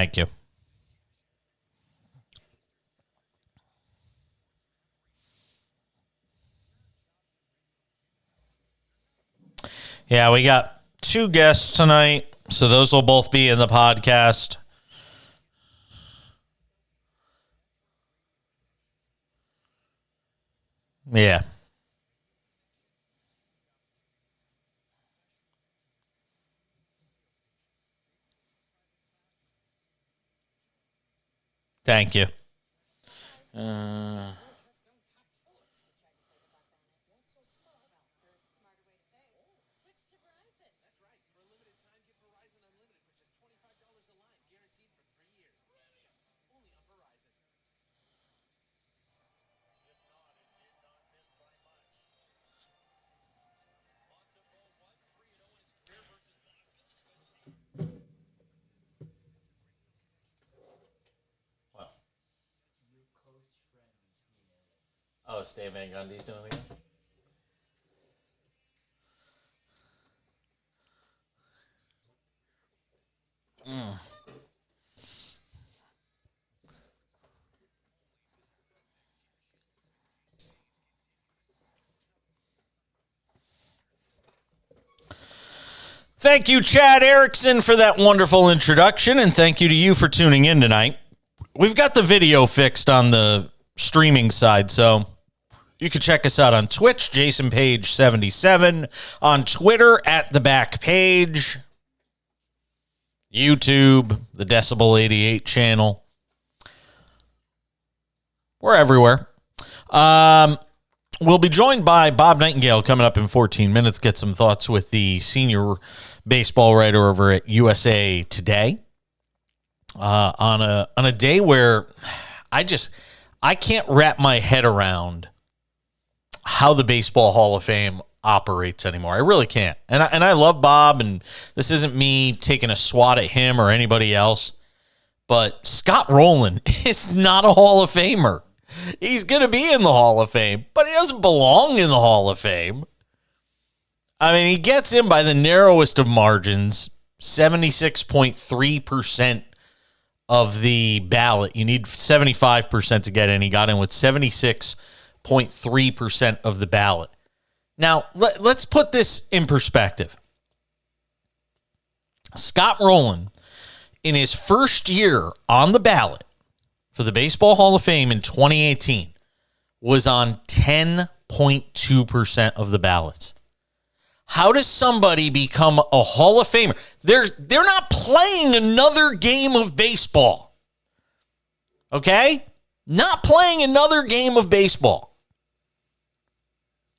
Thank you. Yeah, we got 2 guests tonight, so those will both be in the podcast. Yeah. Thank you. Oh, Stan Van Gundy's doing it again? Thank you, Chad Erickson, for that wonderful introduction, and thank you to you for tuning in tonight. We've got the video fixed on the streaming side, so you can check us out on Twitch, JasonPage77, on Twitter, @TheBackPage, YouTube, the Decibel 88 channel. We're everywhere. We'll be joined by Bob Nightengale coming up in 14 minutes. Get some thoughts with the senior baseball writer over at USA Today on a day where I can't wrap my head around how the Baseball Hall of Fame operates anymore. I really can't. And I love Bob, and this isn't me taking a swat at him or anybody else, but Scott Rowland is not a Hall of Famer. He's going to be in the Hall of Fame, but he doesn't belong in the Hall of Fame. I mean, he gets in by the narrowest of margins, 76.3% of the ballot. You need 75% to get in. He got in with 76.3% of the ballot. Now, let's put this in perspective. Scott Rowland, in his first year on the ballot for the Baseball Hall of Fame in 2018, was on 10.2% of the ballots. How does somebody become a Hall of Famer? They're not playing another game of baseball. Okay? Not playing another game of baseball.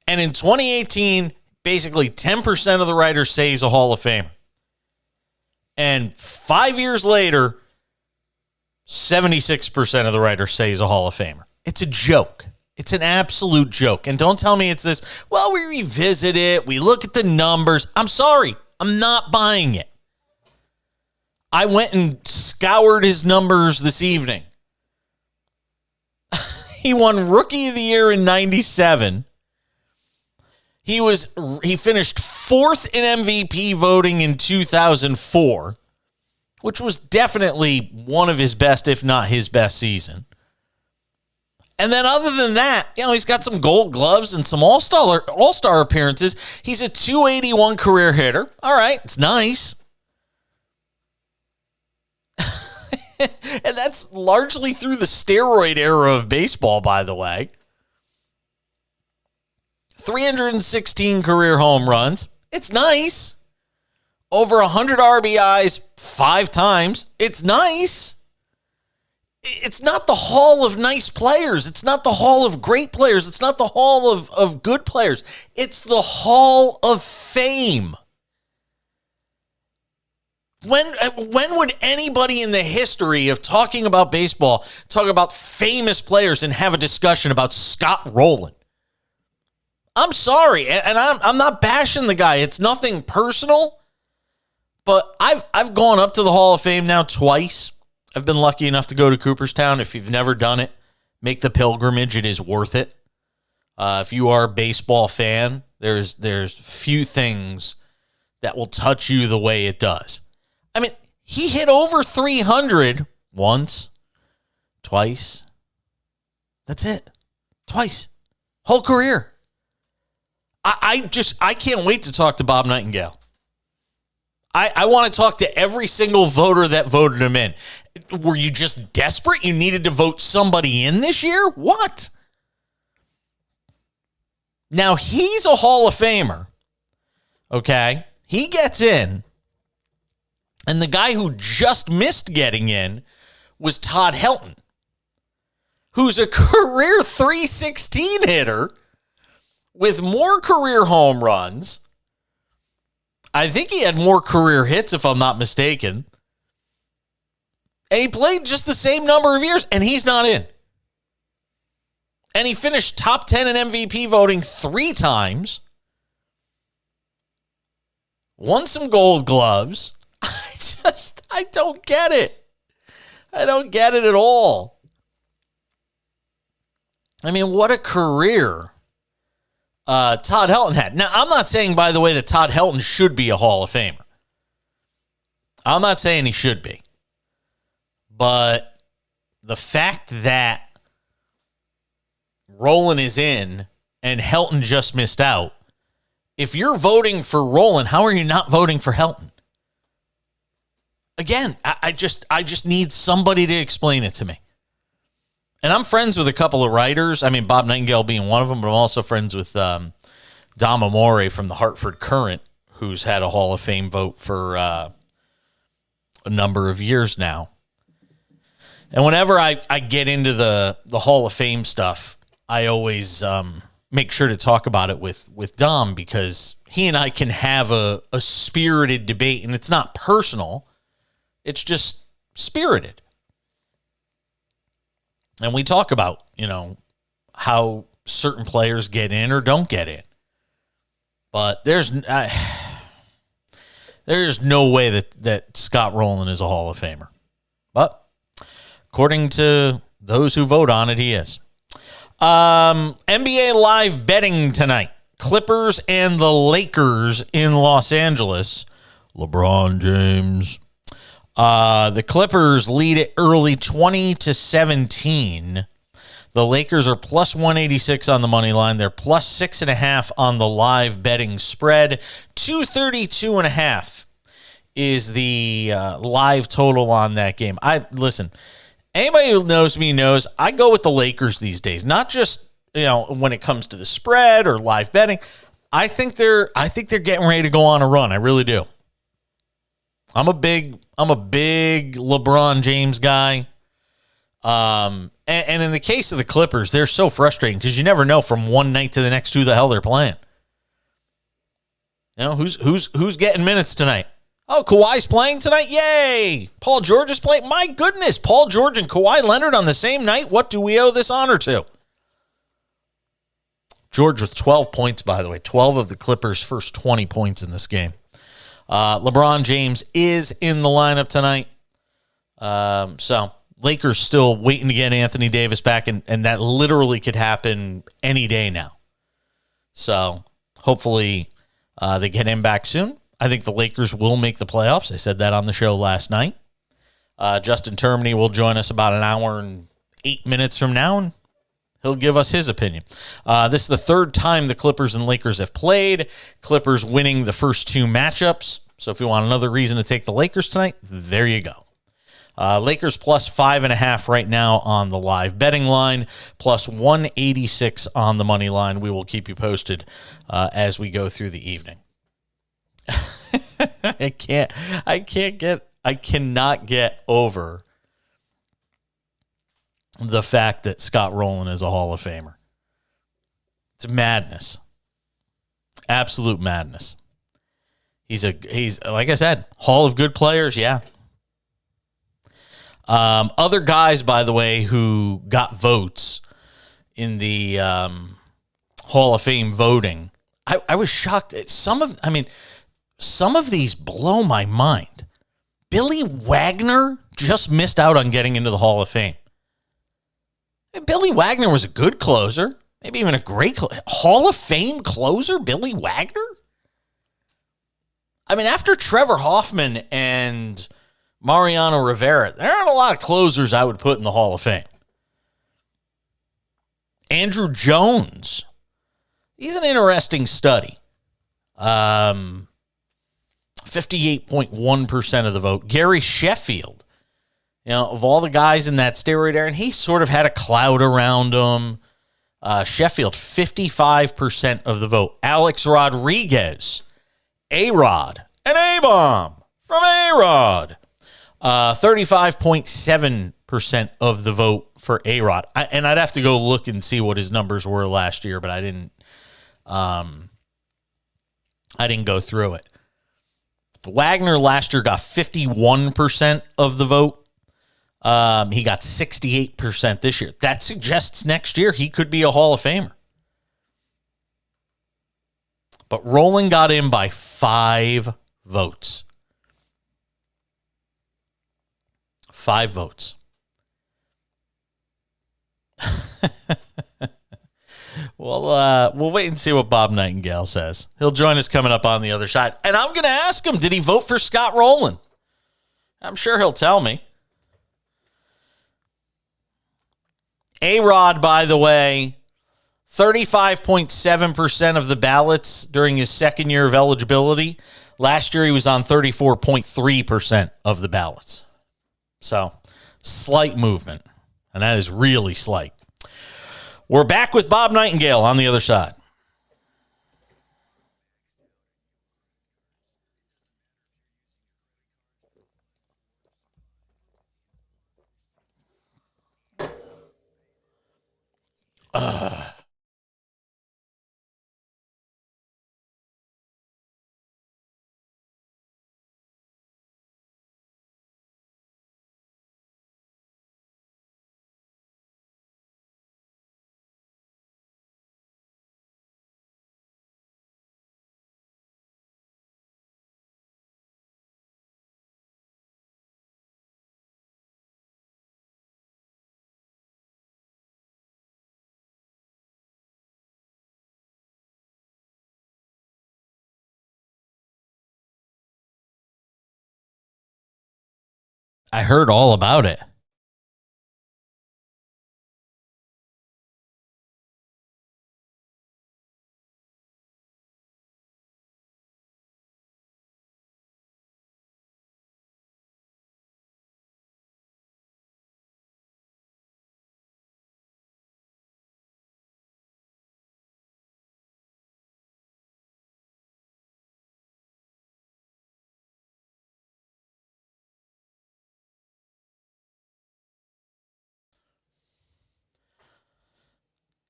And in 2018, basically 10% of the writers say he's a Hall of Famer. And 5 years later, 76% of the writers say he's a Hall of Famer. It's a joke. It's an absolute joke. And don't tell me it's this, well, we revisit it, we look at the numbers. I'm sorry. I'm not buying it. I went and scoured his numbers this evening. He won Rookie of the Year in 97. He finished 4th in MVP voting in 2004, which was definitely one of his best, if not his best season. And then other than that, he's got some Gold Gloves and some All-Star appearances. He's a .281 career hitter. All right, it's nice. And that's largely through the steroid era of baseball, by the way. 316 career home runs. It's nice. Over 100 RBIs 5 times. It's nice. It's not the Hall of nice players. It's not the Hall of great players. It's not the Hall of good players. It's the Hall of Fame. When would anybody in the history of talking about baseball talk about famous players and have a discussion about Scott Rowland? I'm sorry, and I'm not bashing the guy. It's nothing personal, but I've gone up to the Hall of Fame now twice. I've been lucky enough to go to Cooperstown. If you've never done it, make the pilgrimage. It is worth it. If you are a baseball fan, there's few things that will touch you the way it does. I mean, He hit over 300 once, twice. That's it. Twice. Whole career. I can't wait to talk to Bob Nightengale. I want to talk to every single voter that voted him in. Were you just desperate? You needed to vote somebody in this year? What? Now, he's a Hall of Famer. Okay? He gets in. And the guy who just missed getting in was Todd Helton, who's a career .316 hitter with more career home runs. I think he had more career hits, if I'm not mistaken. And he played just the same number of years, and he's not in. And he finished top 10 in MVP voting 3 times. Won some Gold Gloves. I don't get it. I don't get it at all. I mean, what a career Todd Helton had. Now, I'm not saying, by the way, that Todd Helton should be a Hall of Famer. I'm not saying he should be. But the fact that Rolen is in and Helton just missed out, if you're voting for Rolen, how are you not voting for Helton? Again, I just need somebody to explain it to me. And I'm friends with a couple of writers. I mean, Bob Nightengale being one of them, but I'm also friends with Dom Amore from the Hartford Courant, who's had a Hall of Fame vote for a number of years now. And whenever I get into the Hall of Fame stuff, I always make sure to talk about it with Dom, because he and I can have a spirited debate, and it's not personal. It's just spirited. And we talk about, how certain players get in or don't get in. But there's no way that Scott Rolen is a Hall of Famer. But according to those who vote on it, he is. NBA live betting tonight. Clippers and the Lakers in Los Angeles. LeBron James. The Clippers lead it early 20-17. The Lakers are plus 186 on the money line. They're plus 6.5 on the live betting spread. 232.5 is the live total on that game. Listen, anybody who knows me knows I go with the Lakers these days. Not just, when it comes to the spread or live betting. I think they're getting ready to go on a run. I really do. I'm a big LeBron James guy. And in the case of the Clippers, they're so frustrating because you never know from one night to the next who the hell they're playing. Who's getting minutes tonight? Oh, Kawhi's playing tonight? Yay! Paul George is playing? My goodness, Paul George and Kawhi Leonard on the same night? What do we owe this honor to? George with 12 points, by the way. 12 of the Clippers' first 20 points in this game. LeBron James is in the lineup tonight. So Lakers still waiting to get Anthony Davis back, and that literally could happen any day now. So hopefully they get him back soon. I think the Lakers will make the playoffs. I said that on the show last night. Justin Termini will join us about an hour and 8 minutes from now, and he'll give us his opinion. This is the third time the Clippers and Lakers have played. Clippers winning the first 2 matchups. So if you want another reason to take the Lakers tonight, there you go. Lakers plus 5.5 right now on the live betting line, plus 186 on the money line. We will keep you posted as we go through the evening. I cannot get over the fact that Scott Rolen is a Hall of Famer. It's madness. Absolute madness. He's like I said, Hall of Good Players, yeah. Other guys, by the way, who got votes in the Hall of Fame voting, I was shocked at some of these blow my mind. Billy Wagner just missed out on getting into the Hall of Fame. Billy Wagner was a good closer, maybe even a great Hall of Fame closer, Billy Wagner? I mean, after Trevor Hoffman and Mariano Rivera. There aren't a lot of closers I would put in the Hall of Fame. Andrew Jones. He's an interesting study. 58.1% of the vote. Gary Sheffield. Of all the guys in that steroid era, and he sort of had a cloud around him. Sheffield, 55% of the vote. Alex Rodriguez. A-Rod. An A-bomb from A-Rod. 35.7% of the vote for A-Rod. And I'd have to go look and see what his numbers were last year, but I didn't go through it. Wagner last year got 51% of the vote. He got 68% this year. That suggests next year he could be a Hall of Famer. But Rowland got in by 5 votes. 5 votes. Well, we'll wait and see what Bob Nightengale says. He'll join us coming up on the other side. And I'm going to ask him, did he vote for Scott Rowland? I'm sure he'll tell me. A-Rod, by the way, 35.7% of the ballots during his second year of eligibility. Last year, he was on 34.3% of the ballots. So, slight movement. And that is really slight. We're back with Bob Nightengale on the other side. I heard all about it.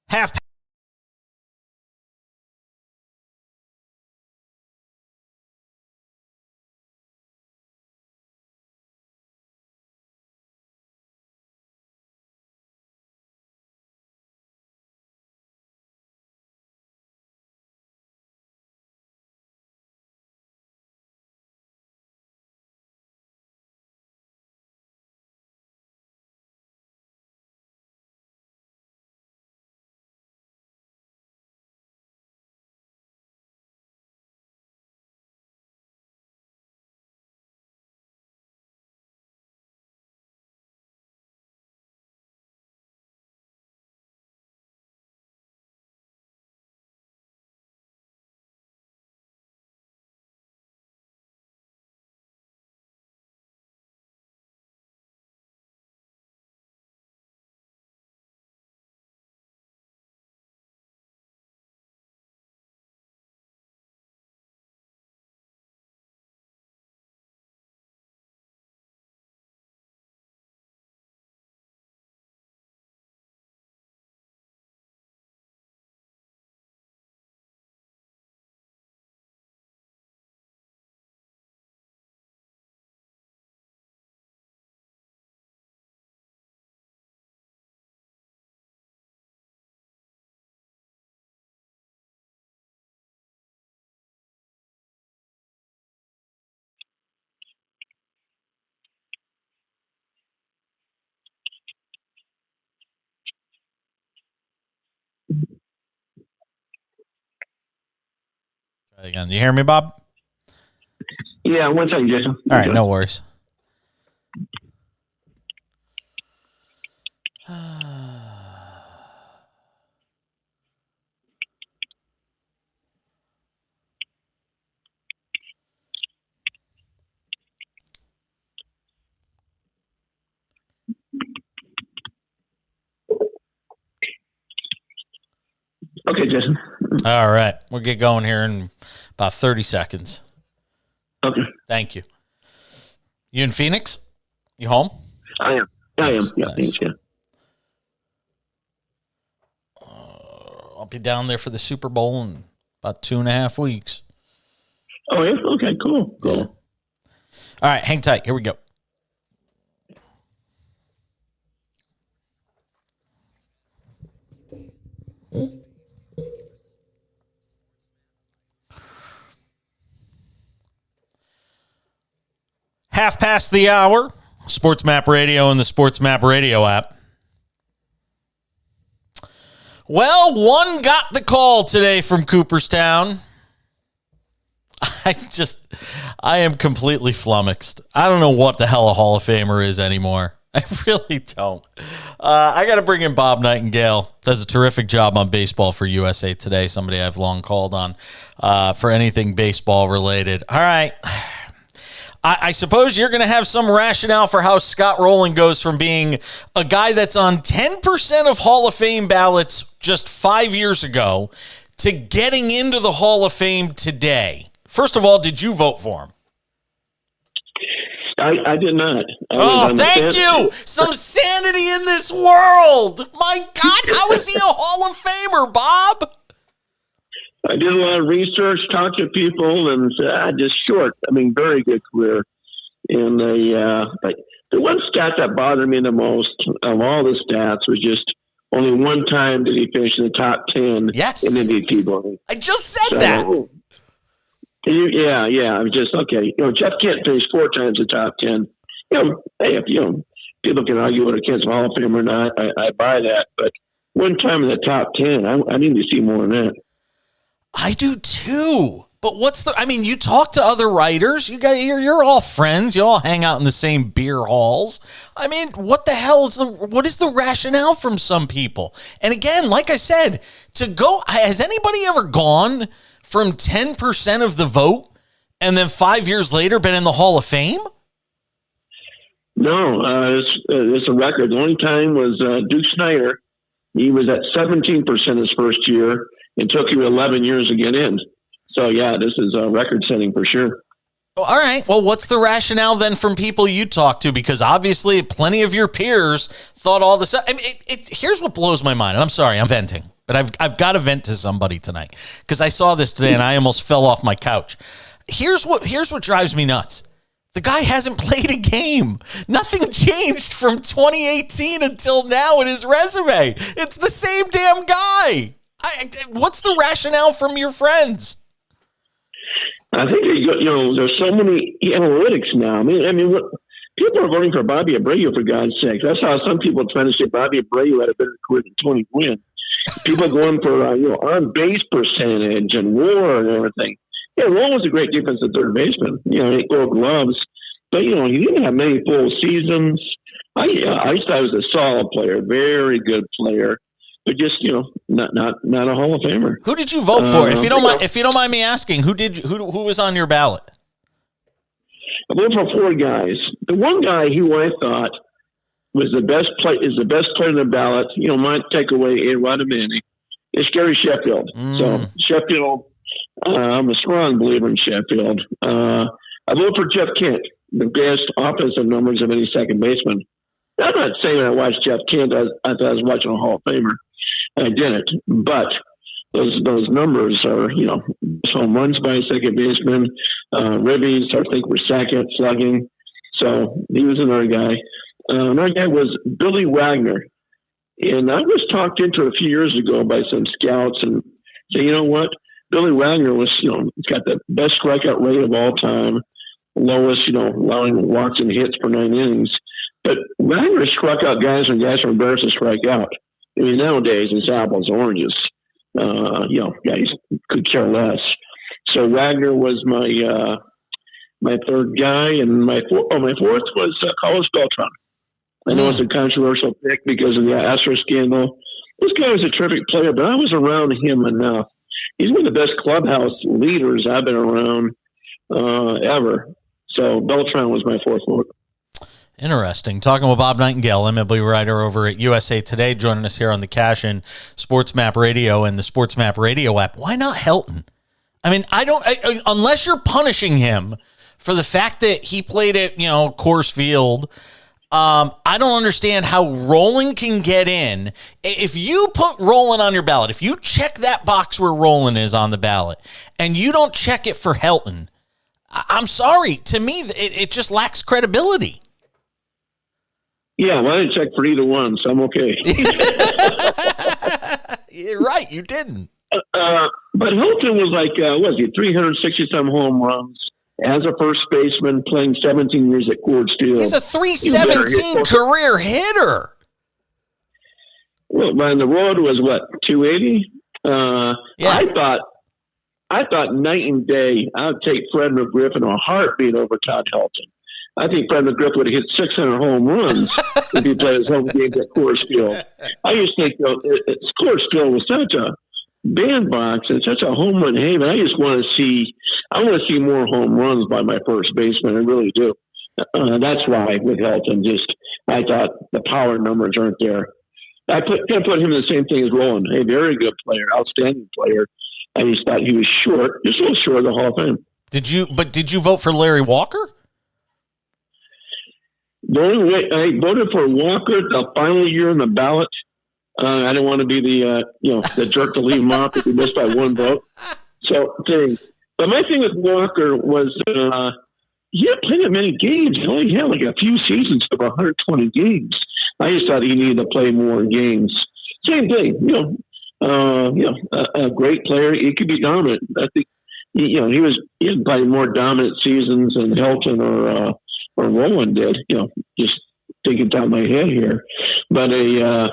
Half. Again, you hear me, Bob? Yeah, one second, Jason. All right, no worries. Okay, Jason. All right. We'll get going here in about 30 seconds. Okay. Thank you. You in Phoenix? You home? I am. Nice. Yeah, Nice. Phoenix, yeah. I'll be down there for the Super Bowl in about 2.5 weeks. Oh, yeah? Okay, cool. Yeah. All right, hang tight. Here we go. Half past the hour. SportsMap Radio and the SportsMap Radio app. Well, one got the call today from Cooperstown. I am completely flummoxed. I don't know what the hell a Hall of Famer is anymore. I really don't. I got to bring in Bob Nightengale. Does a terrific job on Baseball for USA Today. Somebody I've long called on for anything baseball related. All right. I suppose you're going to have some rationale for how Scott Rowland goes from being a guy that's on 10% of Hall of Fame ballots just 5 years ago to getting into the Hall of Fame today. First of all, did you vote for him? I did not. Thank you. Some sanity in this world. My God, how is he a Hall of Famer, Bob? I did a lot of research, talked to people, and just short. Very good career. And but the one stat that bothered me the most of all the stats was just only one time did he finish in the top 10 yes. in MVP voting. I just said that. Yeah. I was just, okay. Jeff Kent finished 4 times in the top 10. Hey, if people can argue whether Kent's a Hall of Fame or not, I buy that. But one time in the top 10, I need to see more than that. I do too. But you talk to other writers, you're all friends, you all hang out in the same beer halls. What the hell what is the rationale from some people? And again, like I said, has anybody ever gone from 10% of the vote and then 5 years later been in the Hall of Fame? No, it's a record. The only time was Duke Snider. He was at 17% his first year. It took you 11 years to get in. So, yeah, this is record-setting for sure. Well, all right. Well, what's the rationale then from people you talk to? Because obviously plenty of your peers thought all this. Here's what blows my mind. And I'm sorry, I'm venting. But I've got to vent to somebody tonight. Because I saw this today and I almost fell off my couch. Here's what drives me nuts. The guy hasn't played a game. Nothing changed from 2018 until now in his resume. It's the same damn guy. What's the rationale from your friends? I think there's so many analytics now. People are voting for Bobby Abreu, for God's sake. That's how some people are trying to say Bobby Abreu had a better career than Tony Gwynn. People are going for on base percentage and WAR and everything. Yeah, Roll was a great defensive third baseman. He had Gold Gloves, but he didn't have many full seasons. I thought he was a solid player, very good player. But just not a Hall of Famer. Who did you vote for? If you don't mind me asking, who was on your ballot? I voted for 4 guys. The one guy who I thought was the best player on the ballot. Might take away A-Rod Manning is Gary Sheffield. So Sheffield, I'm a strong believer in Sheffield. I voted for Jeff Kent, the best offensive numbers of any second baseman. I'm not saying I watched Jeff Kent. I thought I was watching a Hall of Famer. I didn't, but those numbers are, home runs by a second baseman. Ribbies, I think, were second, slugging. So he was another guy. Another guy was Billy Wagner. And I was talked into a few years ago by some scouts and say, you know what? Billy Wagner was, he's got the best strikeout rate of all time, lowest, allowing walks and hits for 9 innings. But Wagner struck out guys when guys were embarrassed to strike out. Nowadays it's apples, oranges. Guys could care less. So Wagner was my my third guy, and my fourth was Carlos Beltran. I know it's a controversial pick because of the Astro scandal. This guy was a terrific player, but I was around him enough. He's one of the best clubhouse leaders I've been around ever. So Beltran was my fourth vote. Interesting. Talking with Bob Nightengale, MLB writer over at USA Today, joining us here on the Cash In SportsMap Radio and the SportsMap Radio app. Why not Helton? I mean, unless you're punishing him for the fact that he played at, Coors Field, I don't understand how Rolen can get in. If you put Rolen on your ballot, if you check that box where Rolen is on the ballot, and you don't check it for Helton, I'm sorry. To me, it just lacks credibility. Yeah, well, I didn't check for either one, so I'm okay. You're right, you didn't. But Hilton was like, 360-some home runs as a first baseman, playing 17 years at Coors Field. He's a .317 career hitter. Well, on the road was 280? Yeah. I thought night and day, I'd take Fred McGriff in a heartbeat over Todd Helton. I think Fred McGriff would have hit 600 home runs if he played his home games at Coors Field. I used to think Coors Field was such a bandbox and such a home run haven. I want to see more home runs by my first baseman. I really do. That's why with Helton, I thought the power numbers aren't there. I put him in the same thing as Rolen. A very good player, outstanding player. I just thought he was short, just a little short of the Hall of Fame. Did you vote for Larry Walker? I voted for Walker the final year in the ballot. I didn't want to be the jerk to leave him off if he missed by one vote. But my thing with Walker was he didn't play that many games. He only had like a few seasons of 120 games. I just thought he needed to play more games. Same thing, a great player. He could be dominant. I think he had probably more dominant seasons than Helton or Rolen did. Just thinking down my head here, but I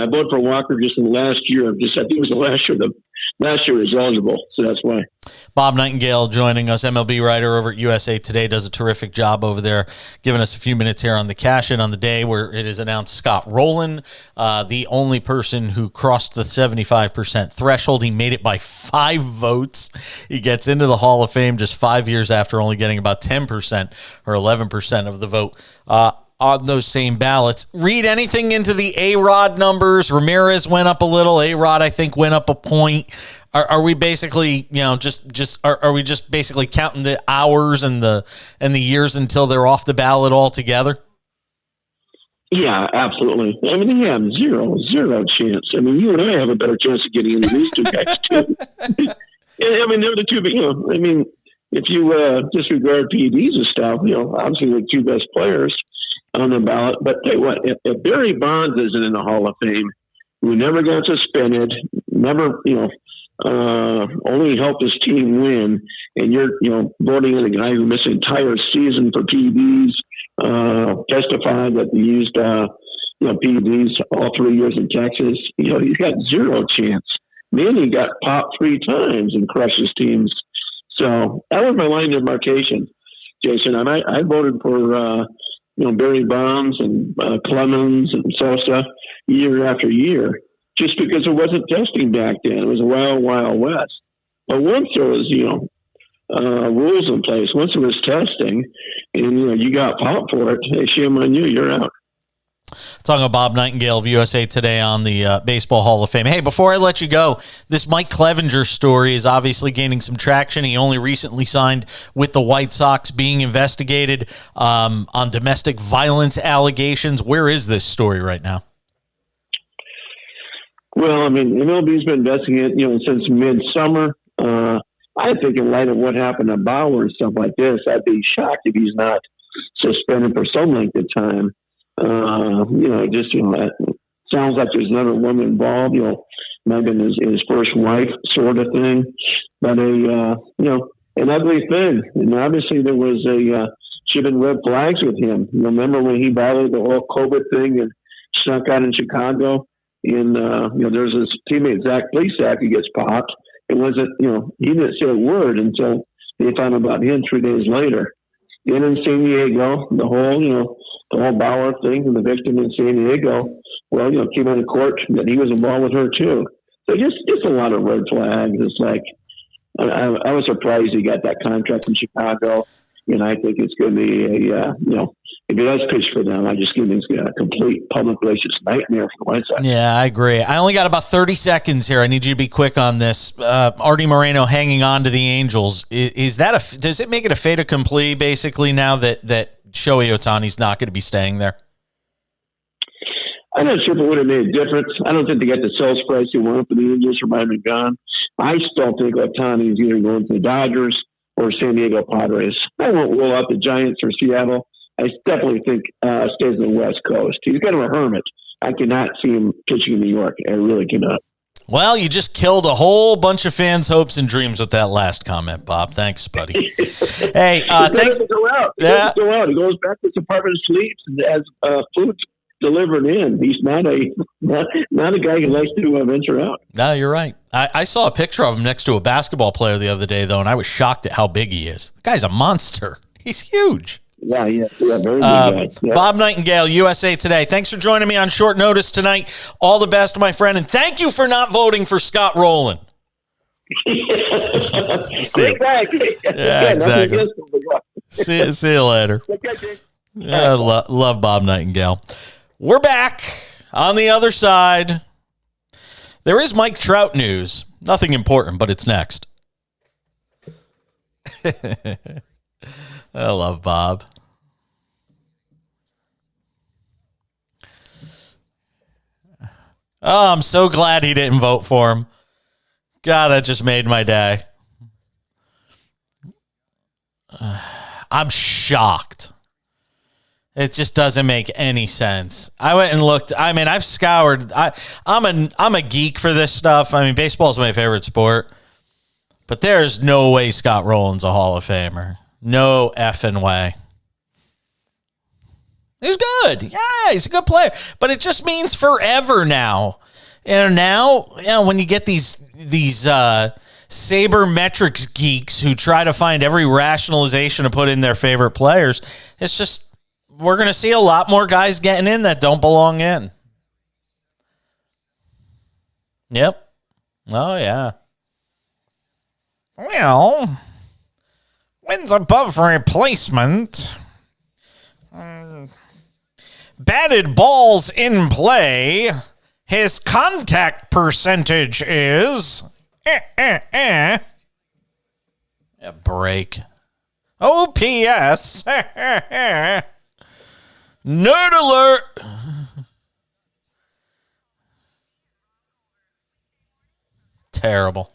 voted for Walker just in the last year. I think it was the last year. The last year was eligible, so that's why. Bob Nightengale joining us, MLB writer over at USA Today, does a terrific job over there, giving us a few minutes here on the Cash In on the day where it is announced Scott Rolen, the only person who crossed the 75% threshold. He made it by 5 votes. He gets into the Hall of Fame just 5 years after only getting about 10% or 11% of the vote on those same ballots. Read anything into the A-Rod numbers? Ramirez went up a little. A-Rod, I think, went up a point. Are we basically, are we just basically counting the hours and the years until they're off the ballot altogether? Yeah, absolutely. I mean, they have zero chance. I mean, you and I have a better chance of getting into these two guys too. I mean, they're the two. If you disregard PEDs and stuff, obviously the two best players on the ballot. But tell you what, if Barry Bonds isn't in the Hall of Fame, who never got suspended, never, only helped his team win, and you're, voting in a guy who missed an entire season for PEDs, testified that he used, PEDs all 3 years in Texas, he's got zero chance. Manny got popped 3 times and crushed his teams. So that was my line of demarcation, Jason. And I voted for, Barry Bonds and Clemens and Sosa year after year, just because there wasn't testing back then. It was a wild, wild west. But once there was, rules in place, once there was testing, and you got popped for it, hey, shame on you, you're out. Talking about Bob Nightengale of USA Today on the Baseball Hall of Fame. Hey, before I let you go, this Mike Clevenger story is obviously gaining some traction. He only recently signed with the White Sox, being investigated on domestic violence allegations. Where is this story right now? Well, MLB's been investigating it, since midsummer. I think in light of what happened to Bauer and stuff like this, I'd be shocked if he's not suspended for some length of time. Sounds like there's another woman involved, might have been his first wife sort of thing, but an ugly thing. And obviously there was should have been red flags with him. Remember when he violated the whole COVID thing and snuck out in Chicago, and, there's this teammate, Zach Plesac, who gets popped. It wasn't, he didn't say a word until they found out about him 3 days later. then in San Diego, the whole Bauer thing and the victim in San Diego, well, came on the court that he was involved with her too. So just a lot of red flags. It's like, I was surprised he got that contract in Chicago, and I think it's going to be if he does pitch for them, I just think it's a complete public relations nightmare for the White Sox. Yeah, I agree. I only got about 30 seconds here. I need you to be quick on this. Artie Moreno hanging on to the Angels. Does it make it a fait accompli basically now that Shohei Ohtani's not going to be staying there? I'm not sure if it would have made a difference. I don't think they got the sales price they wanted for the Angels or might have been gone. I still think Ohtani is either going to the Dodgers or San Diego Padres. I won't rule out the Giants or Seattle. I definitely think stays on the West Coast. He's kind of a hermit. I cannot see him pitching in New York. I really cannot. Well, you just killed a whole bunch of fans' hopes and dreams with that last comment, Bob. Thanks, buddy. Hey, he doesn't go out. He doesn't go out. He goes back to his apartment, sleeps, and has food delivered in. He's not a guy who likes to venture out. No, you're right. I saw a picture of him next to a basketball player the other day, though, and I was shocked at how big he is. The guy's a monster. He's huge. Yeah, very big guy. Yeah. Bob Nightengale, USA Today. Thanks for joining me on short notice tonight. All the best, my friend, and thank you for not voting for Scott Rowland. Great guy. Yeah, exactly. See you later. Yeah, love Bob Nightengale. We're back on the other side. There is Mike Trout news. Nothing important, but it's next. I love Bob. Oh, I'm so glad he didn't vote for him. God, that just made my day. I'm shocked. It just doesn't make any sense. I went and looked. I mean, I've scoured. I'm a geek for this stuff. I mean, baseball is my favorite sport. But there's no way Scott Rowland's a Hall of Famer. No effing way. He's good. Yeah, he's a good player. But it just means forever now. And now, when you get these sabermetrics geeks who try to find every rationalization to put in their favorite players, it's just, we're going to see a lot more guys getting in that don't belong in. Yep. Oh, yeah. Well, wins above replacement. Batted balls in play. His contact percentage is... A break. OPS. Nerd alert. Terrible.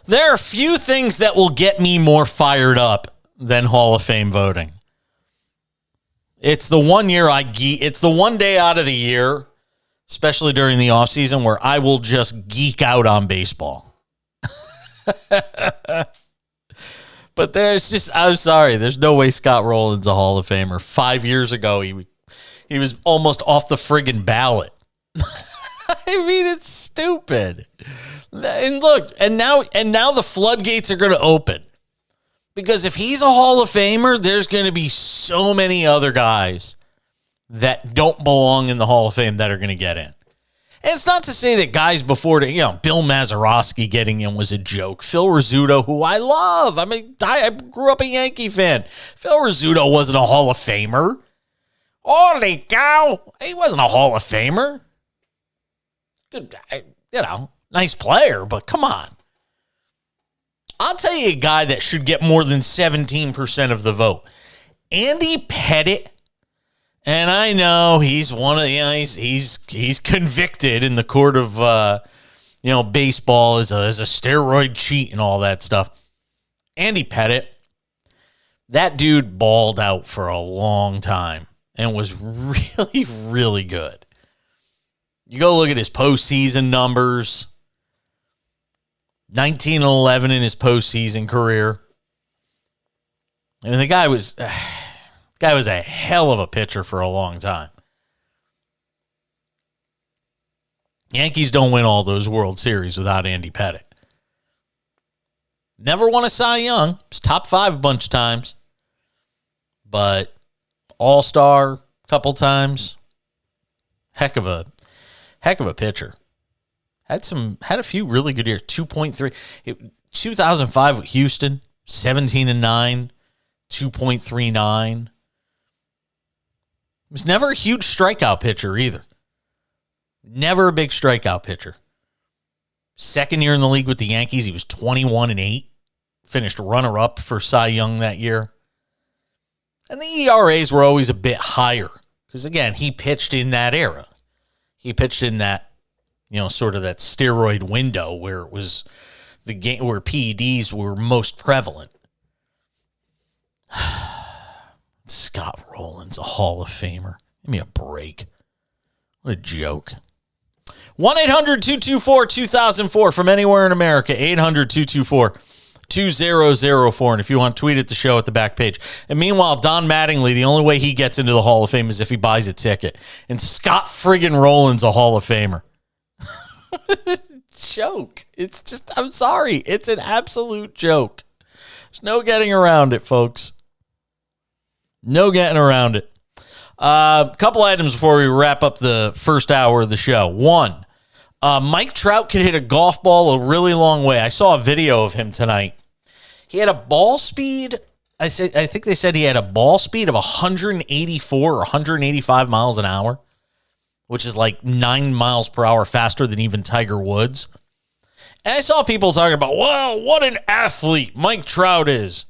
There are few things that will get me more fired up than Hall of Fame voting. It's the one day out of the year, especially during the offseason, where I will just geek out on baseball. But I'm sorry, there's no way Scott Rowland's a Hall of Famer. 5 years ago, he was almost off the friggin' ballot. I mean, it's stupid. And look, and now the floodgates are going to open. Because if he's a Hall of Famer, there's going to be so many other guys that don't belong in the Hall of Fame that are going to get in. And it's not to say that guys before, Bill Mazeroski getting in was a joke. Phil Rizzuto, who I love. I mean, I grew up a Yankee fan. Phil Rizzuto wasn't a Hall of Famer. Holy cow. He wasn't a Hall of Famer. Good guy, nice player, but come on. I'll tell you a guy that should get more than 17% of the vote. Andy Pettitte. And I know he's one of he's convicted in the court of baseball as a steroid cheat and all that stuff. Andy Pettitte, that dude balled out for a long time and was really, really good. You go look at his postseason numbers. 19-11 in his postseason career. I mean, the guy was a hell of a pitcher for a long time. Yankees don't win all those World Series without Andy Pettitte. Never won a Cy Young. It's top 5 a bunch of times. But All-Star a couple times. Heck of a pitcher. Had a few really good years. 2.3. 2005 with Houston, 17-9, 2.39. Was never a huge strikeout pitcher either. Never a big strikeout pitcher. Second year in the league with the Yankees, he was 21-8. Finished runner-up for Cy Young that year. And the ERAs were always a bit higher. Because, again, he pitched in that era. He pitched in that, sort of that steroid window where it was the game where PEDs were most prevalent. Scott Rowland's a Hall of Famer. Give me a break. What a joke. 1-800-224-2004 from anywhere in America. 800-224-2004. And if you want to tweet at the show at the back page. And meanwhile, Don Mattingly, the only way he gets into the Hall of Fame is if he buys a ticket. And Scott friggin' Rowland's a Hall of Famer. Joke. It's just, I'm sorry. It's an absolute joke. There's no getting around it, folks. No getting around it. Couple items before we wrap up the first hour of the show. One, Mike Trout could hit a golf ball a really long way. I saw a video of him tonight. He had a ball speed. I think they said he had a ball speed of 184 or 185 miles an hour, which is like 9 miles per hour faster than even Tiger Woods. And I saw people talking about, wow, what an athlete Mike Trout is.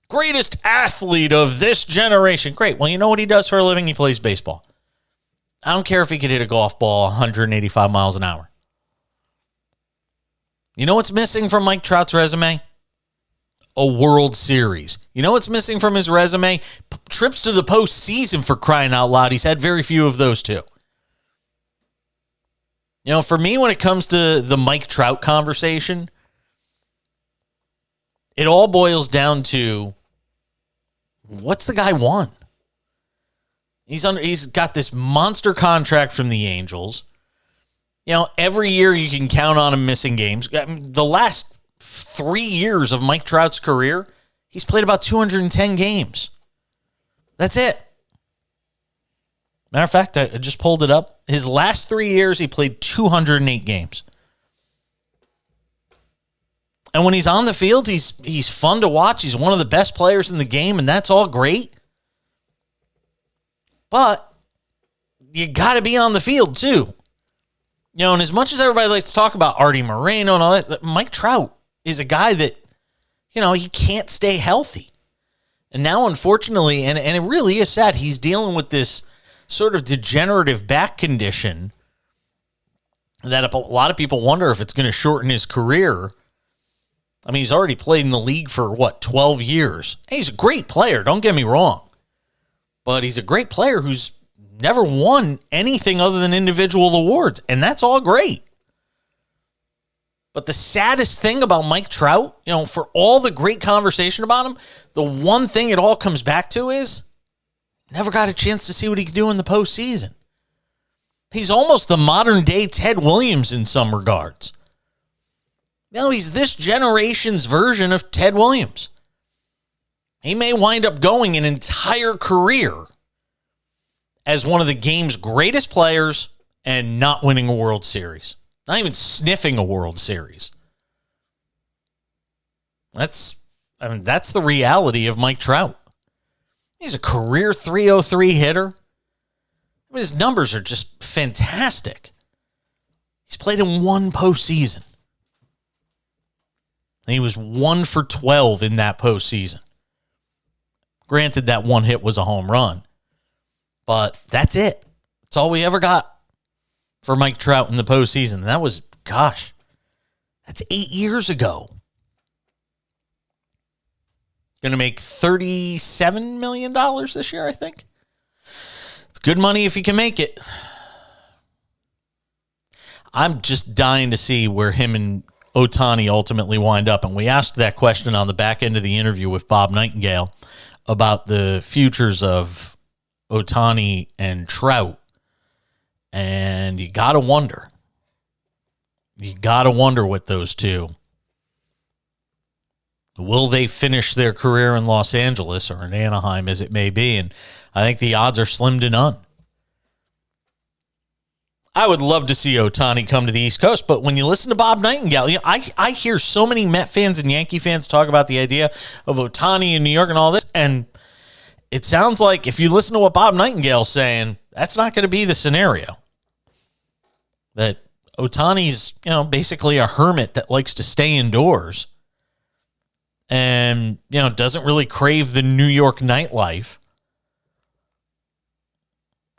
Greatest athlete of this generation. Great. Well, you know what he does for a living? He plays baseball. I don't care if he could hit a golf ball 185 miles an hour. You know what's missing from Mike Trout's resume? A World Series. You know what's missing from his resume? Trips to the postseason, for crying out loud. He's had very few of those too. For me, when it comes to the Mike Trout conversation, it all boils down to, what's the guy won? He's got this monster contract from the Angels. Every year you can count on him missing games. The last 3 years of Mike Trout's career, he's played about 210 games. That's it. Matter of fact, I just pulled it up. His last 3 years, he played 208 games. And when he's on the field, he's fun to watch. He's one of the best players in the game, and that's all great. But you got to be on the field, too. And as much as everybody likes to talk about Artie Moreno and all that, Mike Trout is a guy that, he can't stay healthy. And now, unfortunately, and it really is sad, he's dealing with this sort of degenerative back condition that a lot of people wonder if it's going to shorten his career. I mean, he's already played in the league for, 12 years. Hey, he's a great player, don't get me wrong. But he's a great player who's never won anything other than individual awards, and that's all great. But the saddest thing about Mike Trout, for all the great conversation about him, the one thing it all comes back to is never got a chance to see what he could do in the postseason. He's almost the modern-day Ted Williams in some regards. He's this generation's version of Ted Williams. He may wind up going an entire career as one of the game's greatest players and not winning a World Series. Not even sniffing a World Series. That's the reality of Mike Trout. He's a career .303 hitter. His numbers are just fantastic. He's played in one postseason. And he was 1 for 12 in that postseason. Granted, that one hit was a home run. But that's it. That's all we ever got for Mike Trout in the postseason. And that was, that's 8 years ago. Going to make $37 million this year, I think. It's good money if you can make it. I'm just dying to see where him and Ohtani ultimately wind up. And we asked that question on the back end of the interview with Bob Nightengale about the futures of Ohtani and Trout. And you got to wonder. You got to wonder with those two. Will they finish their career in Los Angeles or in Anaheim, as it may be? And I think the odds are slim to none. I would love to see Ohtani come to the East Coast, but when you listen to Bob Nightengale, I hear so many Met fans and Yankee fans talk about the idea of Ohtani in New York and all this, and it sounds like if you listen to what Bob Nightingale's saying, that's not going to be the scenario. That Ohtani's, basically a hermit that likes to stay indoors and, doesn't really crave the New York nightlife.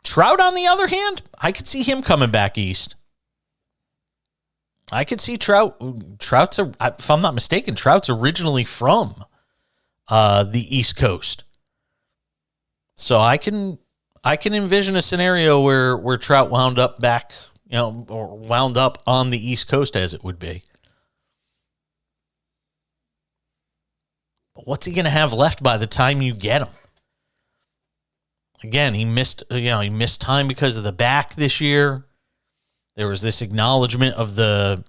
Trout, on the other hand, I could see him coming back east. I could see Trout. If I'm not mistaken, Trout's originally from the East Coast. So I can envision a scenario where Trout wound up back, or wound up on the East Coast, as it would be. But what's he going to have left by the time you get him? Again, he missed time because of the back this year. There was this acknowledgement of the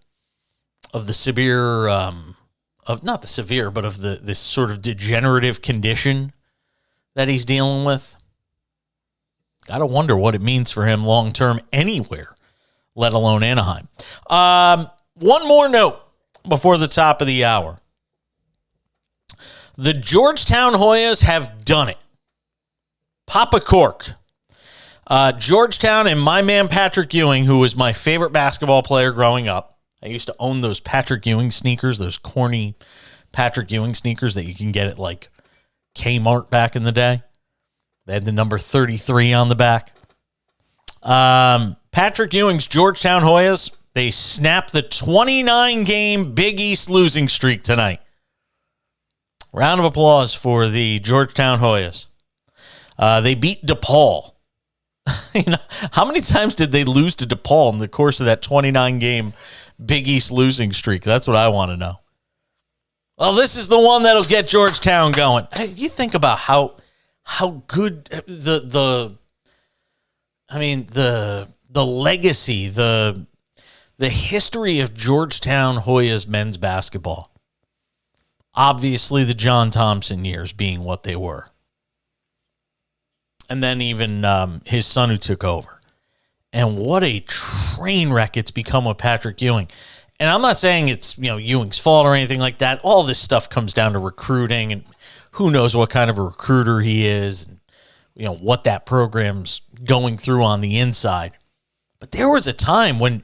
severe, of not the severe, but of this sort of degenerative condition that he's dealing with. Got to wonder what it means for him long term anywhere, let alone Anaheim. One more note before the top of the hour. The Georgetown Hoyas have done it. Papa Cork. Georgetown and my man Patrick Ewing, who was my favorite basketball player growing up. I used to own those Patrick Ewing sneakers, those corny Patrick Ewing sneakers that you can get at like Kmart back in the day. They had the number 33 on the back. Patrick Ewing's Georgetown Hoyas, they snapped the 29-game Big East losing streak tonight. Round of applause for the Georgetown Hoyas. They beat DePaul. How many times did they lose to DePaul in the course of that 29-game Big East losing streak? That's what I want to know. Well, this is the one that'll get Georgetown going. Hey, you think about how good the legacy, the history of Georgetown Hoyas men's basketball. Obviously, the John Thompson years being what they were. And then even his son who took over. And what a train wreck it's become with Patrick Ewing. And I'm not saying it's Ewing's fault or anything like that. All this stuff comes down to recruiting, and who knows what kind of a recruiter he is, and what that program's going through on the inside. But there was a time when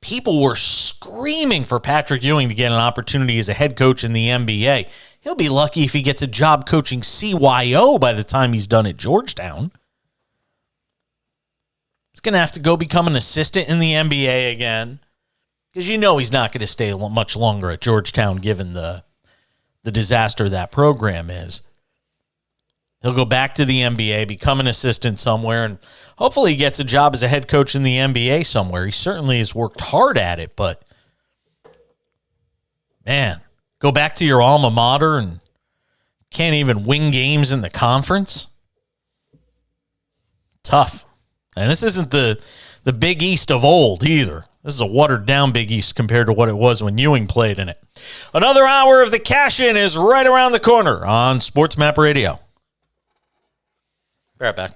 people were screaming for Patrick Ewing to get an opportunity as a head coach in the NBA. He'll be lucky if he gets a job coaching CYO by the time he's done at Georgetown. He's going to have to go become an assistant in the NBA again, because he's not going to stay much longer at Georgetown given the the disaster that program is. He'll go back to the NBA, become an assistant somewhere, and hopefully he gets a job as a head coach in the NBA somewhere. He certainly has worked hard at it, but man, go back to your alma mater and can't even win games in the conference? Tough. And this isn't the Big East of old either. This is a watered-down Big East compared to what it was when Ewing played in it. Another hour of the cash-in is right around the corner on SportsMap Radio. Be right back.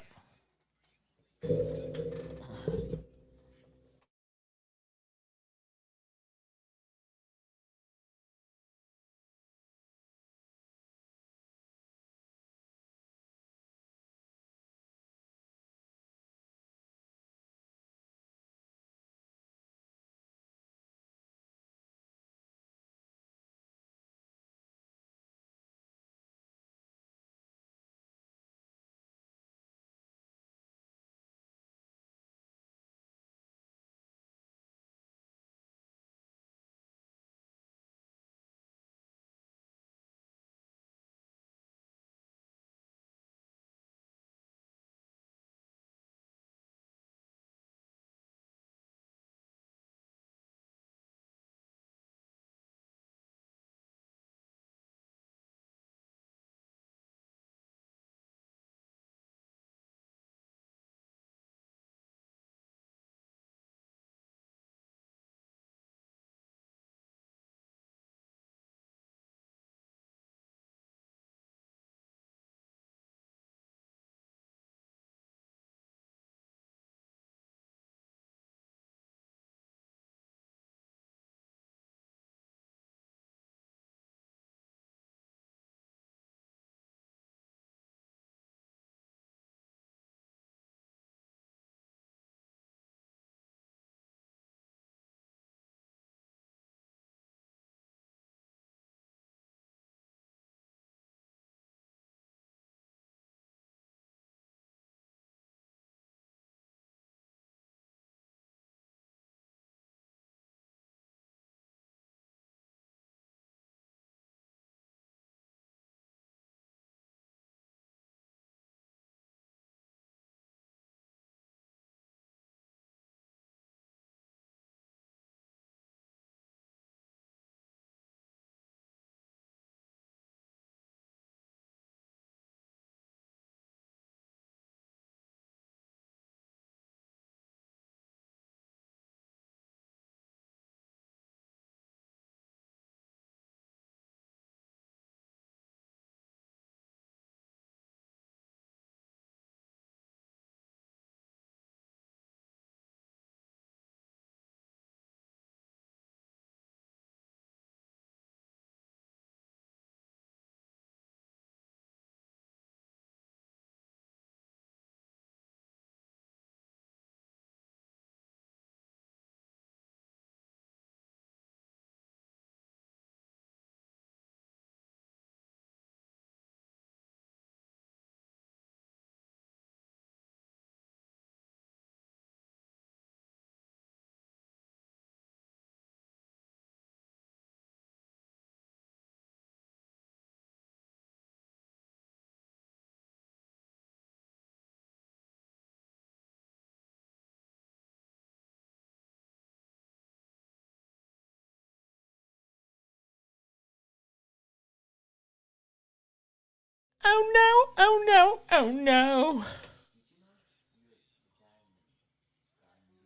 Oh no, oh no, oh no.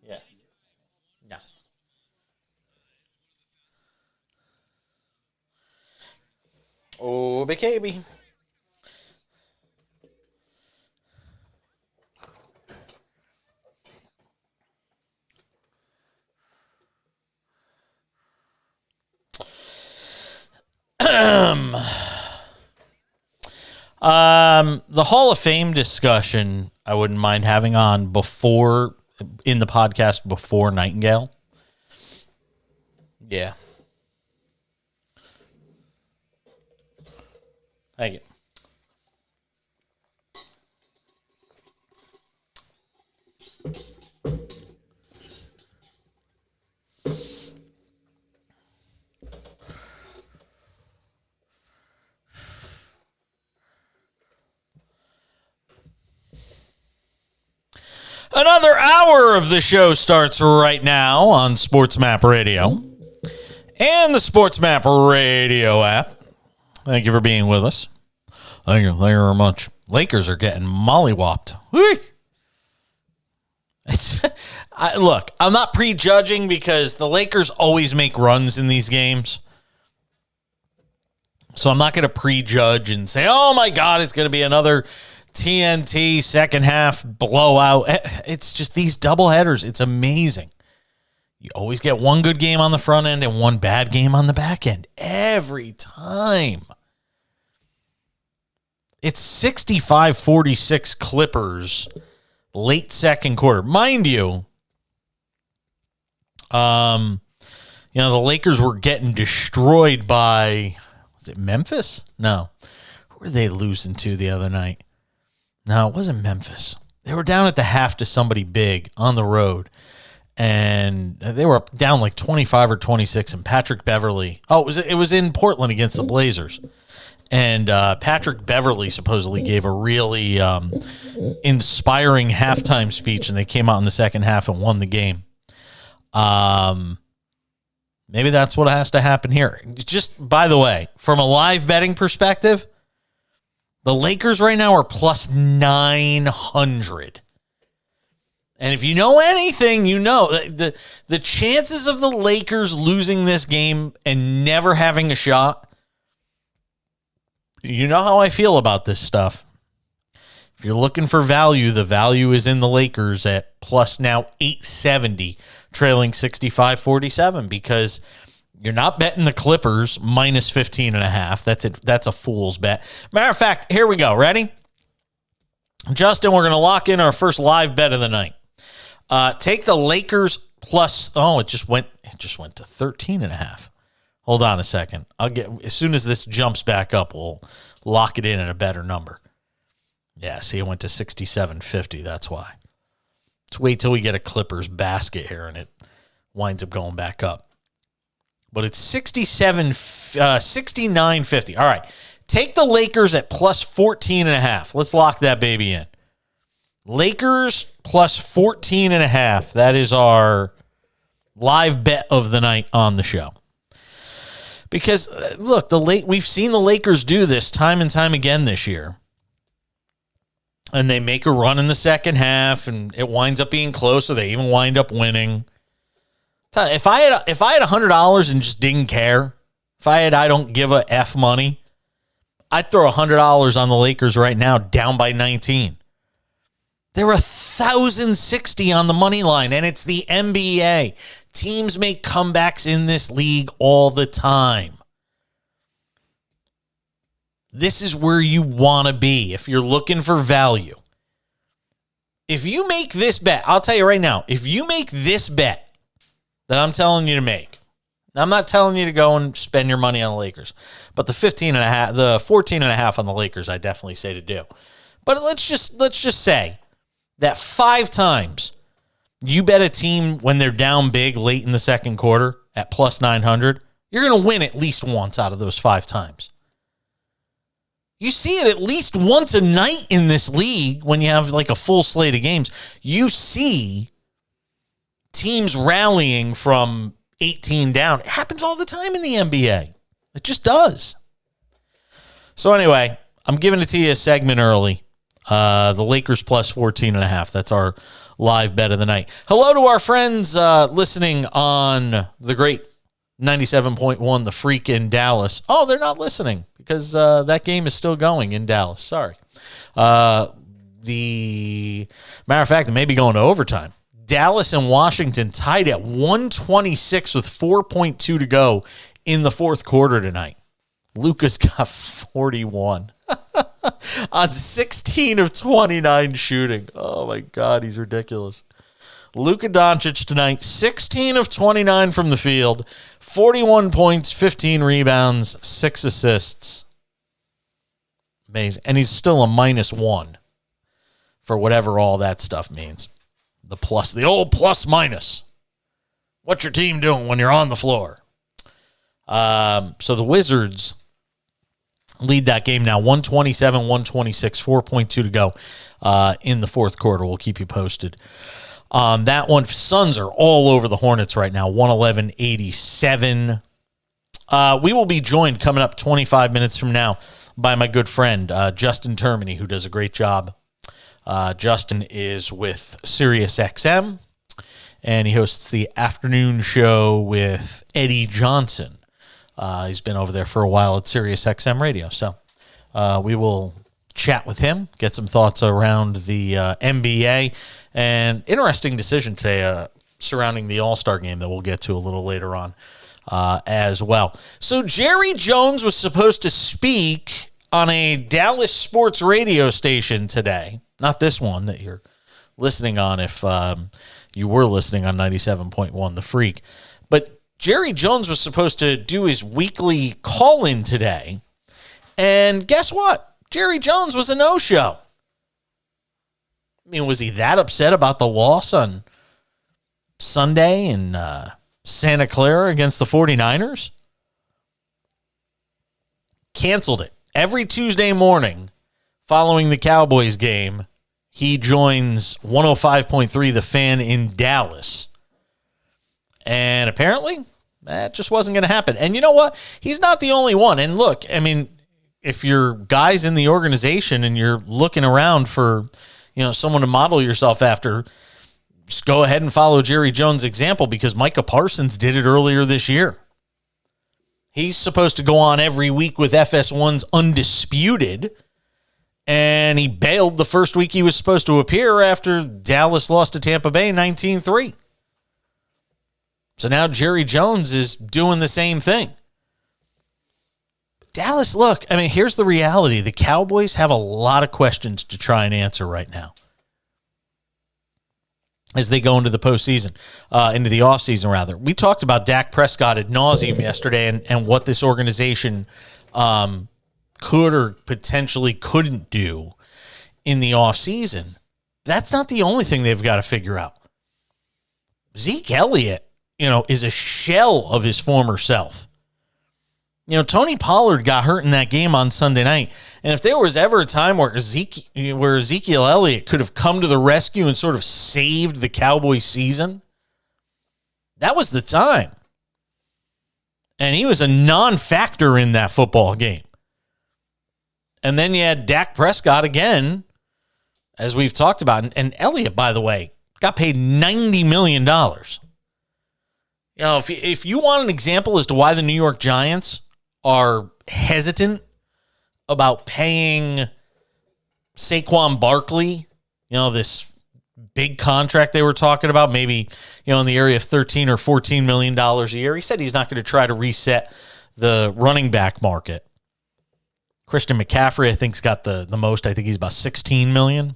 Yeah. No. Oh, baby. The Hall of Fame discussion, I wouldn't mind having on in the podcast before Nightengale. Yeah. Thank you. Another hour of the show starts right now on SportsMap Radio and the SportsMap Radio app. Thank you for being with us. Thank you very much. Lakers are getting mollywopped. Look, I'm not prejudging because the Lakers always make runs in these games. So I'm not going to prejudge and say, oh my God, it's going to be another TNT second half blowout. It's just these doubleheaders. It's amazing. You always get one good game on the front end and one bad game on the back end. Every time. It's 65-46 Clippers late second quarter. Mind you, the Lakers were getting destroyed by, was it Memphis? No. Who were they losing to the other night? No, it wasn't Memphis. They were down at the half to somebody big on the road, and they were down like 25 or 26, and Patrick Beverly. Oh, it was in Portland against the Blazers. And Patrick Beverly supposedly gave a really inspiring halftime speech, and they came out in the second half and won the game. Maybe that's what has to happen here. Just, by the way, from a live betting perspective, the Lakers right now are plus 900. And if you know anything, you know the chances of the Lakers losing this game and never having a shot, you know how I feel about this stuff. If you're looking for value, the value is in the Lakers at plus now 870, trailing 65-47, because you're not betting the Clippers minus 15.5. That's a fool's bet. Matter of fact, here we go. Ready? Justin, we're going to lock in our first live bet of the night. Take the Lakers plus, it just went to 13.5. Hold on a second. As soon as this jumps back up, we'll lock it in at a better number. Yeah, see, it went to 67.50. That's why. Let's wait till we get a Clippers basket here and it winds up going back up. But it's 69.50. All right. Take the Lakers at plus 14.5. Let's lock that baby in. Lakers plus 14.5. That is our live bet of the night on the show. Because, look, we've seen the Lakers do this time and time again this year. And they make a run in the second half, and it winds up being close, or they even wind up winning. If I had $100 and just didn't care, I don't give a F money, I'd throw $100 on the Lakers right now, down by 19. They're 1,060 on the money line, and it's the NBA. Teams make comebacks in this league all the time. This is where you want to be if you're looking for value. If you make this bet, I'll tell you right now, if you make this bet that I'm telling you to make, I'm not telling you to go and spend your money on the Lakers, but the 14.5 on the Lakers, I definitely say to do. But let's just say that 5 times you bet a team when they're down big late in the second quarter at plus 900, you're going to win at least once out of those 5 times. You see it at least once a night in this league when you have like a full slate of games. You see teams rallying from 18 down. It happens all the time in the NBA. It just does. So anyway, I'm giving it to you a segment early. The Lakers plus 14.5. That's our live bet of the night. Hello to our friends listening on the great 97.1 The Freak in Dallas. Oh, they're not listening because that game is still going in Dallas. Sorry. The matter of fact, it may be going to overtime. Dallas and Washington tied at 126 with 4.2 to go in the fourth quarter tonight. Luka's got 41 on 16 of 29 shooting. Oh, my God, he's ridiculous. Luka Doncic tonight, 16 of 29 from the field, 41 points, 15 rebounds, 6 assists. Amazing. And he's still a -1 for whatever all that stuff means. The old plus minus. What's your team doing when you're on the floor? So the Wizards lead that game now, 127-126, 4.2 to go in the fourth quarter. We'll keep you posted on that one. Suns are all over the Hornets right now, 111-87. We will be joined coming up 25 minutes from now by my good friend, Justin Termini, who does a great job. Justin is with SiriusXM, and he hosts the afternoon show with Eddie Johnson. He's been over there for a while at SiriusXM Radio. So we will chat with him, get some thoughts around the NBA. And interesting decision today surrounding the All-Star game that we'll get to a little later on as well. So Jerry Jones was supposed to speak on a Dallas sports radio station today. Not this one that you're listening on if you were listening on 97.1 The Freak. But Jerry Jones was supposed to do his weekly call-in today. And guess what? Jerry Jones was a no-show. I mean, was he that upset about the loss on Sunday in Santa Clara against the 49ers? Canceled it. Every Tuesday morning following the Cowboys game, he joins 105.3 The Fan in Dallas. And apparently, that just wasn't going to happen. And you know what? He's not the only one. And look, I mean, if you're guys in the organization and you're looking around for, someone to model yourself after, just go ahead and follow Jerry Jones' example, because Micah Parsons did it earlier this year. He's supposed to go on every week with FS1's Undisputed, and he bailed the first week he was supposed to appear after Dallas lost to Tampa Bay 19-3. So now Jerry Jones is doing the same thing. Dallas, look, I mean, here's the reality. The Cowboys have a lot of questions to try and answer right now as they go into the postseason, into the offseason, rather. We talked about Dak Prescott ad nauseum yesterday and what this organization could or potentially couldn't do in the offseason. That's not the only thing they've got to figure out. Zeke Elliott, is a shell of his former self. Tony Pollard got hurt in that game on Sunday night. And if there was ever a time where Ezekiel Elliott could have come to the rescue and sort of saved the Cowboys season, that was the time. And he was a non-factor in that football game. And then you had Dak Prescott again, as we've talked about. And Elliott, by the way, got paid $90 million. If you want an example as to why the New York Giants are hesitant about paying Saquon Barkley, this big contract they were talking about, maybe, in the area of $13 or $14 million a year. He said he's not going to try to reset the running back market. Christian McCaffrey, I think, has got the most. I think he's about $16 million.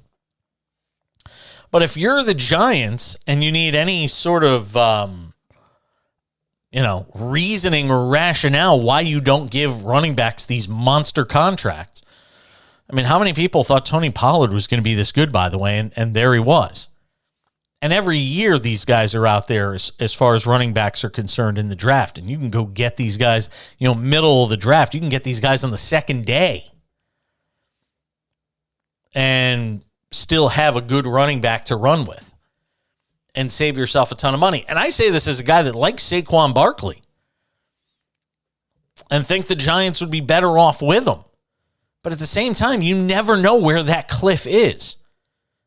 But if you're the Giants and you need any sort of reasoning or rationale why you don't give running backs these monster contracts. I mean, how many people thought Tony Pollard was going to be this good, by the way, and there he was. And every year these guys are out there as far as running backs are concerned in the draft, and you can go get these guys, middle of the draft. You can get these guys on the second day and still have a good running back to run with and save yourself a ton of money. And I say this as a guy that likes Saquon Barkley and think the Giants would be better off with him. But at the same time, you never know where that cliff is.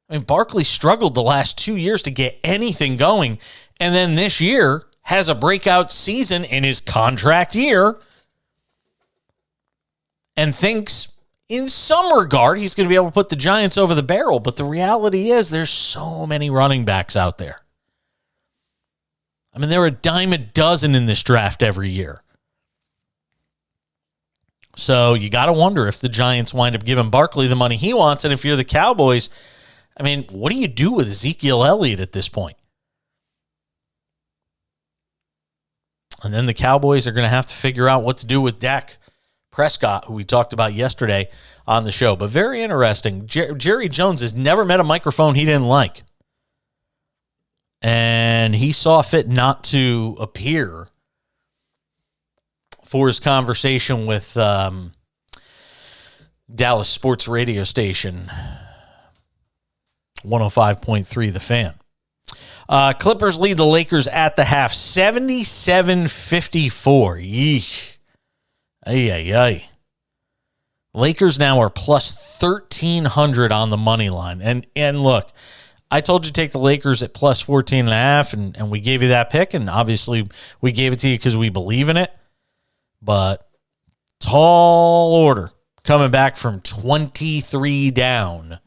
I mean, Barkley struggled the last 2 years to get anything going, and then this year has a breakout season in his contract year and thinks in some regard he's going to be able to put the Giants over the barrel. But the reality is there's so many running backs out there. I mean, there are a dime a dozen in this draft every year. So you got to wonder if the Giants wind up giving Barkley the money he wants. And if you're the Cowboys, I mean, what do you do with Ezekiel Elliott at this point? And then the Cowboys are going to have to figure out what to do with Dak Prescott, who we talked about yesterday on the show. But very interesting. Jerry Jones has never met a microphone he didn't like. And he saw fit not to appear for his conversation with Dallas sports radio station, 105.3 The Fan. Clippers lead the Lakers at the half, 77-54. Yeesh. Ay. Lakers now are plus 1,300 on the money line. And look, I told you to take the Lakers at plus 14.5, and we gave you that pick, and obviously we gave it to you because we believe in it. But tall order coming back from 23 down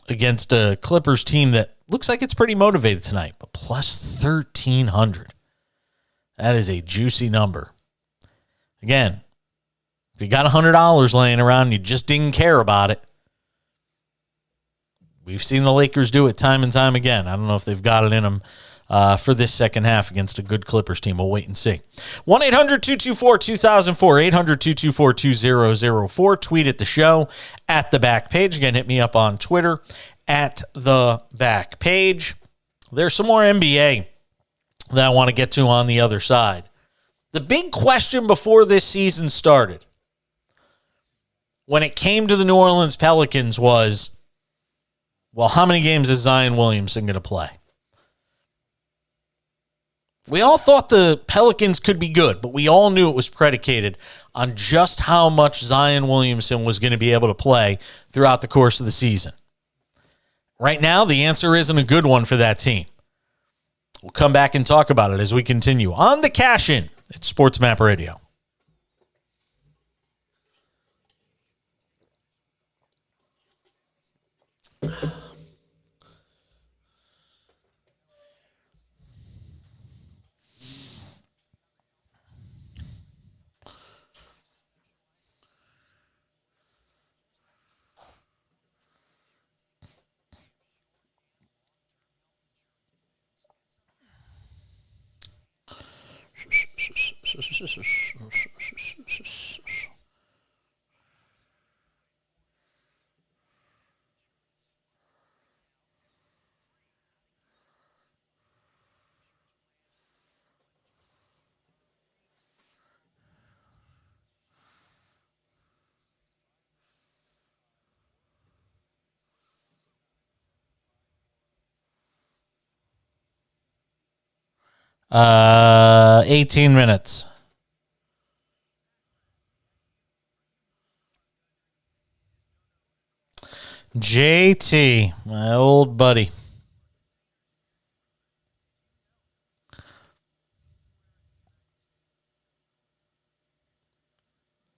against a Clippers team that looks like it's pretty motivated tonight, but plus 1,300. That is a juicy number. Again, if you got $100 laying around and you just didn't care about it, we've seen the Lakers do it time and time again. I don't know if they've got it in them for this second half against a good Clippers team. We'll wait and see. 1-800-224-2004, 800-224-2004. Tweet at the show at the back page. Again, hit me up on Twitter at the back page. There's some more NBA that I want to get to on the other side. The big question before this season started, when it came to the New Orleans Pelicans, was, well, how many games is Zion Williamson going to play? We all thought the Pelicans could be good, but we all knew it was predicated on just how much Zion Williamson was going to be able to play throughout the course of the season. Right now, the answer isn't a good one for that team. We'll come back and talk about it as we continue on the Cash In at SportsMap Radio. Uh, 18 minutes. JT, my old buddy.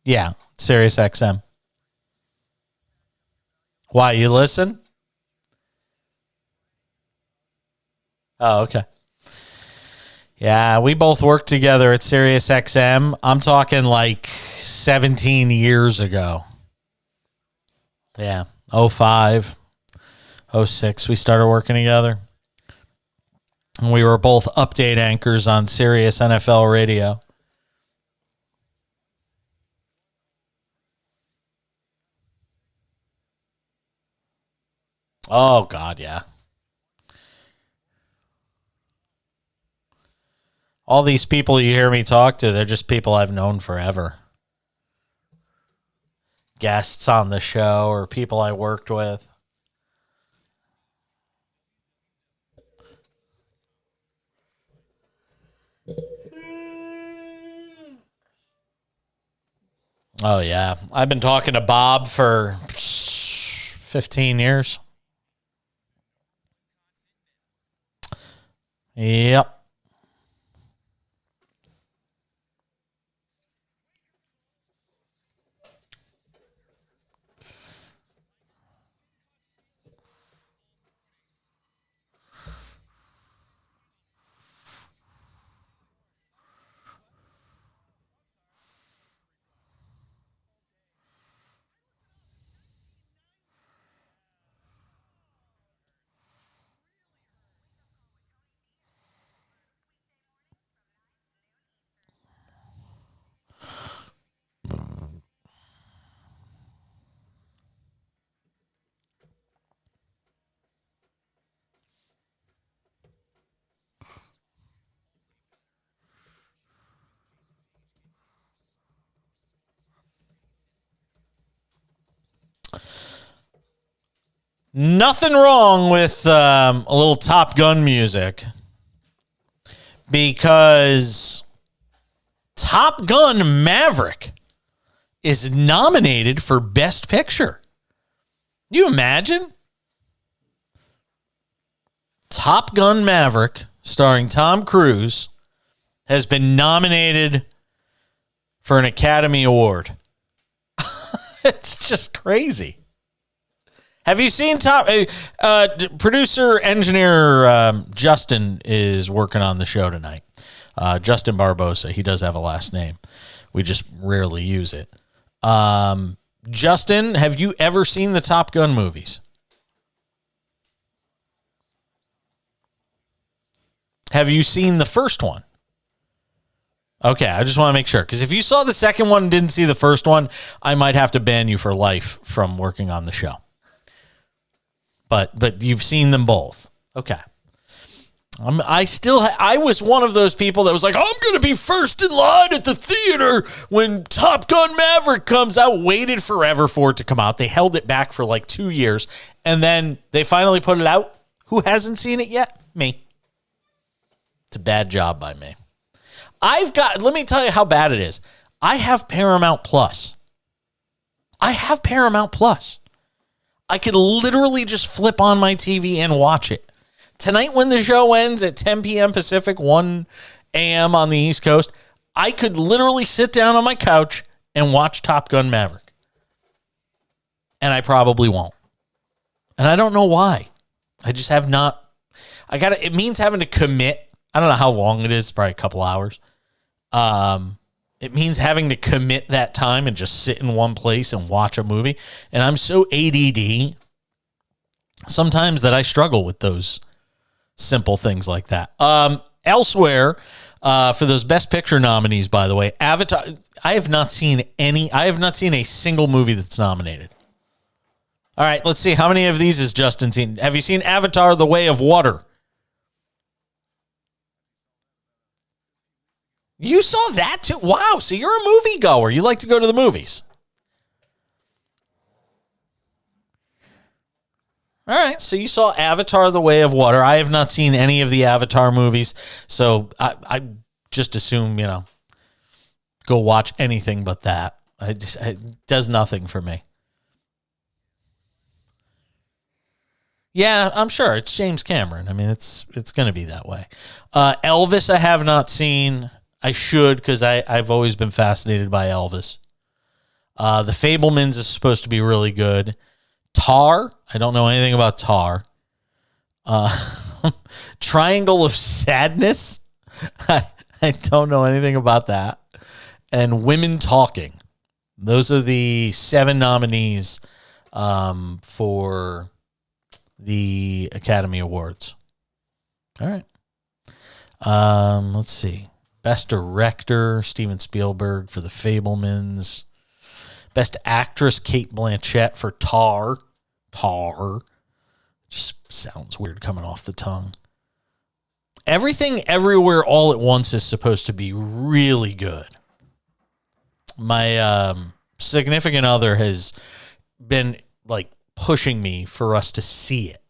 Yeah, Sirius XM. Why, you listen? Oh, okay. Yeah, we both worked together at Sirius XM. I'm talking like 17 years ago. Yeah, 05, 06, we started working together. And we were both update anchors on Sirius NFL Radio. Oh, God, yeah. All these people you hear me talk to, they're just people I've known forever. Guests on the show or people I worked with. Oh, yeah. I've been talking to Bob for 15 years. Yep. Nothing wrong with a little Top Gun music, because Top Gun Maverick is nominated for Best Picture. You imagine? Top Gun Maverick, starring Tom Cruise, has been nominated for an Academy Award. It's just crazy. Have you seen producer, engineer Justin is working on the show tonight. Justin Barbosa. He does have a last name. We just rarely use it. Justin, have you ever seen the Top Gun movies? Have you seen the first one? Okay, I just want to make sure. Because if you saw the second one and didn't see the first one, I might have to ban you for life from working on the show. But you've seen them both. Okay. I was one of those people that was like, I'm going to be first in line at the theater when Top Gun Maverick comes out. Waited forever for it to come out. They held it back for like 2 years, and then they finally put it out. Who hasn't seen it yet? Me. It's a bad job by me. Let me tell you how bad it is. I have Paramount Plus. I could literally just flip on my TV and watch it. Tonight when the show ends at 10 p.m. Pacific, 1 a.m. on the East Coast, I could literally sit down on my couch and watch Top Gun Maverick. And I probably won't. And I don't know why. I just have not. It means having to commit. I don't know how long it is, probably a couple hours. It means having to commit that time and just sit in one place and watch a movie. And I'm so ADD sometimes that I struggle with those simple things like that. Elsewhere, for those Best Picture nominees, by the way, Avatar. I have not seen a single movie that's nominated. All right, let's see. How many of these has Justin seen? Have you seen Avatar: The Way of Water? You saw that too? Wow, so you're a moviegoer. You like to go to the movies. All right, so you saw Avatar: The Way of Water. I have not seen any of the Avatar movies, so I just assume, go watch anything but that. It does nothing for me. Yeah, I'm sure. It's James Cameron. I mean, it's going to be that way. Elvis I have not seen. I should, because I've always been fascinated by Elvis. The Fabelmans is supposed to be really good. Tar, I don't know anything about Tar. Triangle of Sadness, I don't know anything about that. And Women Talking. Those are the 7 nominees for the Academy Awards. All right. Let's see. Best Director, Steven Spielberg for The Fabelmans. Best Actress, Cate Blanchett for Tar. Tar. Just sounds weird coming off the tongue. Everything, Everywhere, All at Once is supposed to be really good. My significant other has been pushing me for us to see it.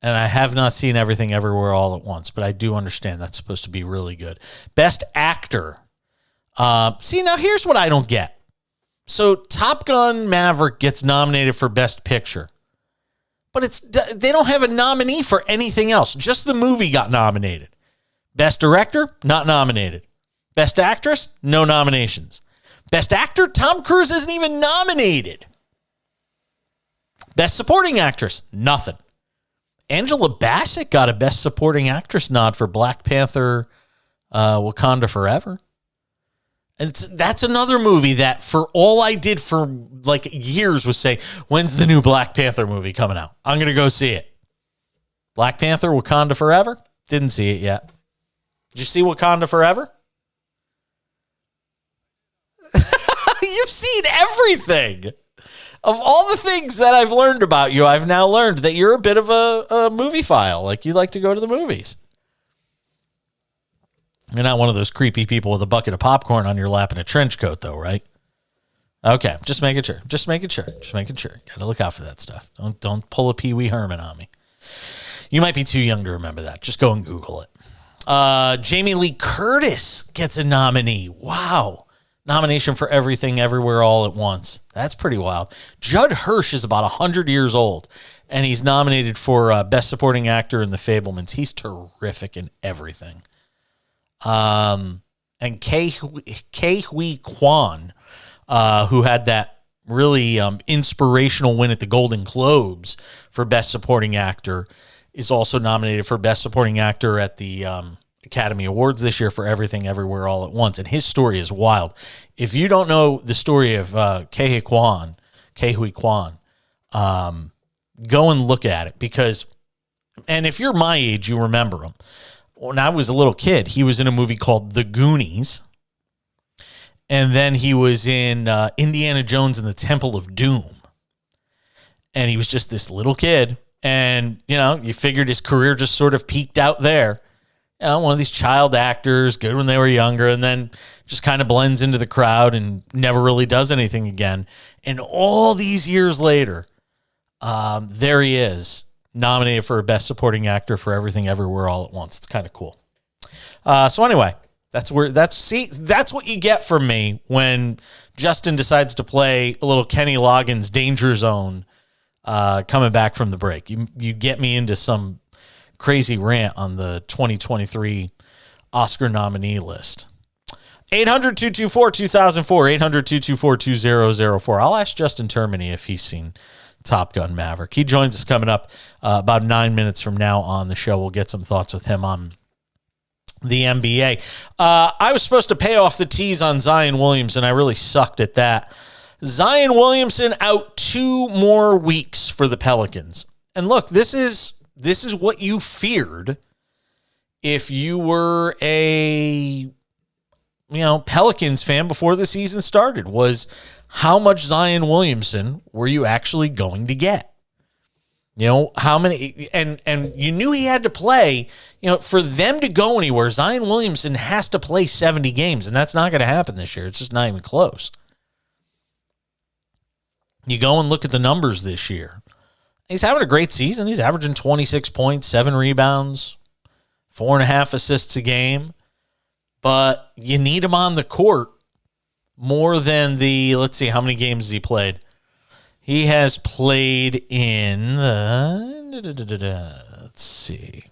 And I have not seen Everything Everywhere All at Once, but I do understand that's supposed to be really good. Best Actor. See, now here's what I don't get. So Top Gun Maverick gets nominated for Best Picture, but they don't have a nominee for anything else. Just the movie got nominated. Best Director, not nominated. Best Actress, no nominations. Best Actor, Tom Cruise isn't even nominated. Best Supporting Actress, nothing. Angela Bassett got a Best Supporting Actress nod for Black Panther, Wakanda Forever. And that's another movie that, for all I did for years, was say, when's the new Black Panther movie coming out? I'm going to go see it. Black Panther, Wakanda Forever? Didn't see it yet. Did you see Wakanda Forever? You've seen everything. Of all the things that I've learned about you, I've now learned that you're a bit of a movie file. You like to go to the movies. You're not one of those creepy people with a bucket of popcorn on your lap and a trench coat, though, right? Okay, just making sure. Got to look out for that stuff. Don't pull a Pee Wee Herman on me. You might be too young to remember that. Just go and Google it. Jamie Lee Curtis gets a nominee. Wow. Nomination for Everything Everywhere All at Once. That's pretty wild. Judd Hirsch is about 100 years old, and he's nominated for Best Supporting Actor in The Fabelmans. He's terrific in everything. And Ke Huy Quan, who had that really inspirational win at the Golden Globes for Best Supporting Actor, is also nominated for Best Supporting Actor at the Academy Awards this year for Everything Everywhere All at Once. And his story is wild. If you don't know the story of Ke Huy Quan, go and look at it, because, and if you're my age, you remember him. When I was a little kid, he was in a movie called The Goonies. And then he was in Indiana Jones and the Temple of Doom. And he was just this little kid. And, you figured his career just sort of peaked out there. One of these child actors, good when they were younger, and then just kind of blends into the crowd and never really does anything again. And all these years later, there he is, nominated for a Best Supporting Actor for Everything Everywhere All at Once. It's kind of cool. So anyway, that's what you get from me when Justin decides to play a little Kenny Loggins Danger Zone coming back from the break. You get me into some crazy rant on the 2023 Oscar nominee list. 800-224-2004, 800-224-2004. I'll ask Justin Termini if he's seen Top Gun Maverick. He joins us coming up about 9 minutes from now on the show. We'll get some thoughts with him on the NBA. I was supposed to pay off the tease on Zion Williamson. I really sucked at that. Zion Williamson out 2 more weeks for the Pelicans. And look, this is what you feared if you were a Pelicans fan before the season started, was how much Zion Williamson were you actually going to get? How many, and you knew he had to play, for them to go anywhere, Zion Williamson has to play 70 games, and that's not going to happen this year. It's just not even close. You go and look at the numbers this year. He's having a great season. He's averaging 26 points, 7 rebounds, 4.5 assists a game. But you need him on the court more than let's see, how many games has he played? He has played in, let's see,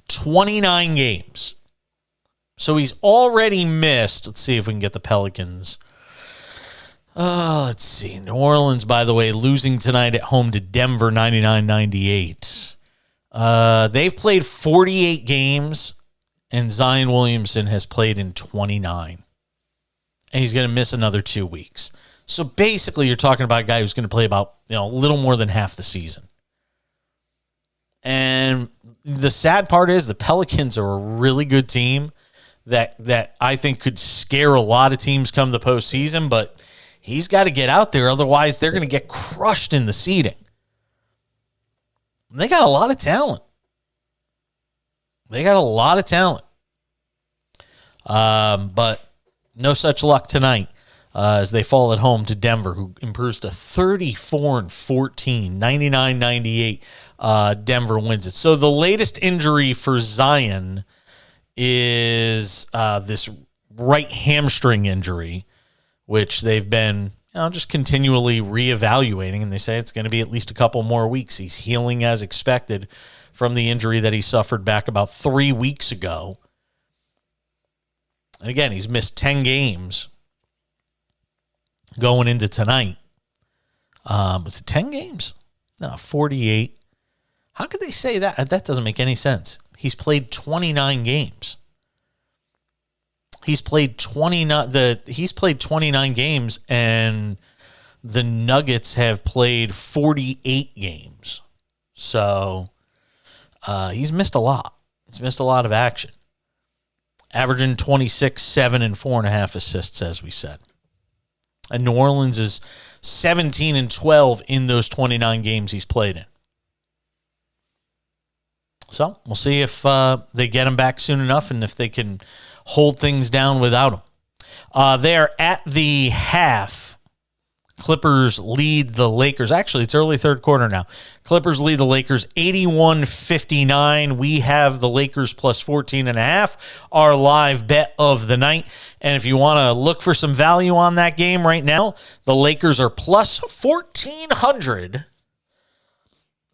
29 games. So he's already missed. Let's see if we can get the Pelicans. Let's see. New Orleans, by the way, losing tonight at home to Denver, 99-98. They've played 48 games, and Zion Williamson has played in 29. And he's going to miss another 2 weeks. So basically, you're talking about a guy who's going to play about a little more than half the season. And the sad part is the Pelicans are a really good team that I think could scare a lot of teams come the postseason, but he's got to get out there. Otherwise, they're going to get crushed in the seeding. And they got a lot of talent. But no such luck tonight as they fall at home to Denver, who improves to 34-14, 99-98. Denver wins it. So the latest injury for Zion is this right hamstring injury, which they've been just continually reevaluating, and they say it's going to be at least a couple more weeks. He's healing as expected from the injury that he suffered back about 3 weeks ago. And again, he's missed 10 games going into tonight. Was it 10 games? No, 48. How could they say that? That doesn't make any sense. He's played 29 games. He's played 29 games, and the Nuggets have played 48 games. So he's missed a lot. He's missed a lot of action. Averaging 26, 7, and 4.5 assists, as we said. And New Orleans is 17-12 in those 29 games he's played in. So we'll see if they get him back soon enough and if they can hold things down without him. They are at the half Clippers lead the Lakers. Actually, it's early third quarter now. Clippers lead the Lakers 81-59. We have the Lakers plus 14.5, our live bet of the night. And if you want to look for some value on that game right now, the Lakers are plus 1,400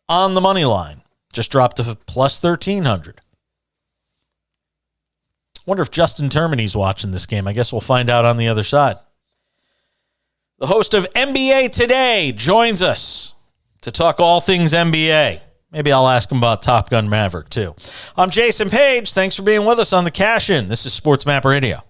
on the money line. Just dropped to plus 1,300. Wonder if Justin Termini's watching this game. I guess we'll find out on the other side. The host of NBA Today joins us to talk all things NBA. Maybe I'll ask him about Top Gun Maverick, too. I'm Jason Page. Thanks for being with us on the Cash In. This is SportsMap Radio.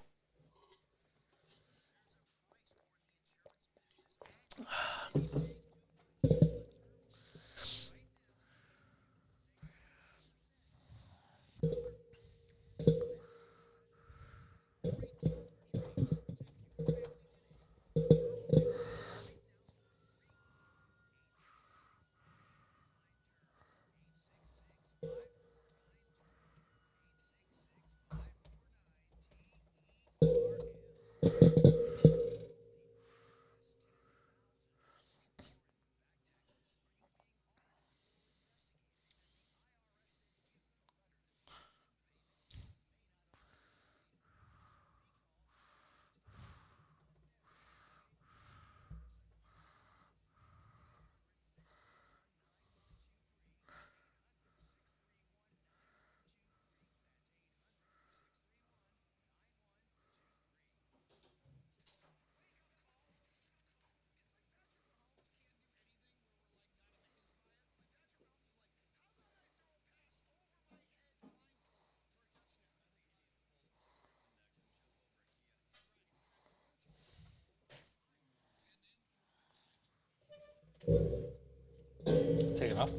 Take it off.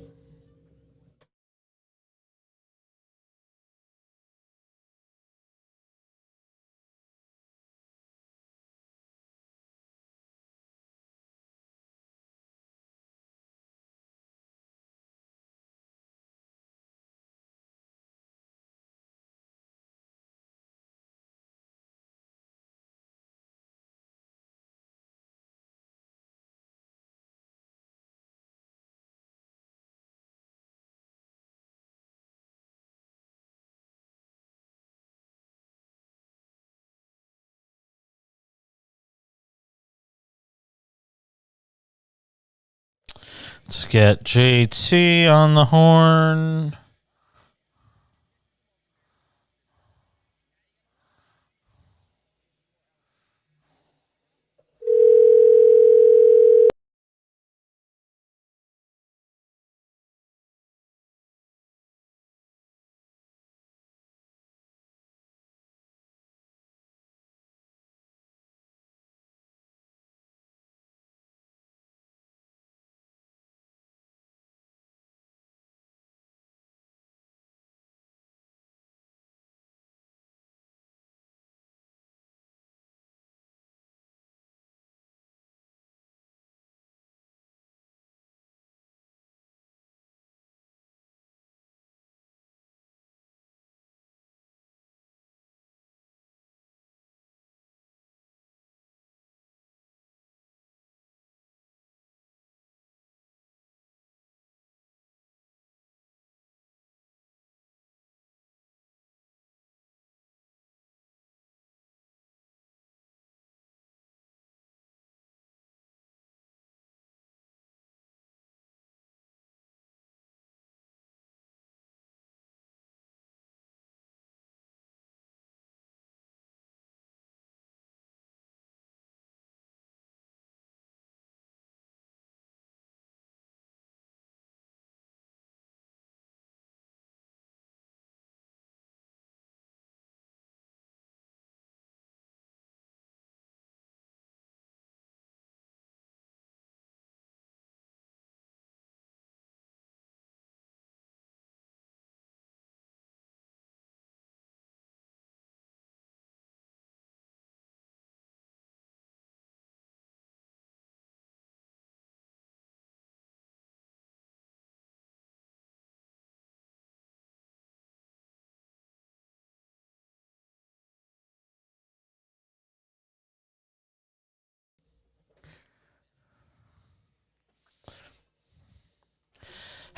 Let's get JT on the horn.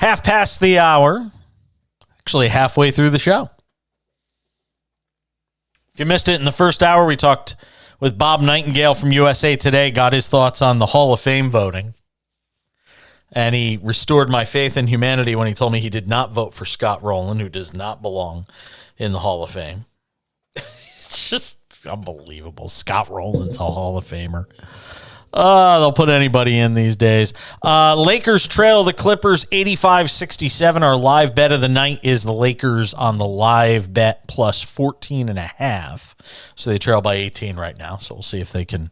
half past the hour. Actually, halfway through the show. If you missed it in the first hour, we talked with Bob Nightengale from USA Today, got his thoughts on the Hall of Fame voting. And he restored my faith in humanity when he told me he did not vote for Scott Rowland, who does not belong in the Hall of Fame. It's just unbelievable. Scott Rowland's a Hall of Famer. They'll put anybody in these days. Lakers trail the Clippers 85-67. Our live bet of the night is the Lakers on the live bet plus 14.5. So they trail by 18 right now. So we'll see if they can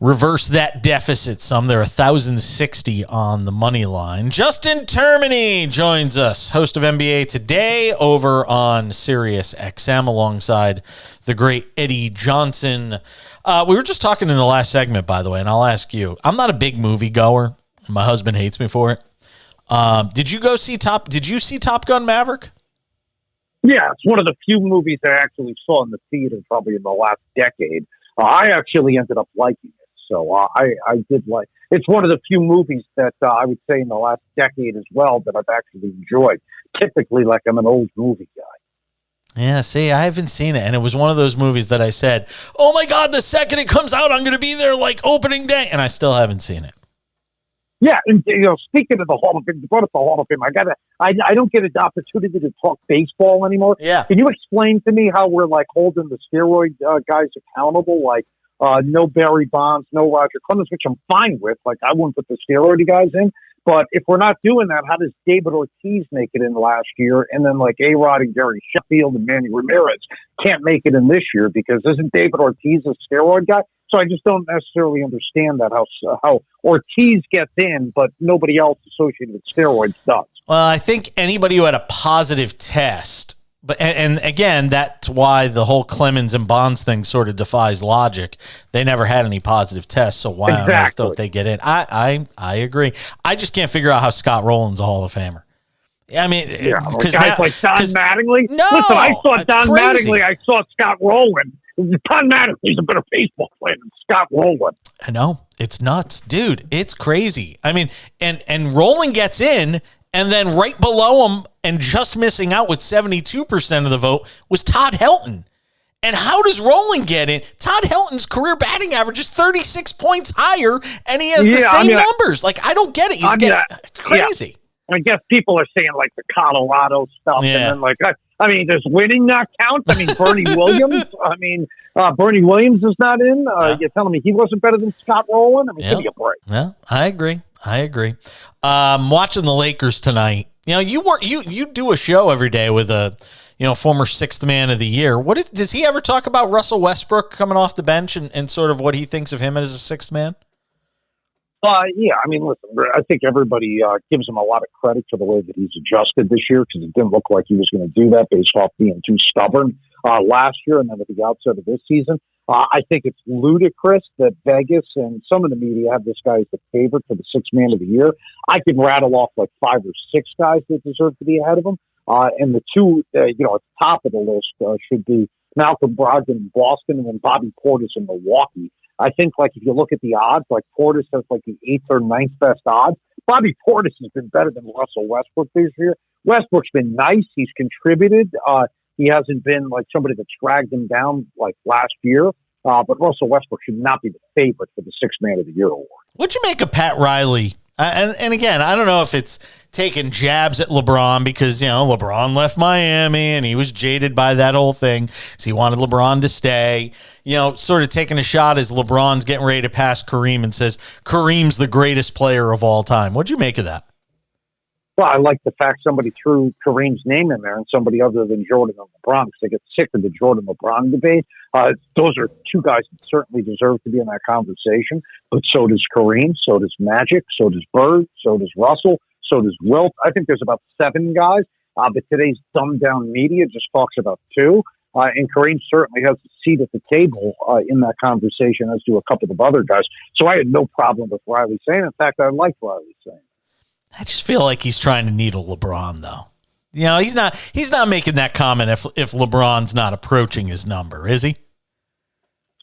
reverse that deficit some. They're 1,060 on the money line. Justin Termini joins us, host of NBA Today over on Sirius XM alongside the great Eddie Johnson. We were just talking in the last segment, by the way, and I'll ask you. I'm not a big movie goer. My husband hates me for it. Did you see Top Gun Maverick? Yeah, it's one of the few movies I actually saw in the theater probably in the last decade. I actually ended up liking it. So I did like. It's one of the few movies that I would say in the last decade as well that I've actually enjoyed. Typically, like I'm an old movie guy. Yeah, see, I haven't seen it, and it was one of those movies that I said, "Oh my God, the second it comes out, I'm going to be there like opening day," and I still haven't seen it. Yeah, and speaking of the Hall of Fame, you brought up the Hall of Fame. I don't get an opportunity to talk baseball anymore. Yeah, can you explain to me how we're like holding the steroid guys accountable? Like, no Barry Bonds, no Roger Clemens, which I'm fine with. Like, I wouldn't put the steroid guys in. But if we're not doing that, how does David Ortiz make it in last year? And then like A-Rod and Gary Sheffield and Manny Ramirez can't make it in this year because isn't David Ortiz a steroid guy? So I just don't necessarily understand that how Ortiz gets in, but nobody else associated with steroids does. Well, I think anybody who had a positive test, but and again, that's why the whole Clemens and Bonds thing sort of defies logic. They never had any positive tests, so why on earth don't they get in? I agree. I just can't figure out how Scott Rowland's a Hall of Famer. I mean, because guys like Don Mattingly. No, listen, I saw Don crazy. Mattingly. I saw Scott Rowland. Don Mattingly's a better baseball player than Scott Rowland. I know, it's nuts, dude. It's crazy. I mean, and Rowland gets in. And then right below him and just missing out with 72% of the vote was Todd Helton. And how does Rowland get in? Todd Helton's career batting average is 36 points higher, and he has the same numbers. Like, I don't get it. It's crazy. Yeah. I guess people are saying, like, the Colorado stuff. Yeah. And then, like, I mean, does winning not count? I mean, Bernie Williams? Bernie Williams is not in? You're telling me he wasn't better than Scott Rowland? I mean, give me a break. Yeah, I agree. Watching the Lakers tonight. You know, you do a show every day with a former sixth man of the year. Does he ever talk about Russell Westbrook coming off the bench and sort of what he thinks of him as a sixth man? Yeah, I mean, listen, I think everybody gives him a lot of credit for the way that he's adjusted this year because it didn't look like he was going to do that based off being too stubborn last year and then at the outset of this season. I think it's ludicrous that Vegas and some of the media have this guy as the favorite for the sixth man of the year. I could rattle off like 5 or 6 guys that deserve to be ahead of him. And the two, at the top of the list should be Malcolm Brogdon in Boston and then Bobby Portis in Milwaukee. I think, like, if you look at the odds, like, Portis has, like, the 8th or 9th best odds. Bobby Portis has been better than Russell Westbrook this year. Westbrook's been nice. He's contributed. He hasn't been, like, somebody that's dragged him down, like, last year. But Russell Westbrook should not be the favorite for the Sixth Man of the Year award. What'd you make of Pat Riley? And again, I don't know if it's taking jabs at LeBron because, LeBron left Miami and he was jaded by that whole thing. So he wanted LeBron to stay, sort of taking a shot as LeBron's getting ready to pass Kareem and says, Kareem's the greatest player of all time. What'd you make of that? Well, I like the fact somebody threw Kareem's name in there and somebody other than Jordan and LeBron because they get sick of the Jordan LeBron debate. Those are two guys that certainly deserve to be in that conversation, but so does Kareem, so does Magic, so does Bird, so does Russell, so does Wilt. I think there's about 7 guys, but today's dumbed-down media just talks about 2. And Kareem certainly has a seat at the table in that conversation, as do a couple of other guys. So I had no problem with Riley saying. In fact, I like Riley saying. I just feel like he's trying to needle LeBron, though. He's not making that comment if LeBron's not approaching his number, is he?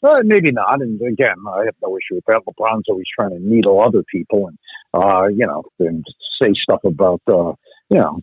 Maybe not. And again, I have no issue with that. LeBron's always trying to needle other people. And and say stuff about,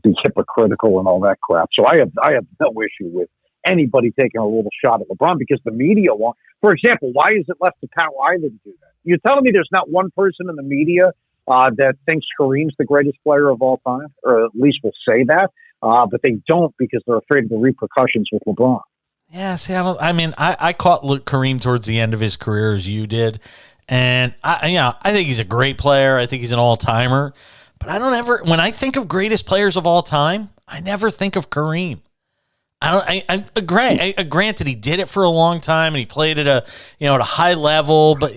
be hypocritical and all that crap. So I have no issue with anybody taking a little shot at LeBron because the media won't. For example, why is it left to Pat Riley to do that? You're telling me there's not one person in the media that thinks Kareem's the greatest player of all time, or at least will say that, but they don't because they're afraid of the repercussions with LeBron. Yeah, see, I caught Kareem towards the end of his career as you did, and I think he's a great player. I think he's an all-timer, but when I think of greatest players of all time, I never think of Kareem. Granted, he did it for a long time and he played at a high level, but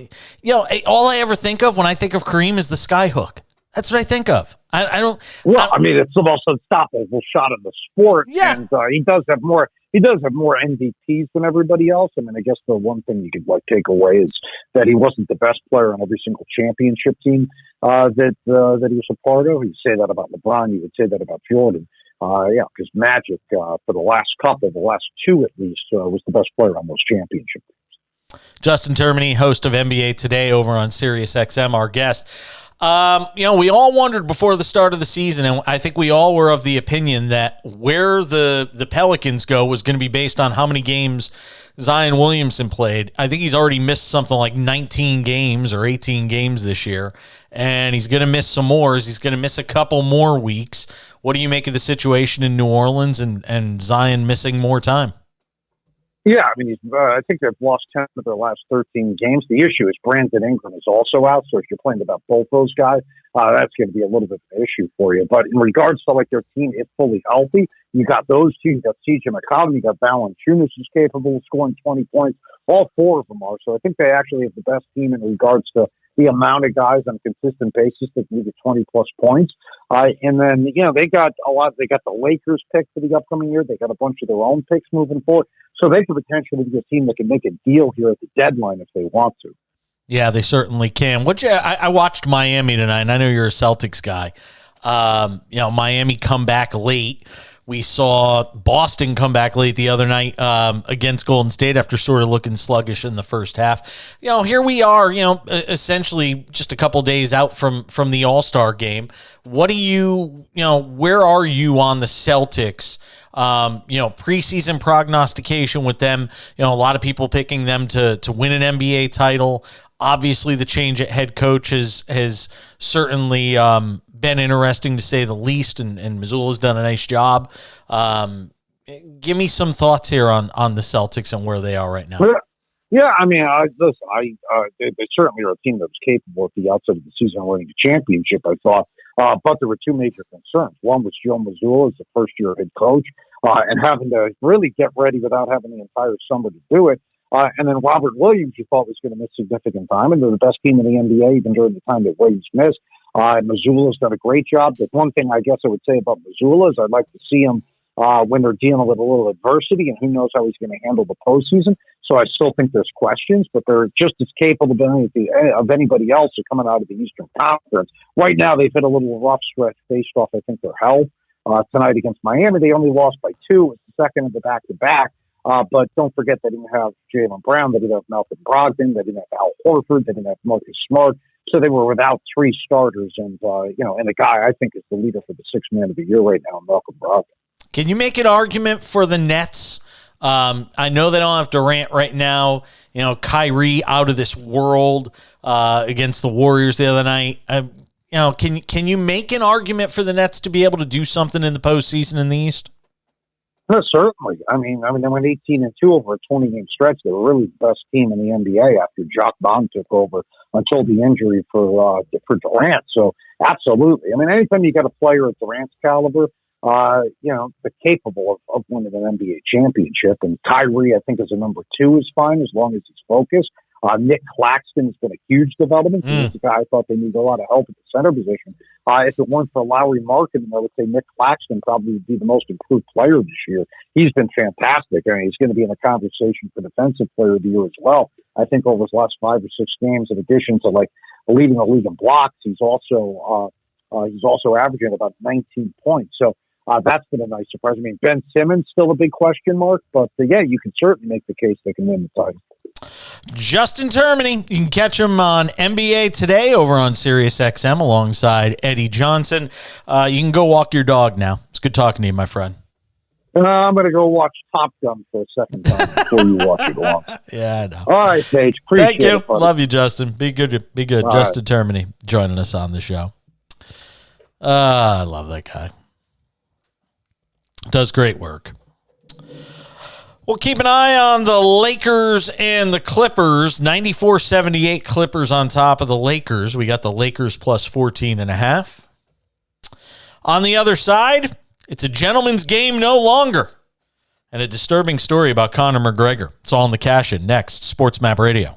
all I ever think of when I think of Kareem is the skyhook. That's what I think of. It's the most unstoppable shot in the sport. Yeah. And he does have more MVPs than everybody else. I mean, I guess the one thing you could take away is that he wasn't the best player on every single championship team that he was a part of. You'd say that about LeBron. You would say that about Jordan. Because Magic, for the last two at least, was the best player on those championships. Justin Termini, host of NBA Today over on SiriusXM, our guest. We all wondered before the start of the season, and I think we all were of the opinion that where the Pelicans go was going to be based on how many games Zion Williamson played. I think he's already missed something like 19 games or 18 games this year, and he's going to miss some more. He's going to miss a couple more weeks. What do you make of the situation in New Orleans and Zion missing more time? Yeah, I think they've lost 10 of their last 13 games. The issue is Brandon Ingram is also out, so if you're playing about both those guys, that's going to be a little bit of an issue for you. But in regards to their team is fully healthy, you got those two. You got CJ McCollum, you got Valanciunas who's capable of scoring 20 points. All four of them are. So I think they actually have the best team in regards to the amount of guys on a consistent basis that can get 20-plus points. And then, they got a lot. They got the Lakers pick for the upcoming year. They got a bunch of their own picks moving forward. So they could potentially be a team that can make a deal here at the deadline if they want to. Yeah, they certainly can. I watched Miami tonight, and I know you're a Celtics guy. Miami come back late. We saw Boston come back late the other night against Golden State after sort of looking sluggish in the first half. Here we are, essentially just a couple days out from the All-Star game. What do where are you on the Celtics? Preseason prognostication with them, a lot of people picking them to win an NBA title. Obviously, the change at head coach has certainly been interesting to say the least, and Missoula's done a nice job. Give me some thoughts here on the Celtics and where they are right now. Yeah, they certainly are a team that was capable at the outset of the season of winning a championship, I thought. But there were two major concerns. One was Joe Mazzulla as a first-year head coach and having to really get ready without having the entire summer to do it. And then Robert Williams, you thought was going to miss significant time, and they're the best team in the NBA even during the time that Williams missed. Missoula's done a great job. The one thing I guess I would say about Missoula is I'd like to see him when they're dealing with a little adversity, and who knows how he's going to handle the postseason. So I still think there's questions, but they're just as capable of anybody else coming out of the Eastern Conference. Right now, they've hit a little rough stretch based off, I think, their health. Tonight against Miami, they only lost by 2. It's the second of the back-to-back. But don't forget they didn't have Jaylen Brown, they didn't have Malcolm Brogdon, they didn't have Al Horford, they didn't have Marcus Smart. So they were without 3 starters, and the guy I think is the leader for the 6th man of the year right now, Malcolm Brogdon. Can you make an argument for the Nets? I know they don't have Durant right now. Kyrie out of this world against the Warriors the other night. Can you make an argument for the Nets to be able to do something in the postseason in the East? No, certainly. They went 18-2 over a 20-game stretch. They were really the best team in the NBA after Jacques Bond took over until the injury for Durant. So, absolutely. Anytime you got a player at Durant's caliber, they're capable of winning an NBA championship. And Kyrie, I think, as a number 2 is fine as long as he's focused. Nick Claxton has been a huge development. He's a guy I thought they needed a lot of help at the center position. If it weren't for Lowry Markkanen, I would say Nick Claxton probably would be the most improved player this year. He's been fantastic. He's going to be in the conversation for Defensive Player of the Year as well. I think over his last 5 or 6 games, in addition to leading the league in blocks, he's also averaging about 19 points. So that's been a nice surprise. Ben Simmons still a big question mark, but you can certainly make the case they can win the title. Justin Termini. You can catch him on NBA Today over on SiriusXM alongside Eddie Johnson. You can go walk your dog now. It's good talking to you, my friend. I'm going to go watch Top Gun for a second time before you watch it along. Yeah, I know. All right, Paige. Appreciate Thank you. it, buddy. Love you, Justin. Be good. Be good. All Justin Termini joining us on the show. I love that guy. Does great work. We'll keep an eye on the Lakers and the Clippers. 94-78 Clippers on top of the Lakers. We got the Lakers plus 14.5. On the other side, it's a gentleman's game no longer. And a disturbing story about Conor McGregor. It's all in the cash-in next. SportsMap Radio.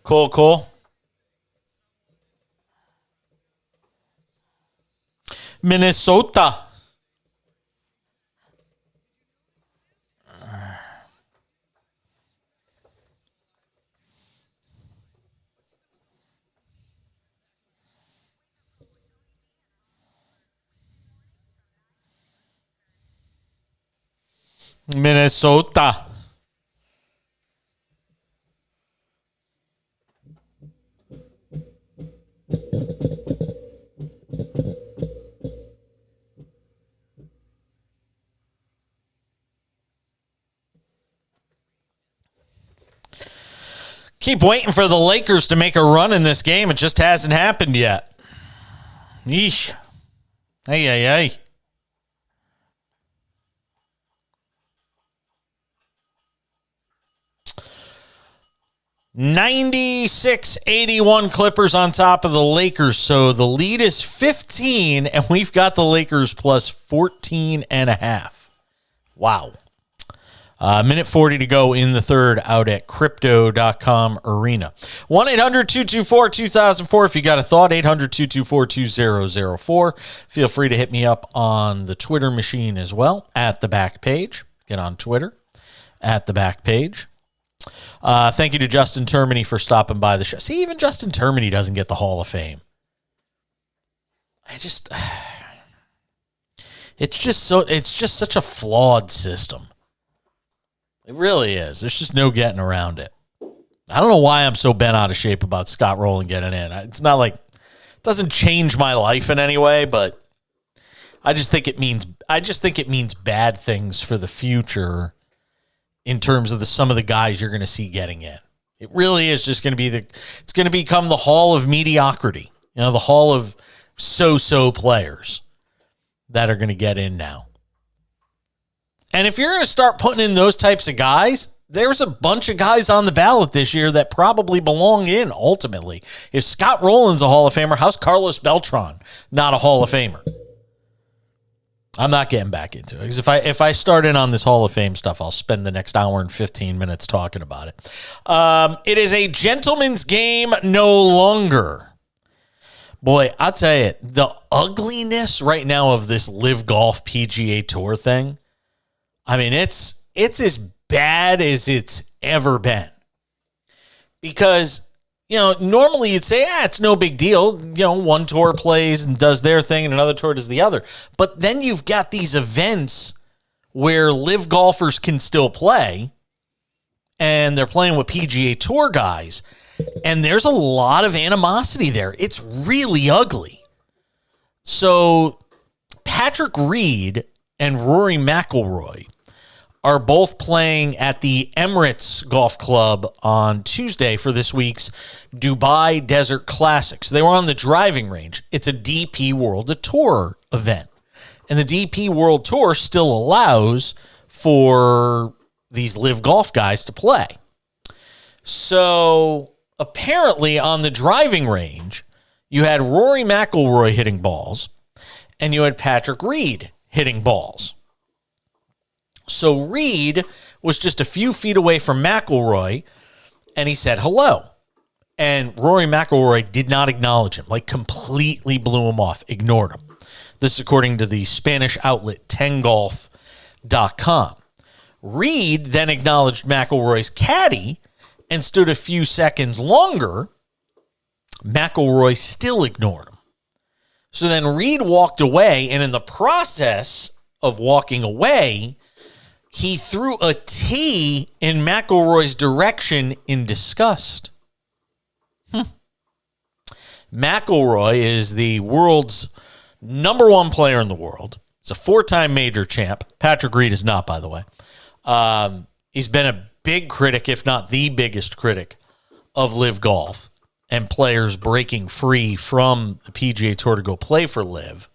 Cool. Minnesota. Minnesota. Keep waiting for the Lakers to make a run in this game. It just hasn't happened yet. Yeesh. Hey. 96-81 Clippers on top of the Lakers. So the lead is 15, and we've got the Lakers plus 14.5. Wow. Minute 40 to go in the third out at Crypto.com Arena. 1-800-224-2004. If you got a thought, 800-224-2004. Feel free to hit me up on the Twitter machine as well, at the back page. Get on Twitter, at the back page. Thank you to Justin Termini for stopping by the show. See, even Justin Termini doesn't get the Hall of Fame. It's just such a flawed system. It really is. There's just no getting around it. I don't know why I'm so bent out of shape about Scott Rowland getting in. It's not like it doesn't change my life in any way, but I just think it means bad things for the future in terms of some of the guys you're going to see getting in. It really is just going to be it's going to become the Hall of Mediocrity. The Hall of so-so players that are going to get in now. And if you're going to start putting in those types of guys, there's a bunch of guys on the ballot this year that probably belong in ultimately. If Scott Rowland's a Hall of Famer, how's Carlos Beltran not a Hall of Famer? I'm not getting back into it, because if I start in on this Hall of Fame stuff, I'll spend the next hour and 15 minutes talking about it. It is a gentleman's game no longer. Boy, I'll tell you, the ugliness right now of this Live Golf PGA Tour thing, I mean, it's as bad as it's ever been. Because, normally you'd say, it's no big deal. One tour plays and does their thing and another tour does the other. But then you've got these events where live golfers can still play, and they're playing with PGA Tour guys, and there's a lot of animosity there. It's really ugly. So Patrick Reed and Rory McIlroy are both playing at the Emirates Golf Club on Tuesday for this week's Dubai Desert Classic. So they were on the driving range. It's a DP World Tour event. And the DP World Tour still allows for these live golf guys to play. So apparently on the driving range, you had Rory McIlroy hitting balls, and you had Patrick Reed hitting balls. So Reed was just a few feet away from McIlroy, and he said hello. And Rory McIlroy did not acknowledge him, completely blew him off, ignored him. This is according to the Spanish outlet 10golf.com. Reed then acknowledged McIlroy's caddy and stood a few seconds longer. McIlroy still ignored him. So then Reed walked away, and in the process of walking away, he threw a tee in McIlroy's direction in disgust. McIlroy is the world's number one player in the world. He's a four-time major champ. Patrick Reed is not, by the way. He's been a big critic, if not the biggest critic, of live golf and players breaking free from the PGA Tour to go play for live,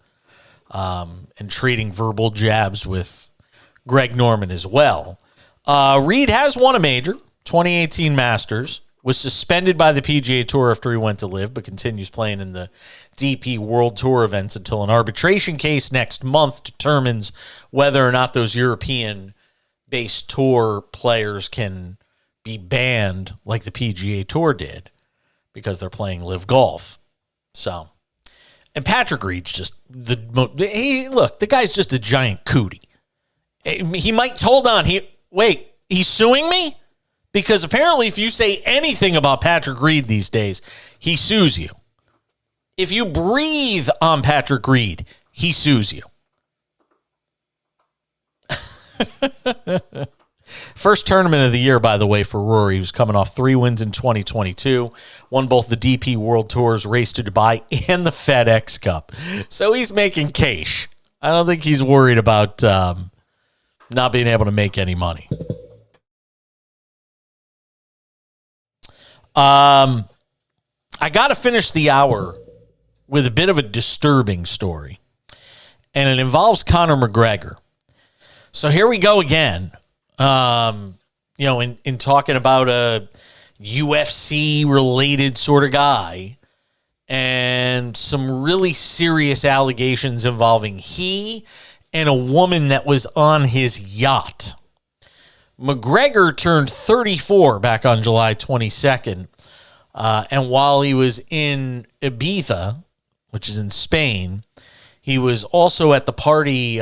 and trading verbal jabs with Greg Norman as well. Reed has won a major, 2018 Masters, was suspended by the PGA Tour after he went to live, but continues playing in the DP World Tour events until an arbitration case next month determines whether or not those European-based tour players can be banned like the PGA Tour did because they're playing live golf. So, and Patrick Reed's just the guy's just a giant cootie. He might, hold on, he's suing me? Because apparently if you say anything about Patrick Reed these days, he sues you. If you breathe on Patrick Reed, he sues you. First tournament of the year, by the way, for Rory. He was coming off 3 wins in 2022. Won both the DP World Tour's Race to Dubai and the FedEx Cup. So he's making cash. I don't think he's worried about not being able to make any money. I got to finish the hour with a bit of a disturbing story, and it involves Conor McGregor. So here we go again. In talking about a UFC-related sort of guy, and some really serious allegations involving he and a woman that was on his yacht. McGregor turned 34 back on July 22nd, and while he was in Ibiza, which is in Spain, he was also at the party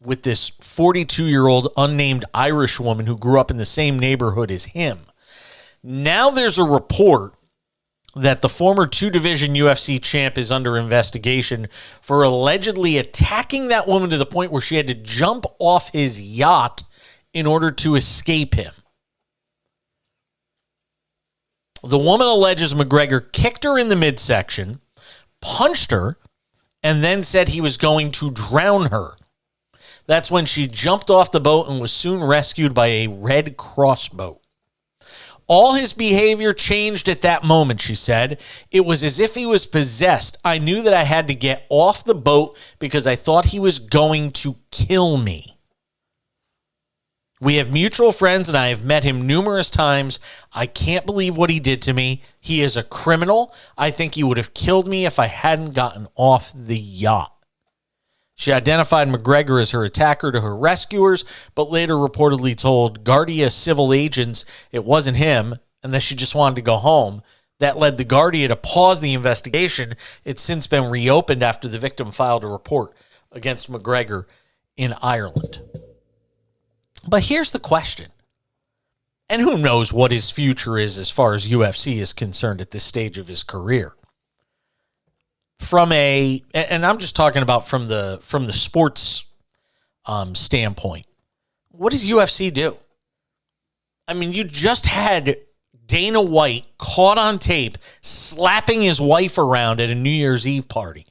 with this 42-year-old unnamed Irish woman who grew up in the same neighborhood as him. Now there's a report that the former two-division UFC champ is under investigation for allegedly attacking that woman to the point where she had to jump off his yacht in order to escape him. The woman alleges McGregor kicked her in the midsection, punched her, and then said he was going to drown her. That's when she jumped off the boat and was soon rescued by a Red Cross boat. All his behavior changed at that moment, she said. It was as if he was possessed. I knew that I had to get off the boat because I thought he was going to kill me. We have mutual friends and I have met him numerous times. I can't believe what he did to me. He is a criminal. I think he would have killed me if I hadn't gotten off the yacht. She identified McGregor as her attacker to her rescuers, but later reportedly told Guardia civil agents it wasn't him and that she just wanted to go home. That led the Guardia to pause the investigation. It's since been reopened after the victim filed a report against McGregor in Ireland. But here's the question, and who knows what his future is as far as UFC is concerned at this stage of his career. And I'm just talking about from the sports standpoint. What does UFC do? I mean, you just had Dana White caught on tape slapping his wife around at a New Year's Eve party.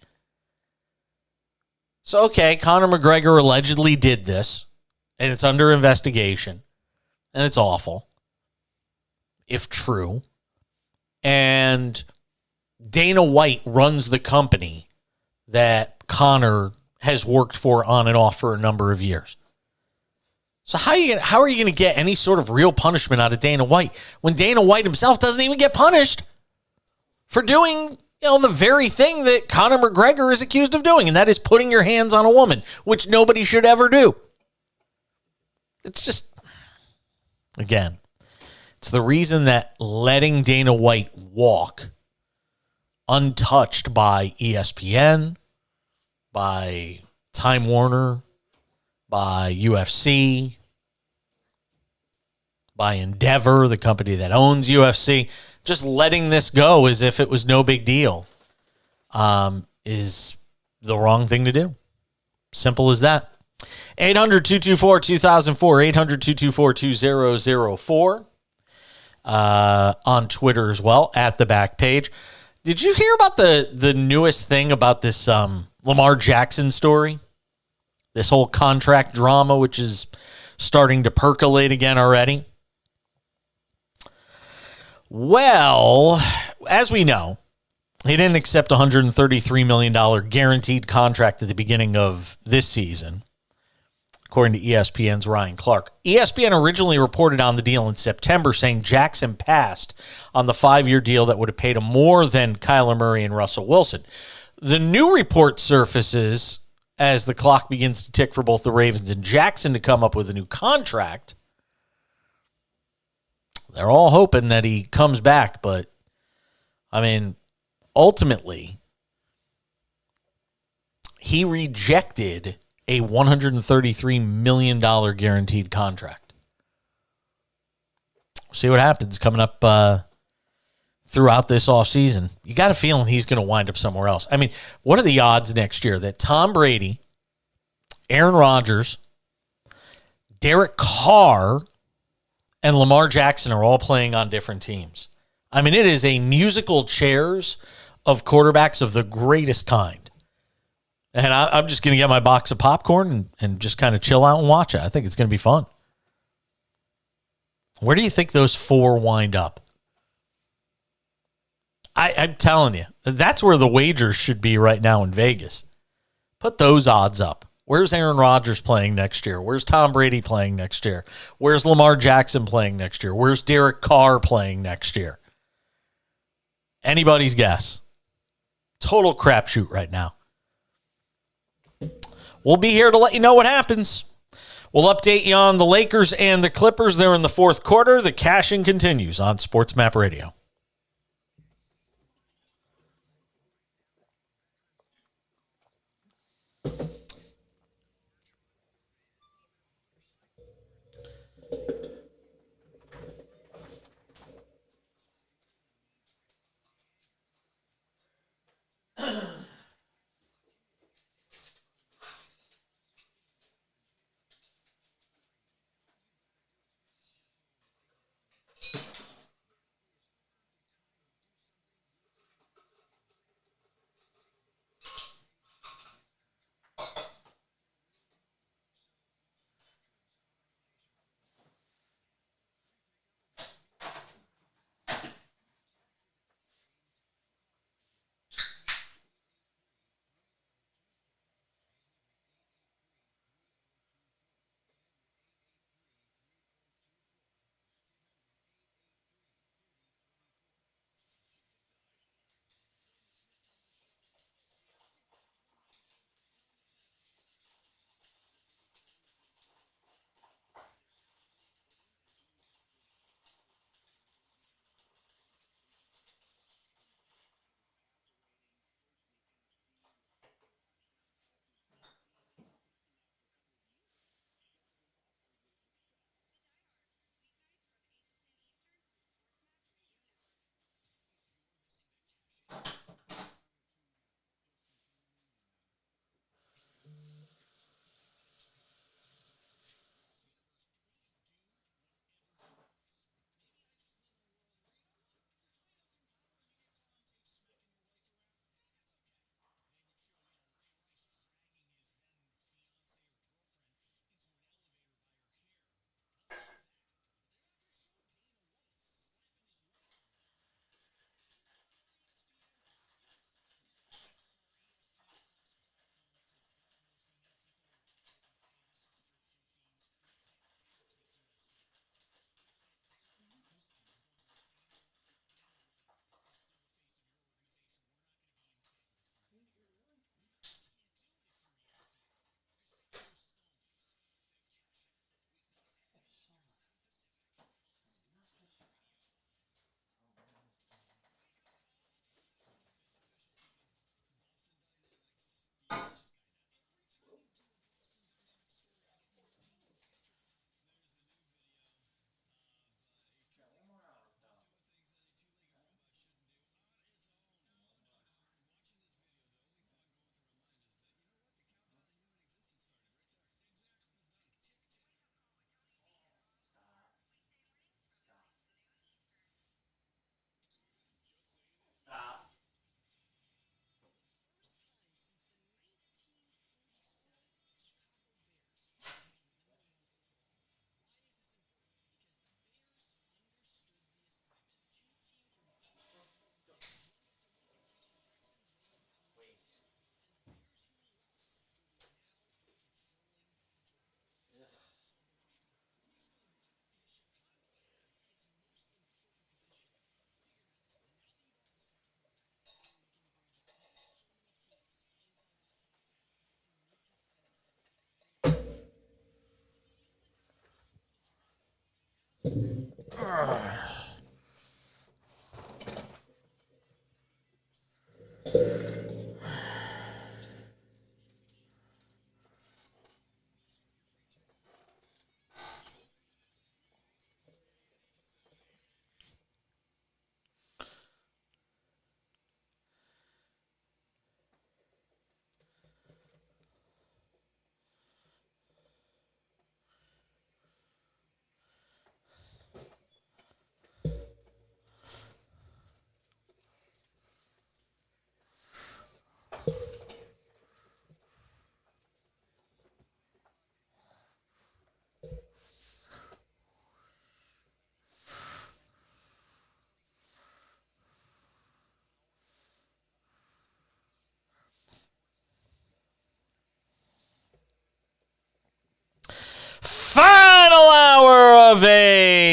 So, okay, Conor McGregor allegedly did this, and it's under investigation, and it's awful, if true. And Dana White runs the company that Conor has worked for on and off for a number of years. So how are you going to get any sort of real punishment out of Dana White when Dana White himself doesn't even get punished for doing, the very thing that Conor McGregor is accused of doing, and that is putting your hands on a woman, which nobody should ever do. It's just, again, it's the reason that letting Dana White walk untouched by ESPN, by Time Warner, by UFC, by Endeavor, the company that owns UFC, just letting this go as if it was no big deal is the wrong thing to do. Simple as that. 800-224-2004, 800-224-2004. On Twitter as well, at the back page. Did you hear about the newest thing about this Lamar Jackson story? This whole contract drama, which is starting to percolate again already? Well, as we know, he didn't accept a $133 million guaranteed contract at the beginning of this season, according to ESPN's Ryan Clark. ESPN originally reported on the deal in September, saying Jackson passed on the 5-year deal that would have paid him more than Kyler Murray and Russell Wilson. The new report surfaces as the clock begins to tick for both the Ravens and Jackson to come up with a new contract. They're all hoping that he comes back, but, ultimately, he rejected a $133 million guaranteed contract. See what happens coming up throughout this offseason. You got a feeling he's going to wind up somewhere else. What are the odds next year that Tom Brady, Aaron Rodgers, Derek Carr, and Lamar Jackson are all playing on different teams? It is a musical chairs of quarterbacks of the greatest kind. And I'm just going to get my box of popcorn and just kind of chill out and watch it. I think it's going to be fun. Where do you think those four wind up? I'm telling you, that's where the wagers should be right now in Vegas. Put those odds up. Where's Aaron Rodgers playing next year? Where's Tom Brady playing next year? Where's Lamar Jackson playing next year? Where's Derek Carr playing next year? Anybody's guess. Total crapshoot right now. We'll be here to let you know what happens. We'll update you on the Lakers and the Clippers. They're in the fourth quarter. The cashing continues on SportsMap Radio.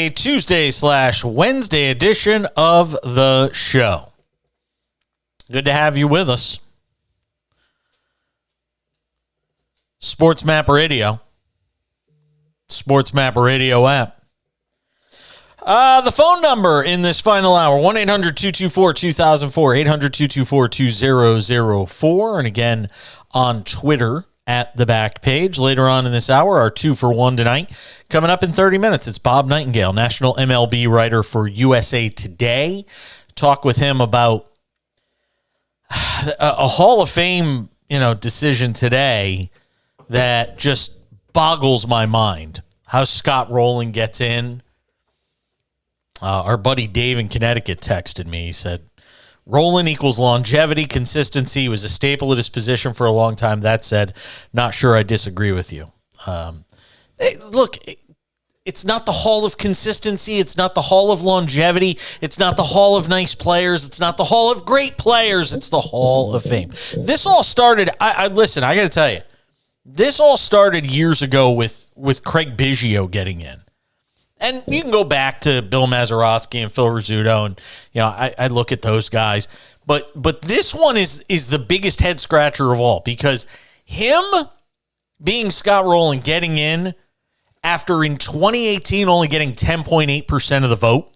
a Tuesday/Wednesday edition of the show. Good to have you with us. SportsMap Radio. SportsMap Radio app. The phone number in this final hour, 1-800-224-2004, 800-224-2004, and again on Twitter at The Back Page. Later on in this hour, our 2-for-1 tonight. Coming up in 30 minutes, it's Bob Nightengale, national MLB writer for USA Today. Talk with him about a Hall of Fame, decision today that just boggles my mind. How Scott Rowland gets in. Our buddy Dave in Connecticut texted me. He said, Rowland equals longevity, consistency. He was a staple at his position for a long time. That said, not sure I disagree with you. Look, it's not the Hall of Consistency. It's not the Hall of Longevity. It's not the Hall of Nice Players. It's not the Hall of Great Players. It's the Hall of Fame. This all started, listen, I got to tell you, this all started years ago with Craig Biggio getting in. And you can go back to Bill Mazeroski and Phil Rizzuto, and I look at those guys. But this one is the biggest head scratcher of all, because him being Scott Rowland getting in after in 2018 only getting 10.8% of the vote,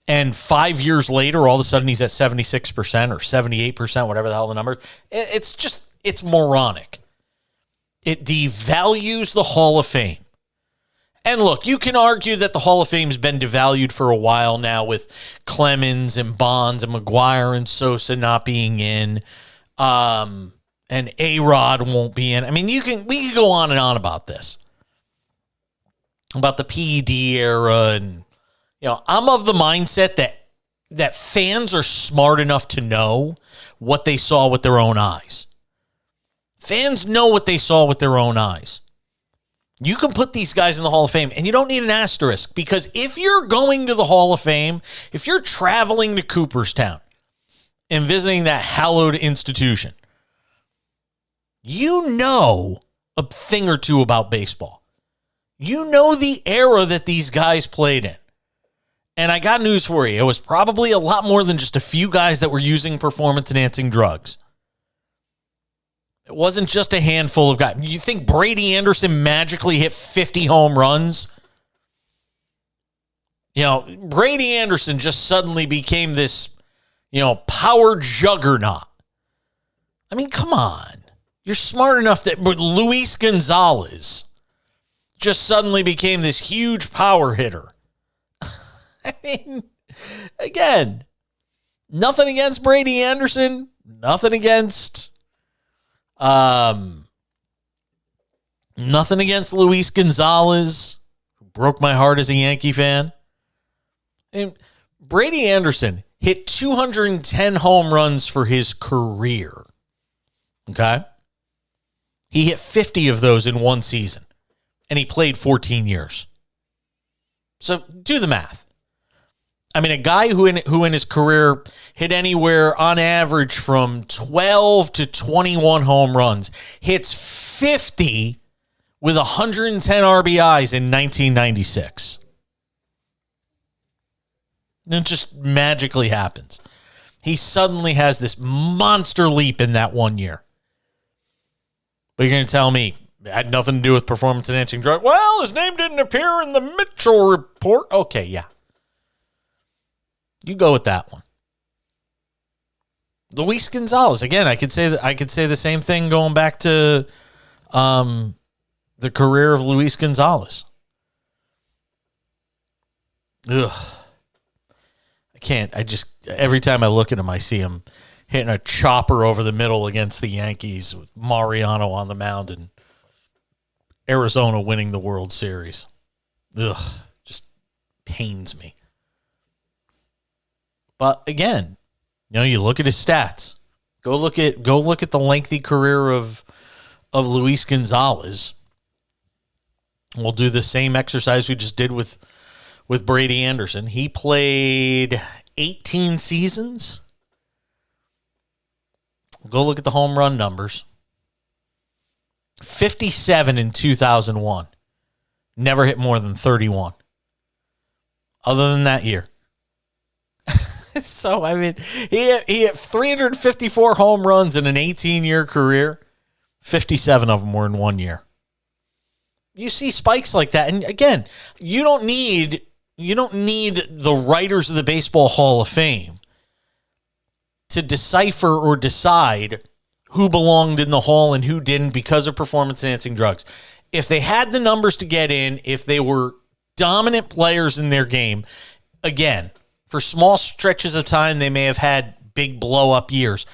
and 5 years later all of a sudden he's at 76% or 78%, whatever the hell the number. It's moronic. It devalues the Hall of Fame. And look, you can argue that the Hall of Fame's been devalued for a while now with Clemens and Bonds and McGuire and Sosa not being in, and A-Rod won't be in. I mean, we can go on and on about this, about the PED era, and I'm of the mindset that fans are smart enough to know what they saw with their own eyes. Fans know what they saw with their own eyes. You can put these guys in the Hall of Fame, and you don't need an asterisk, because if you're going to the Hall of Fame, if you're traveling to Cooperstown and visiting that hallowed institution, you know a thing or two about baseball. You know the era that these guys played in. And I got news for you. It was probably a lot more than just a few guys that were using performance-enhancing drugs. It wasn't just a handful of guys. You think Brady Anderson magically hit 50 home runs? Brady Anderson just suddenly became this, power juggernaut. I mean, come on. You're smart enough that Luis Gonzalez just suddenly became this huge power hitter. I mean, again, nothing against Brady Anderson, nothing against Luis Gonzalez, who broke my heart as a Yankee fan. And Brady Anderson hit 210 home runs for his career. Okay? He hit 50 of those in one season, and he played 14 years. So do the math. I mean, a guy who in his career hit anywhere on average from 12 to 21 home runs, hits 50 with 110 RBIs in 1996. It just magically happens. He suddenly has this monster leap in that 1 year. But you're going to tell me it had nothing to do with performance-enhancing drug? Well, his name didn't appear in the Mitchell report. Okay, yeah. You go with that one. Luis Gonzalez, again, I could say the same thing going back to the career of Luis Gonzalez. Ugh. I can't. Every time I look at him, I see him hitting a chopper over the middle against the Yankees with Mariano on the mound and Arizona winning the World Series. Ugh. Just pains me. But again, you look at his stats. Go look at the lengthy career of Luis Gonzalez. We'll do the same exercise we just did with Brady Anderson. He played 18 seasons. Go look at the home run numbers. 57 in 2001. Never hit more than 31. other than that year. So, I mean, he hit 354 home runs in an 18-year career. 57 of them were in 1 year. You see spikes like that. And again, you don't need the writers of the Baseball Hall of Fame to decipher or decide who belonged in the Hall and who didn't because of performance-enhancing drugs. If they had the numbers to get in, if they were dominant players in their game, again, for small stretches of time, they may have had big blow-up years.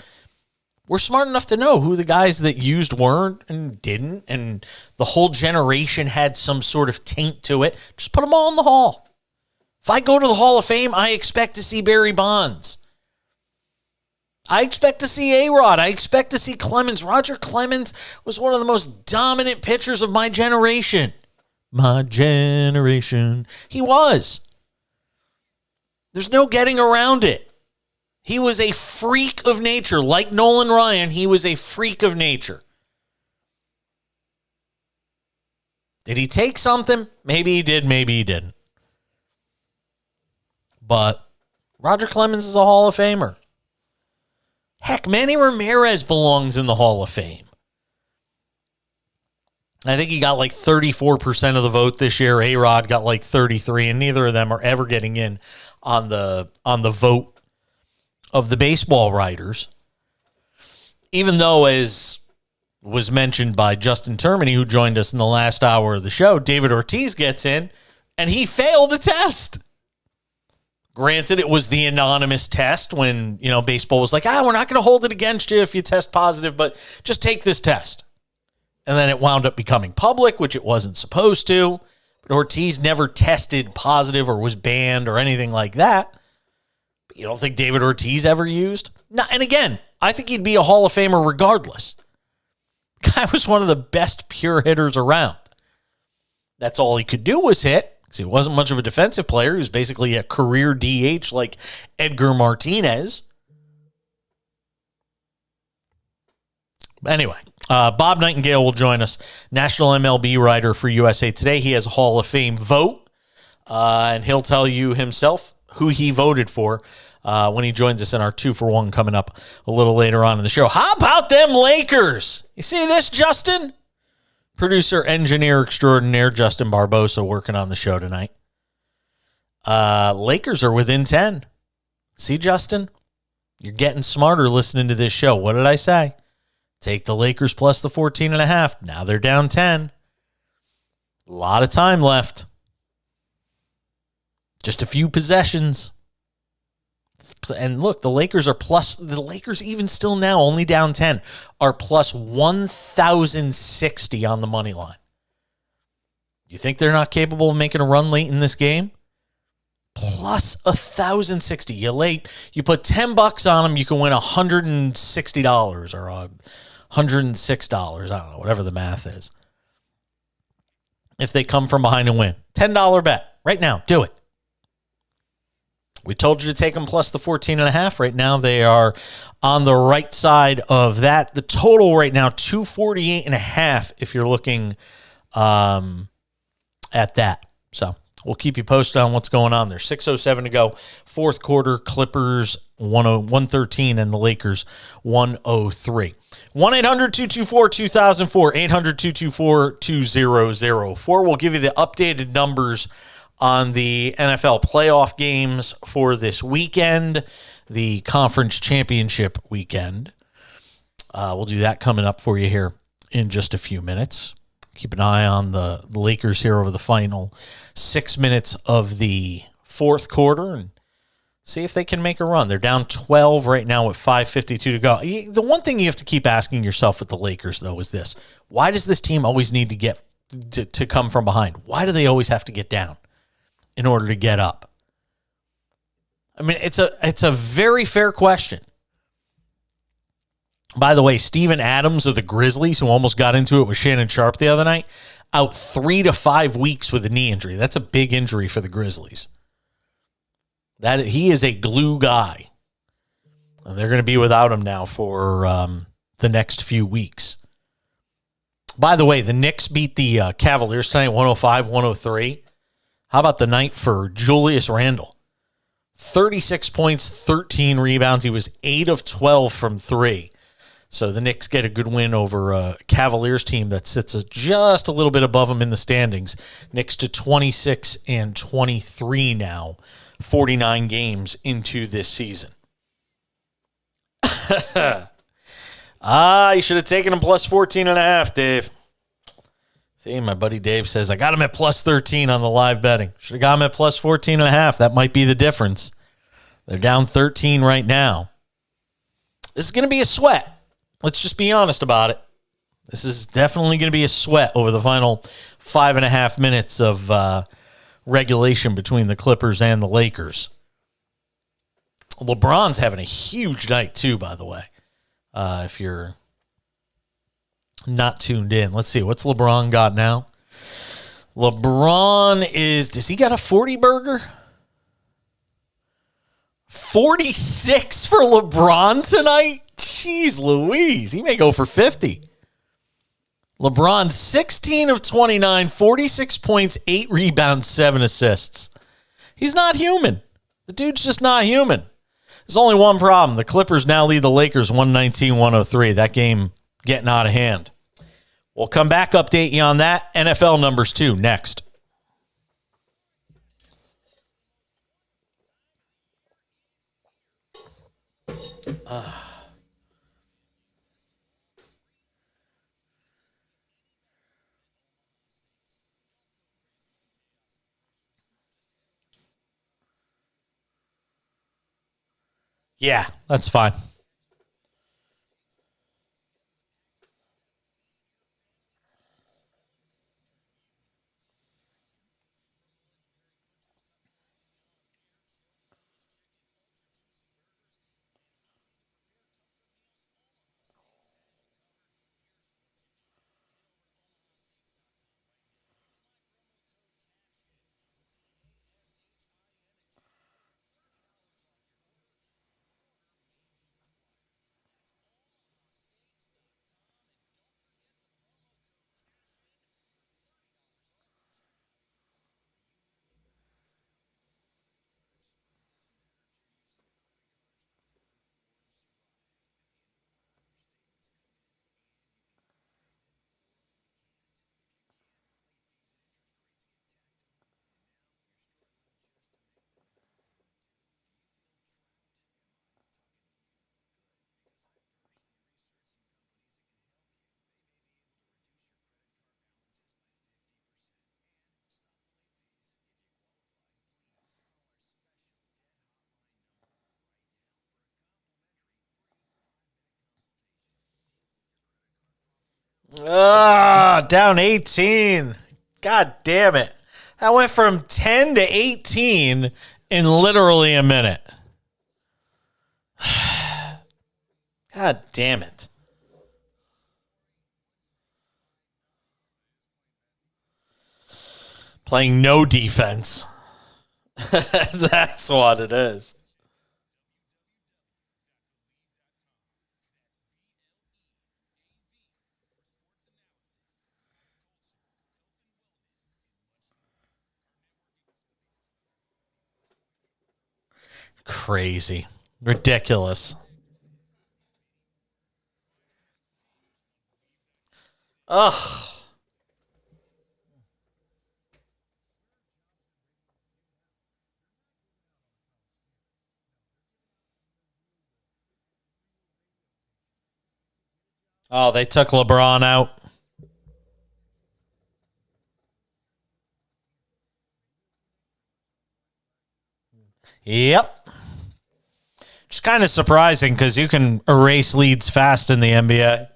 We're smart enough to know who the guys that used weren't and didn't, and the whole generation had some sort of taint to it. Just put them all in the Hall. If I go to the Hall of Fame, I expect to see Barry Bonds. I expect to see A-Rod. I expect to see Clemens. Roger Clemens was one of the most dominant pitchers of my generation. My generation. He was. There's no getting around it. He was a freak of nature. Like Nolan Ryan, he was a freak of nature. Did he take something? Maybe he did, maybe he didn't. But Roger Clemens is a Hall of Famer. Heck, Manny Ramirez belongs in the Hall of Fame. I think he got like 34% of the vote this year. A-Rod got like 33%, and neither of them are ever getting in on the vote of the baseball writers. Even though, as was mentioned by Justin Termini, who joined us in the last hour of the show, David Ortiz gets in, and he failed the test. Granted, it was the anonymous test when, baseball was like, we're not going to hold it against you if you test positive, but just take this test. And then it wound up becoming public, which it wasn't supposed to. But Ortiz never tested positive or was banned or anything like that. But you don't think David Ortiz ever used? No, and again, I think he'd be a Hall of Famer regardless. Guy was one of the best pure hitters around. That's all he could do was hit. He wasn't much of a defensive player. He was basically a career DH like Edgar Martinez. Anyway, Bob Nightengale will join us, national MLB writer for USA Today. He has a Hall of Fame vote, and he'll tell you himself who he voted for when he joins us in our 2-for-1 coming up a little later on in the show. How about them Lakers? You see this, Justin? Producer, engineer extraordinaire Justin Barbosa working on the show tonight. Lakers are within 10. See, Justin? You're getting smarter listening to this show. What did I say? Take the Lakers plus the 14.5. Now they're down 10. A lot of time left. Just a few possessions. And look, the Lakers even still now, only down 10, are plus 1,060 on the money line. You think they're not capable of making a run late in this game? Plus 1,060. You put $10 on them, you can win $160 or $106. I don't know, whatever the math is. If they come from behind and win. $10 bet. Right now, do it. We told you to take them plus the 14.5. Right now, they are on the right side of that. The total right now, 248.5 if you're looking at that. So we'll keep you posted on what's going on there. 6:07 to go. Fourth quarter, Clippers 113 and the Lakers 103. 1-800-224-2004, 800-224-2004. We'll give you the updated numbers on the NFL playoff games for this weekend, the conference championship weekend. We'll do that coming up for you here in just a few minutes. Keep an eye on the Lakers here over the final 6 minutes of the fourth quarter and see if they can make a run. They're down 12 right now with 5:52 to go. The one thing you have to keep asking yourself with the Lakers, though, is this. Why does this team always need to get to come from behind? Why do they always have to get down in order to get up? I mean, it's a very fair question. By the way, Steven Adams of the Grizzlies, who almost got into it with Shannon Sharp the other night, out 3 to 5 weeks with a knee injury. That's a big injury for the Grizzlies. He is a glue guy. And they're going to be without him now for the next few weeks. By the way, the Knicks beat the Cavaliers tonight 105-103. How about the night for Julius Randle? 36 points, 13 rebounds. He was 8 of 12 from 3. So the Knicks get a good win over a Cavaliers team that sits just a little bit above them in the standings. Knicks to 26 and 23 now, 49 games into this season. You should have taken him plus 14.5, Dave. See, my buddy Dave says, I got him at plus 13 on the live betting. Should have got him at plus 14.5. That might be the difference. They're down 13 right now. This is going to be a sweat. Let's just be honest about it. This is definitely going to be a sweat over the final 5.5 minutes of regulation between the Clippers and the Lakers. LeBron's having a huge night, too, by the way. If you're not tuned in. Let's see. What's LeBron got now? Does he got a 40 burger? 46 for LeBron tonight? Jeez Louise. He may go for 50. LeBron, 16 of 29, 46 points, 8 rebounds, 7 assists. He's not human. The dude's just not human. There's only one problem. The Clippers now lead the Lakers 119-103. That game getting out of hand. We'll come back, update you on that. NFL numbers, too, next. Yeah, that's fine. Down 18. God damn it. That went from 10 to 18 in literally a minute. God damn it. Playing no defense. That's what it is. Crazy. Ridiculous. Ugh. Oh, they took LeBron out. Yep. Just kind of surprising because you can erase leads fast in the NBA.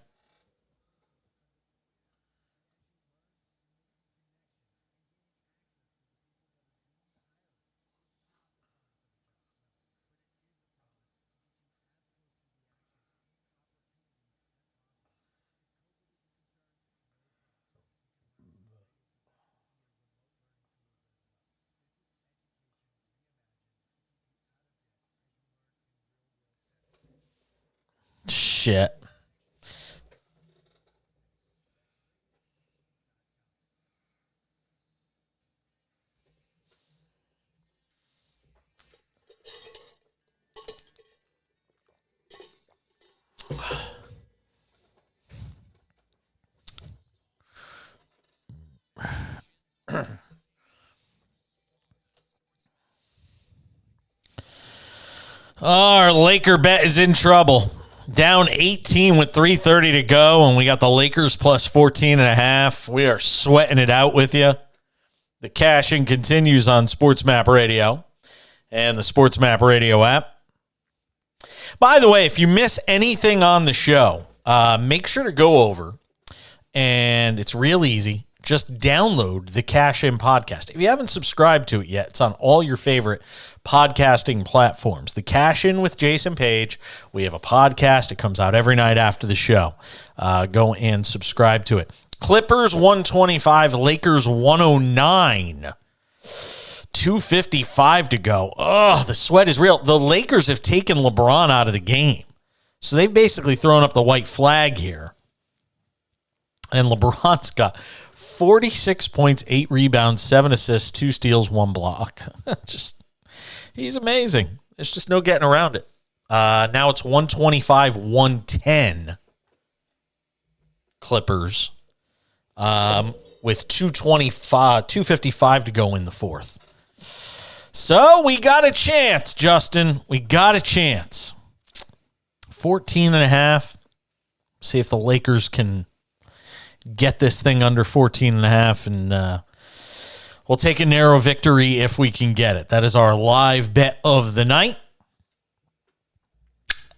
Shit. Our Laker bet is in trouble. Down 18 with 3:30 to go, and we got the Lakers plus 14.5. We are sweating it out with you. The cash-in continues on SportsMap Radio and the SportsMap Radio app. By the way, if you miss anything on the show, make sure to go over, and it's real easy. Just download the Cash In podcast. If you haven't subscribed to it yet, it's on all your favorite podcasting platforms. The Cash In with Jason Page. We have a podcast. It comes out every night after the show. Go and subscribe to it. Clippers 125, Lakers 109. 2:55 to go. Oh, the sweat is real. The Lakers have taken LeBron out of the game. So they've basically thrown up the white flag here. And LeBron's got 46 points, 8 rebounds, 7 assists, 2 steals, 1 block. He's amazing. There's just no getting around it. Now it's 125-110 Clippers with 2:55 to go in the fourth. So we got a chance, Justin. We got a chance. 14.5. See if the Lakers can get this thing under 14.5, and we'll take a narrow victory if we can get it. That is our live bet of the night.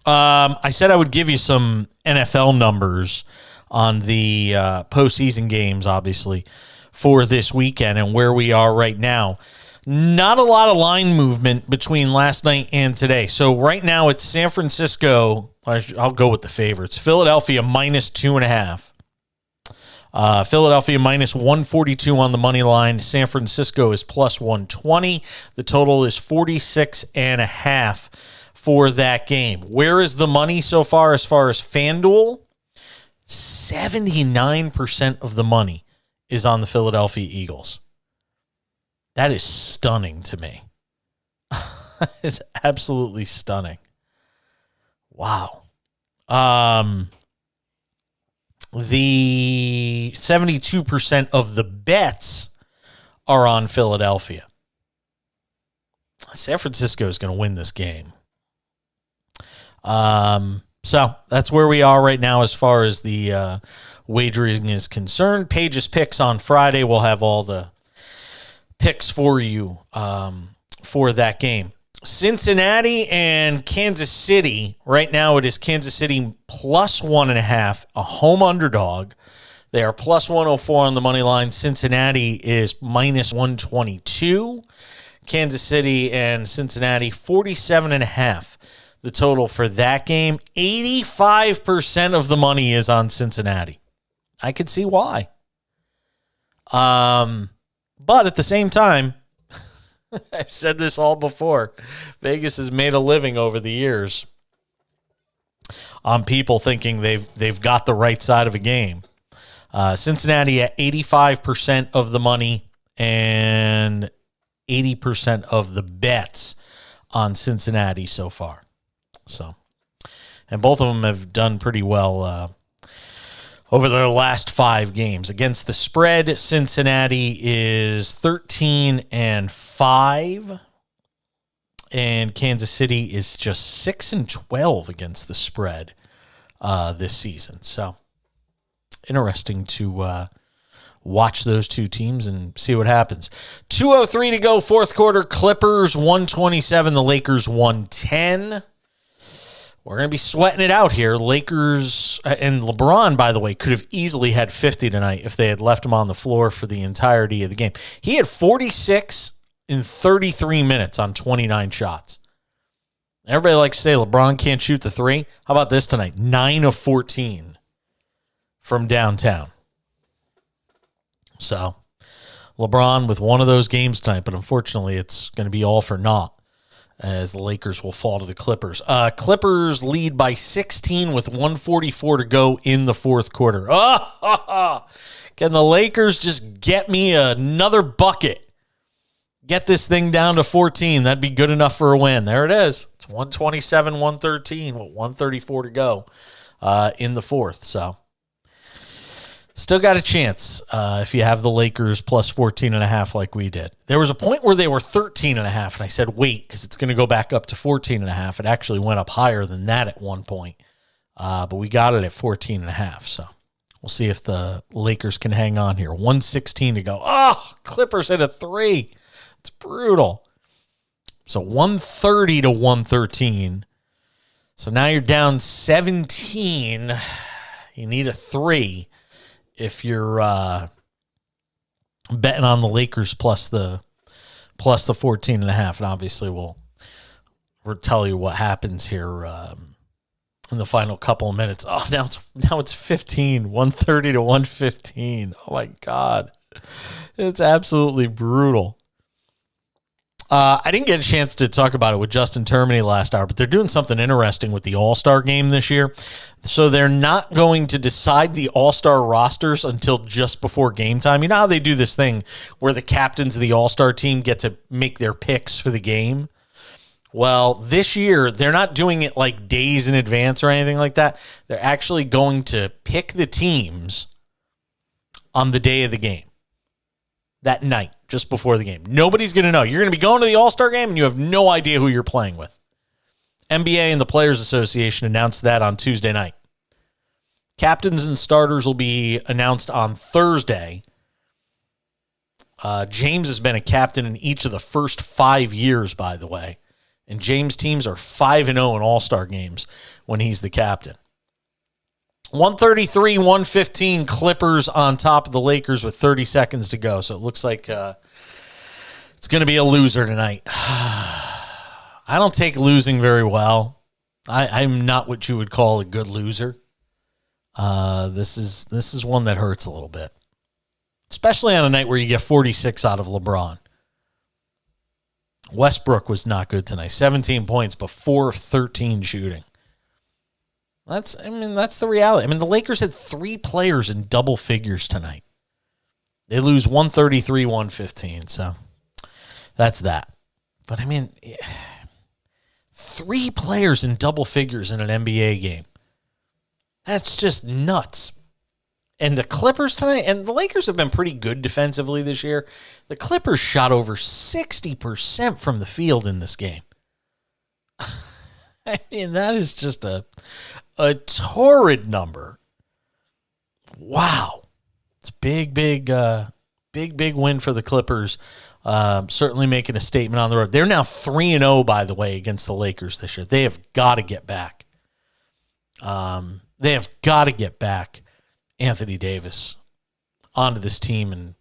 I said I would give you some NFL numbers on the postseason games, obviously, for this weekend and where we are right now. Not a lot of line movement between last night and today. So right now it's San Francisco. I'll go with the favorites. Philadelphia minus 2.5. Philadelphia minus 142 on the money line. San Francisco is plus 120. The total is 46.5 for that game. Where is the money so far as FanDuel? 79% of the money is on the Philadelphia Eagles. That is stunning to me. It's absolutely stunning. Wow. The 72% of the bets are on Philadelphia. San Francisco is going to win this game. So that's where we are right now as far as the wagering is concerned. Page's picks on Friday. We'll have all the picks for you for that game. Cincinnati and Kansas City. Right now it is Kansas City plus 1.5, a home underdog. They are plus 104 on the money line. Cincinnati is minus 122. Kansas City and Cincinnati, 47.5. The total for that game. 85% of the money is on Cincinnati. I could see why. But at the same time, I've said this all before. Vegas has made a living over the years on people thinking they've got the right side of a game. Cincinnati at 85% of the money and 80% of the bets on Cincinnati so far. So, and both of them have done pretty well over their last 5 games. Against the spread, Cincinnati is 13-5, and Kansas City is just 6-12 against the spread this season. So, interesting to watch those two teams and see what happens. 2:03 to go, fourth quarter. Clippers 127, the Lakers 110. We're going to be sweating it out here. Lakers and LeBron, by the way, could have easily had 50 tonight if they had left him on the floor for the entirety of the game. He had 46 in 33 minutes on 29 shots. Everybody likes to say LeBron can't shoot the three. How about this tonight? 9 of 14 from downtown. So, LeBron with one of those games tonight, but unfortunately it's going to be all for naught, as the Lakers will fall to the Clippers. Clippers lead by 16 with 1:44 to go in the fourth quarter. Can the Lakers just get me another bucket? Get this thing down to 14. That'd be good enough for a win. There it is. It's 127-113 with 1:34 to go. in the fourth. So still got a chance if you have the Lakers plus 14.5 like we did. There was a point where they were 13.5, and I said, wait, because it's going to go back up to 14.5. It actually went up higher than that at one point, but we got it at 14.5. So we'll see if the Lakers can hang on here. 1:16 to go. Oh, Clippers hit a 3. It's brutal. So 130 to 113. So now you're down 17. You need a 3. If you're betting on the Lakers plus the 14.5, and obviously we'll tell you what happens here in the final couple of minutes. Oh, now it's 15, 130 to 115. Oh my God, it's absolutely brutal. I didn't get a chance to talk about it with Justin Termini last hour, but they're doing something interesting with the All-Star game this year. So they're not going to decide the All-Star rosters until just before game time. You know how they do this thing where the captains of the All-Star team get to make their picks for the game? Well, this year, they're not doing it like days in advance or anything like that. They're actually going to pick the teams on the day of the game. That night, just before the game. Nobody's going to know. You're going to be going to the All-Star game, and you have no idea who you're playing with. NBA and the Players Association announced that on Tuesday night. Captains and starters will be announced on Thursday. James has been a captain in each of the first 5 years, by the way. And James' teams are 5-0 in All-Star games when he's the captain. 133-115 Clippers on top of the Lakers with 30 seconds to go. So it looks like it's going to be a loser tonight. I don't take losing very well. I'm not what you would call a good loser. This is one that hurts a little bit, especially on a night where you get 46 out of LeBron. Westbrook was not good tonight. 17 points, but 4 of 13 shooting. That's the reality. The Lakers had 3 players in double figures tonight. They lose 133-115, so that's that. But 3 players in double figures in an NBA game. That's just nuts. And the Clippers tonight, and the Lakers have been pretty good defensively this year. The Clippers shot over 60% from the field in this game. That is just a torrid number. Wow. It's big win for the Clippers. Certainly making a statement on the road. They're now 3-0, by the way, against the Lakers this year. They have got to get back. They have got to get back Anthony Davis onto this team and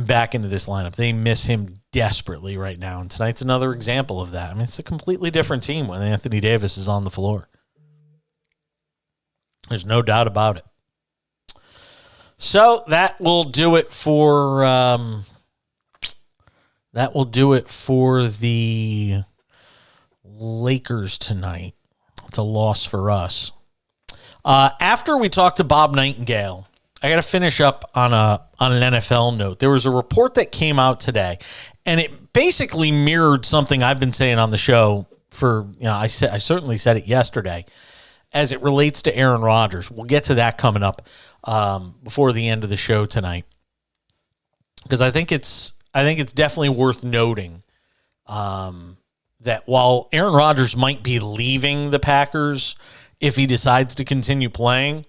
back into this lineup. They miss him desperately right now, and tonight's another example of that. It's a completely different team when Anthony Davis is on the floor. There's no doubt about it. So that will do it for the Lakers tonight. It's a loss for us. After we talked to Bob Nightengale, I got to finish up on an NFL note. There was a report that came out today, and it basically mirrored something I've been saying on the show for, I certainly said it yesterday, as it relates to Aaron Rodgers. We'll get to that coming up before the end of the show tonight, because I think it's definitely worth noting that while Aaron Rodgers might be leaving the Packers if he decides to continue playing,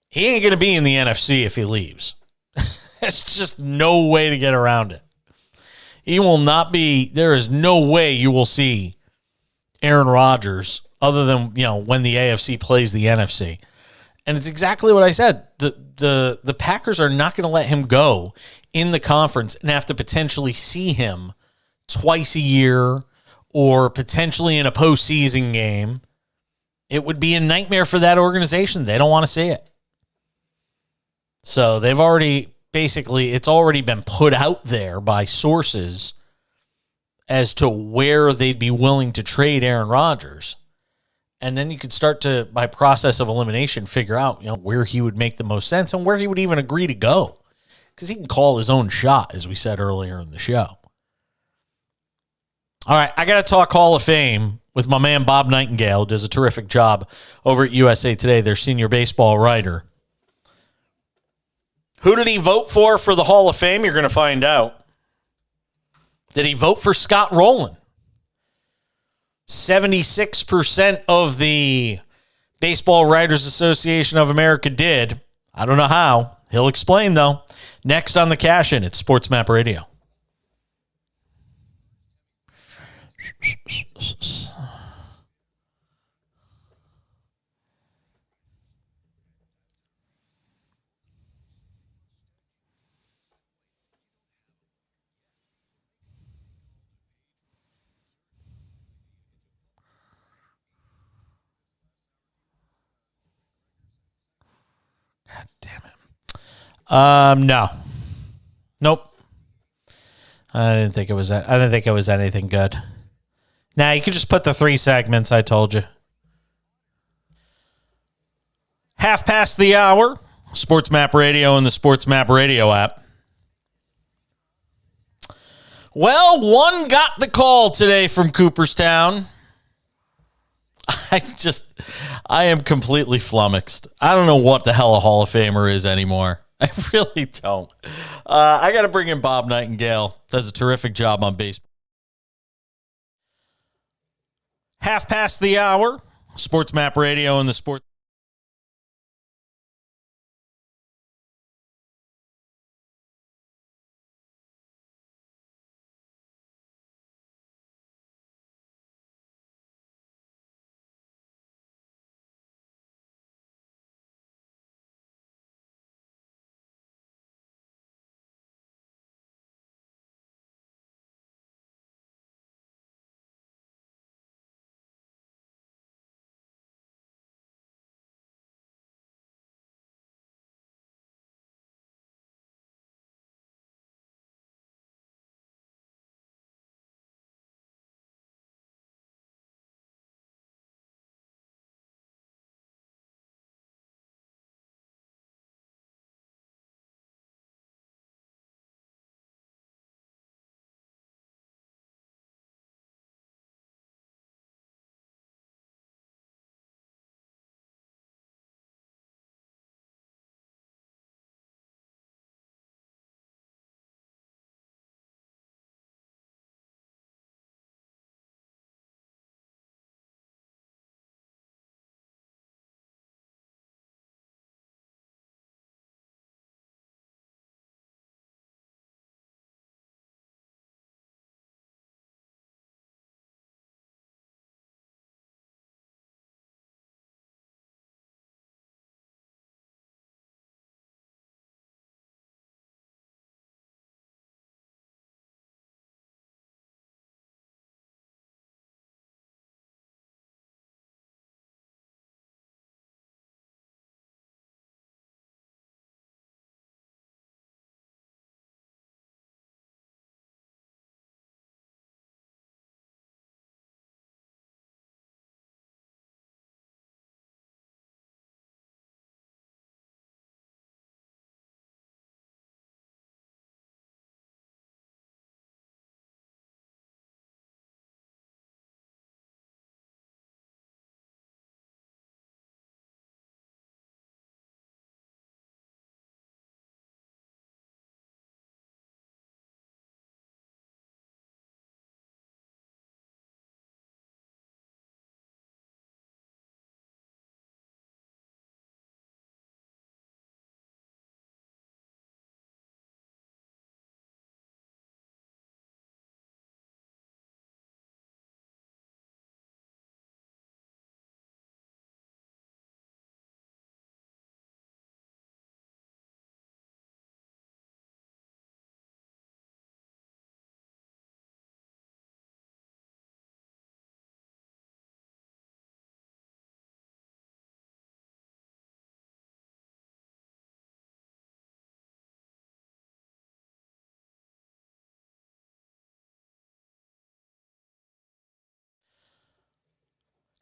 he ain't going to be in the NFC if he leaves. There's just no way to get around it. He will not be. There is no way you will see Aaron Rodgers other than, when the AFC plays the NFC. And it's exactly what I said. The Packers are not going to let him go in the conference and have to potentially see him twice a year or potentially in a postseason game. It would be a nightmare for that organization. They don't want to see it. So they've already, it's already been put out there by sources as to where they'd be willing to trade Aaron Rodgers. And then you could start to, by process of elimination, figure out, where he would make the most sense and where he would even agree to go. Because he can call his own shot, as we said earlier in the show. All right, I got to talk Hall of Fame with my man Bob Nightengale, who does a terrific job over at USA Today, their senior baseball writer. Who did he vote for the Hall of Fame? You're going to find out. Did he vote for Scott Rowland? 76% of the Baseball Writers Association of America did. I don't know how. He'll explain, though. Next on the Cash In, it's SportsMap Radio. God damn it. No. Nope. I didn't think it was anything good. Nah, you could just put the 3 segments I told you. Half past the hour. SportsMap Radio and the SportsMap Radio app. Well, one got the call today from Cooperstown. I am completely flummoxed. I don't know what the hell a Hall of Famer is anymore. I really don't. I got to bring in Bob Nightengale. Does a terrific job on baseball. Half past the hour. SportsMap Radio and the Sports.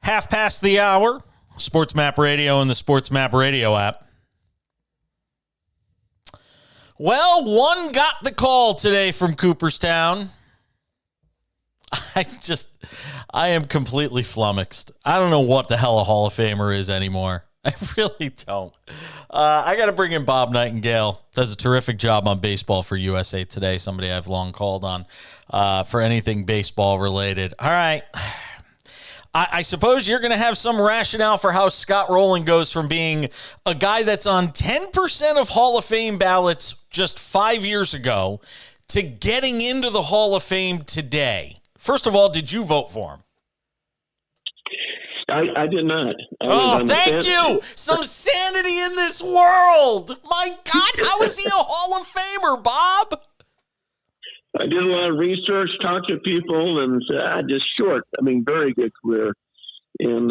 Half past the hour. SportsMap Radio and the SportsMap Radio app. Well, one got the call today from Cooperstown. I am completely flummoxed. I don't know what the hell a Hall of Famer is anymore. I really don't. I got to bring in Bob Nightengale. Does a terrific job on baseball for USA Today. Somebody I've long called on for anything baseball related. All right. I suppose you're going to have some rationale for how Scott Rowland goes from being a guy that's on 10% of Hall of Fame ballots just 5 years ago to getting into the Hall of Fame today. First of all, did you vote for him? I did not. Thank you. Some sanity in this world. My God, how is he a Hall of Famer, Bob? I did a lot of research, talked to people, and just short. I mean, very good career. And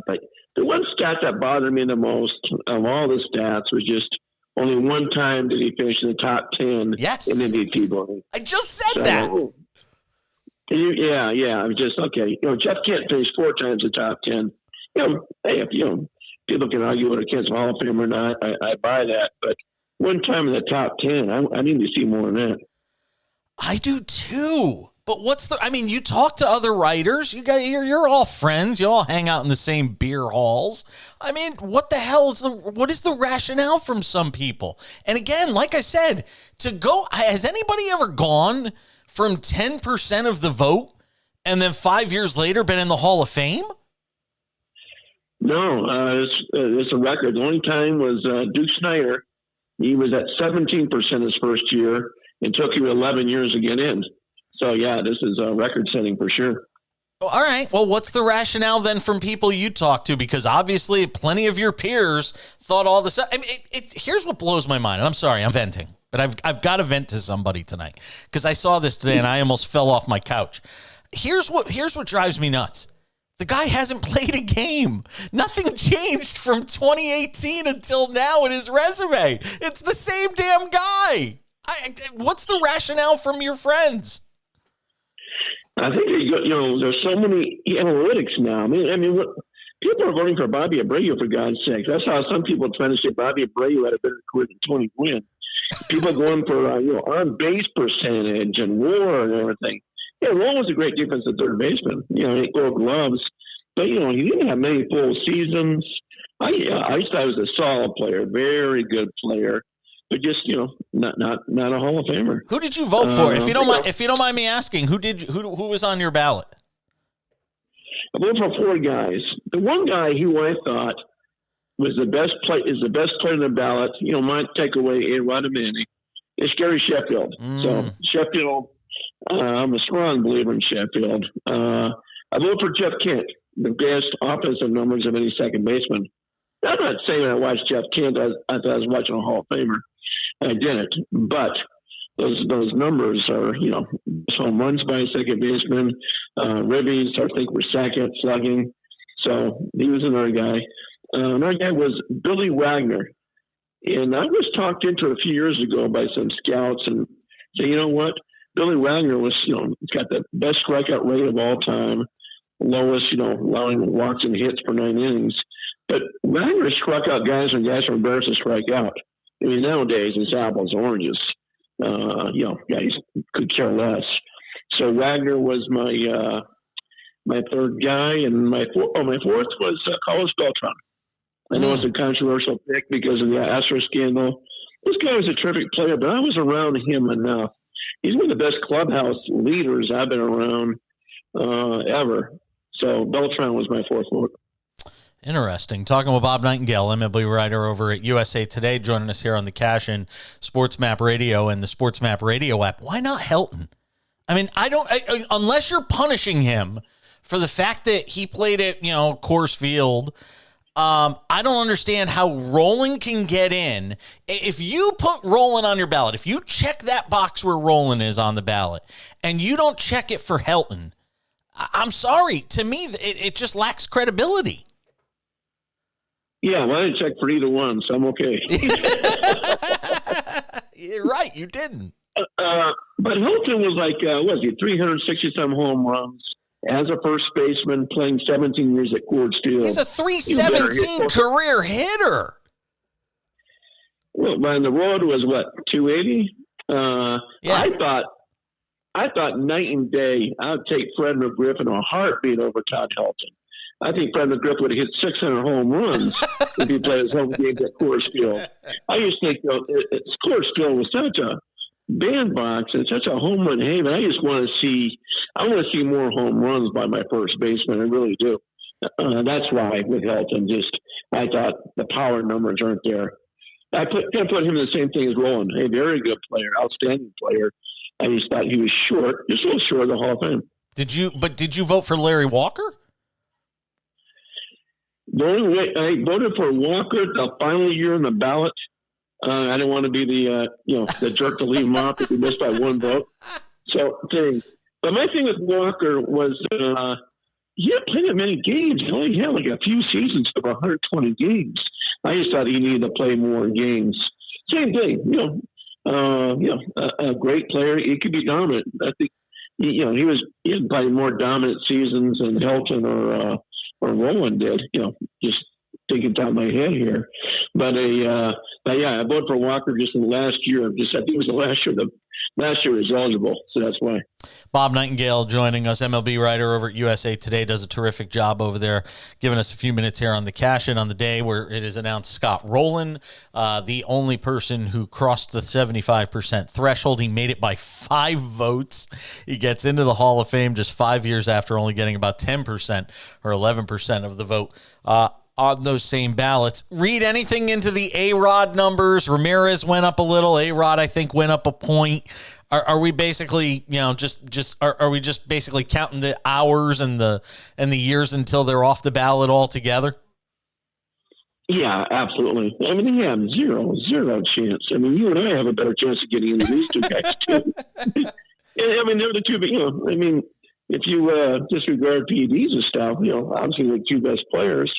but the one stat that bothered me the most of all the stats was just only one time did he finish in the top 10 yes. in MVP voting. I just said that. Yeah. I was just, okay. Jeff Kent finished 4 times in the top 10. Hey, if people can argue whether Kent's a Hall of Fame or not, I buy that. But one time in the top 10, I need to see more than that. I do too. But you talk to other writers, you're all friends, you all hang out in the same beer halls. I mean, what the hell what is the rationale from some people? And again, like I said, has anybody ever gone from 10% of the vote and then 5 years later been in the Hall of Fame? No, it's a record. The only time was Duke Snyder. He was at 17% his first year. It took you 11 years to get in. So, yeah, this is a record-setting for sure. All right. Well, what's the rationale then from people you talk to? Because obviously plenty of your peers thought all this. I mean, here's what blows my mind. And I'm sorry, I'm venting. But I've got to vent to somebody tonight. Because I saw this today and I almost fell off my couch. Here's what drives me nuts. The guy hasn't played a game. Nothing changed from 2018 until now in his resume. It's the same damn guy. What's the rationale from your friends? I think there's so many analytics now. I mean, people are voting for Bobby Abreu, for God's sake. That's how some people try to say Bobby Abreu had a better career than Tony Gwynn. People are going for on base percentage and WAR and everything. Yeah, Rowan was a great defensive third baseman. 8 Gold Gloves, but he didn't have many full seasons. I thought he was a solid player, very good player. But just not a Hall of Famer. Who did you vote for? If you don't mind me asking, who was on your ballot? I voted for 4 guys. The one guy who I thought was the best player on the ballot. Might take away A-Rod Manning. Is Gary Sheffield. So Sheffield, I'm a strong believer in Sheffield. I voted for Jeff Kent, the best offensive numbers of any second baseman. I'm not saying I watched Jeff Kent. I thought I was watching a Hall of Famer. I didn't, but those numbers are, home runs by a second baseman, ribbies, I think, were second, slugging. So he was another guy. Another guy was Billy Wagner. And I was talked into a few years ago by some scouts and say, you know what? Billy Wagner was, got the best strikeout rate of all time, lowest, allowing walks and hits per 9 innings. But Wagner struck out guys when guys were embarrassed to strike out. I mean, nowadays it's apples and oranges. Guys could care less. So Wagner was my third guy, and my fourth was Carlos Beltran. I know it's a controversial pick because of the Astro scandal. This guy was a terrific player, but I was around him enough. He's one of the best clubhouse leaders I've been around ever. So Beltran was my fourth vote. Interesting. Talking with Bob Nightengale, MLB writer over at USA Today, joining us here on the Cash-In SportsMap Radio and the SportsMap Radio app. Why not Helton? I mean, unless you're punishing him for the fact that he played at, Coors Field, I don't understand how Rowland can get in. If you put Rowland on your ballot, if you check that box where Rowland is on the ballot, and you don't check it for Helton, I'm sorry. To me, it just lacks credibility. Yeah, well, I didn't check for either one, so I'm okay. You're right, you didn't. But Hilton was like, 360-some home runs as a first baseman, playing 17 years at Coors Field. He's a 317 career hitter. Well, on the road was, 280? Yeah. I thought I thought night and day. I'd take Fred McGriff in a heartbeat over Todd Helton. I think Fred McGriff would have hit 600 home runs if he played his home games at Coors Field. I used to think Coors Field was such a bandbox and such a home run haven. I just want to see. I want to see more home runs by my first baseman. I really do. That's why with Helton, I thought the power numbers aren't there. I put him in the same thing as Roland. A very good player, outstanding player. I just thought he was short, just a little short of the Hall of Fame. Did you vote for Larry Walker? The only way I voted for Walker the final year on the ballot. I didn't want to be the jerk to leave him off if he missed by one vote. But my thing with Walker was he didn't play that many games. He only had like a few seasons of 120 games. I just thought he needed to play more games. Same thing, a great player. He could be dominant. I think he had probably more dominant seasons than Helton or Roland did. Just thinking top of my head here, but I voted for Walker just in the last year. I think it was the last year. The last year was eligible, so that's why. Bob Nightengale joining us, MLB writer over at USA Today, does a terrific job over there, giving us a few minutes here on the cash-in on the day where it is announced Scott Rowland, the only person who crossed the 75% threshold. He made it by 5 votes. He gets into the Hall of Fame just 5 years after only getting about 10% or 11% of the vote on those same ballots. Read anything into the A-Rod numbers? Ramirez went up a little. A-Rod, I think, went up a point. Are we basically, are we just basically counting the hours and the years until they're off the ballot altogether? Yeah, absolutely. I mean, they have zero chance. I mean, you and I have a better chance of getting into these two guys too. I mean, they're the two. If you disregard PEDs and stuff, obviously the two best players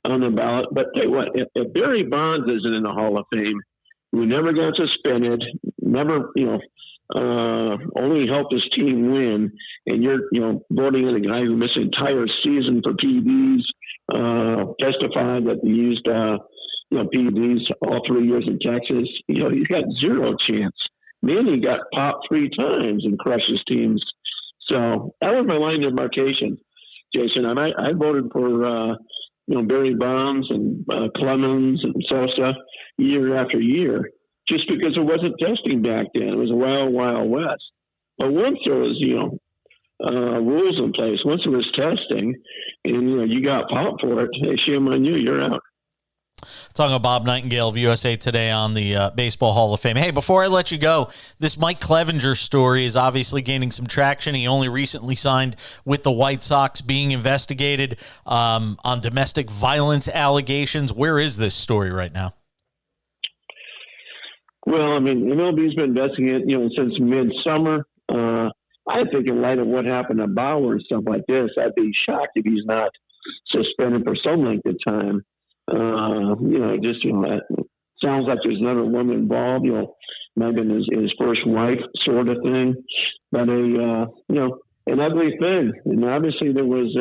on the ballot. But tell you what, if Barry Bonds isn't in the Hall of Fame, who never got suspended, never, only helped his team win, and you're, voting on a guy who missed an entire season for PEDs, testified that he used, PEDs all 3 years in Texas, he's got zero chance. Manny got popped 3 times and crushed his teams. So that was my line of demarcation, Jason. I voted for, Barry Bonds and Clemens and Sosa year after year, just because there wasn't testing back then. It was a wild, wild west. But once there was, rules in place, once there was testing, and you got popped for it, hey, shame on you, you're out. Talking about Bob Nightengale of USA Today on the Baseball Hall of Fame. Hey, before I let you go, this Mike Clevenger story is obviously gaining some traction. He only recently signed with the White Sox, being investigated on domestic violence allegations. Where is this story right now? Well, I mean, MLB's been investigating it, since midsummer. I think in light of what happened to Bauer and stuff like this, I'd be shocked if he's not suspended for some length of time. It sounds like there's another woman involved, might have been his first wife sort of thing, but an ugly thing. And obviously there was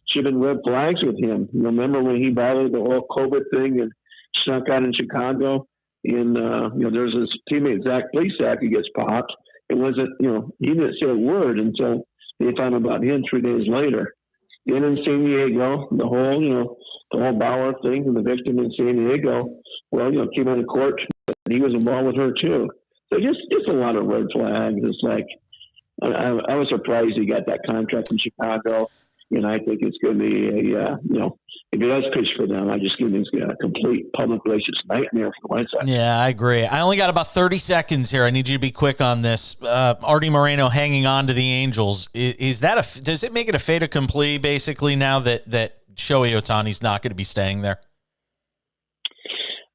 should have been red flags with him. Remember when he violated the whole COVID thing and snuck out in Chicago, and, there's his teammate, Zach Plesac, who gets popped. It wasn't, he didn't say a word until they found out about him 3 days later. Then in San Diego, the whole Bauer thing and the victim in San Diego, came out of court. He was involved with her too. So just a lot of red flags. It's like, I was surprised he got that contract in Chicago. And I think it's going to be if he does pitch for them, I just think it's a complete public relations nightmare for the White Sox. Yeah, I agree. I only got about 30 seconds here. I need you to be quick on this. Artie Moreno hanging on to the Angels. Does it make it a fait accompli basically now that Shohei Ohtani's not going to be staying there?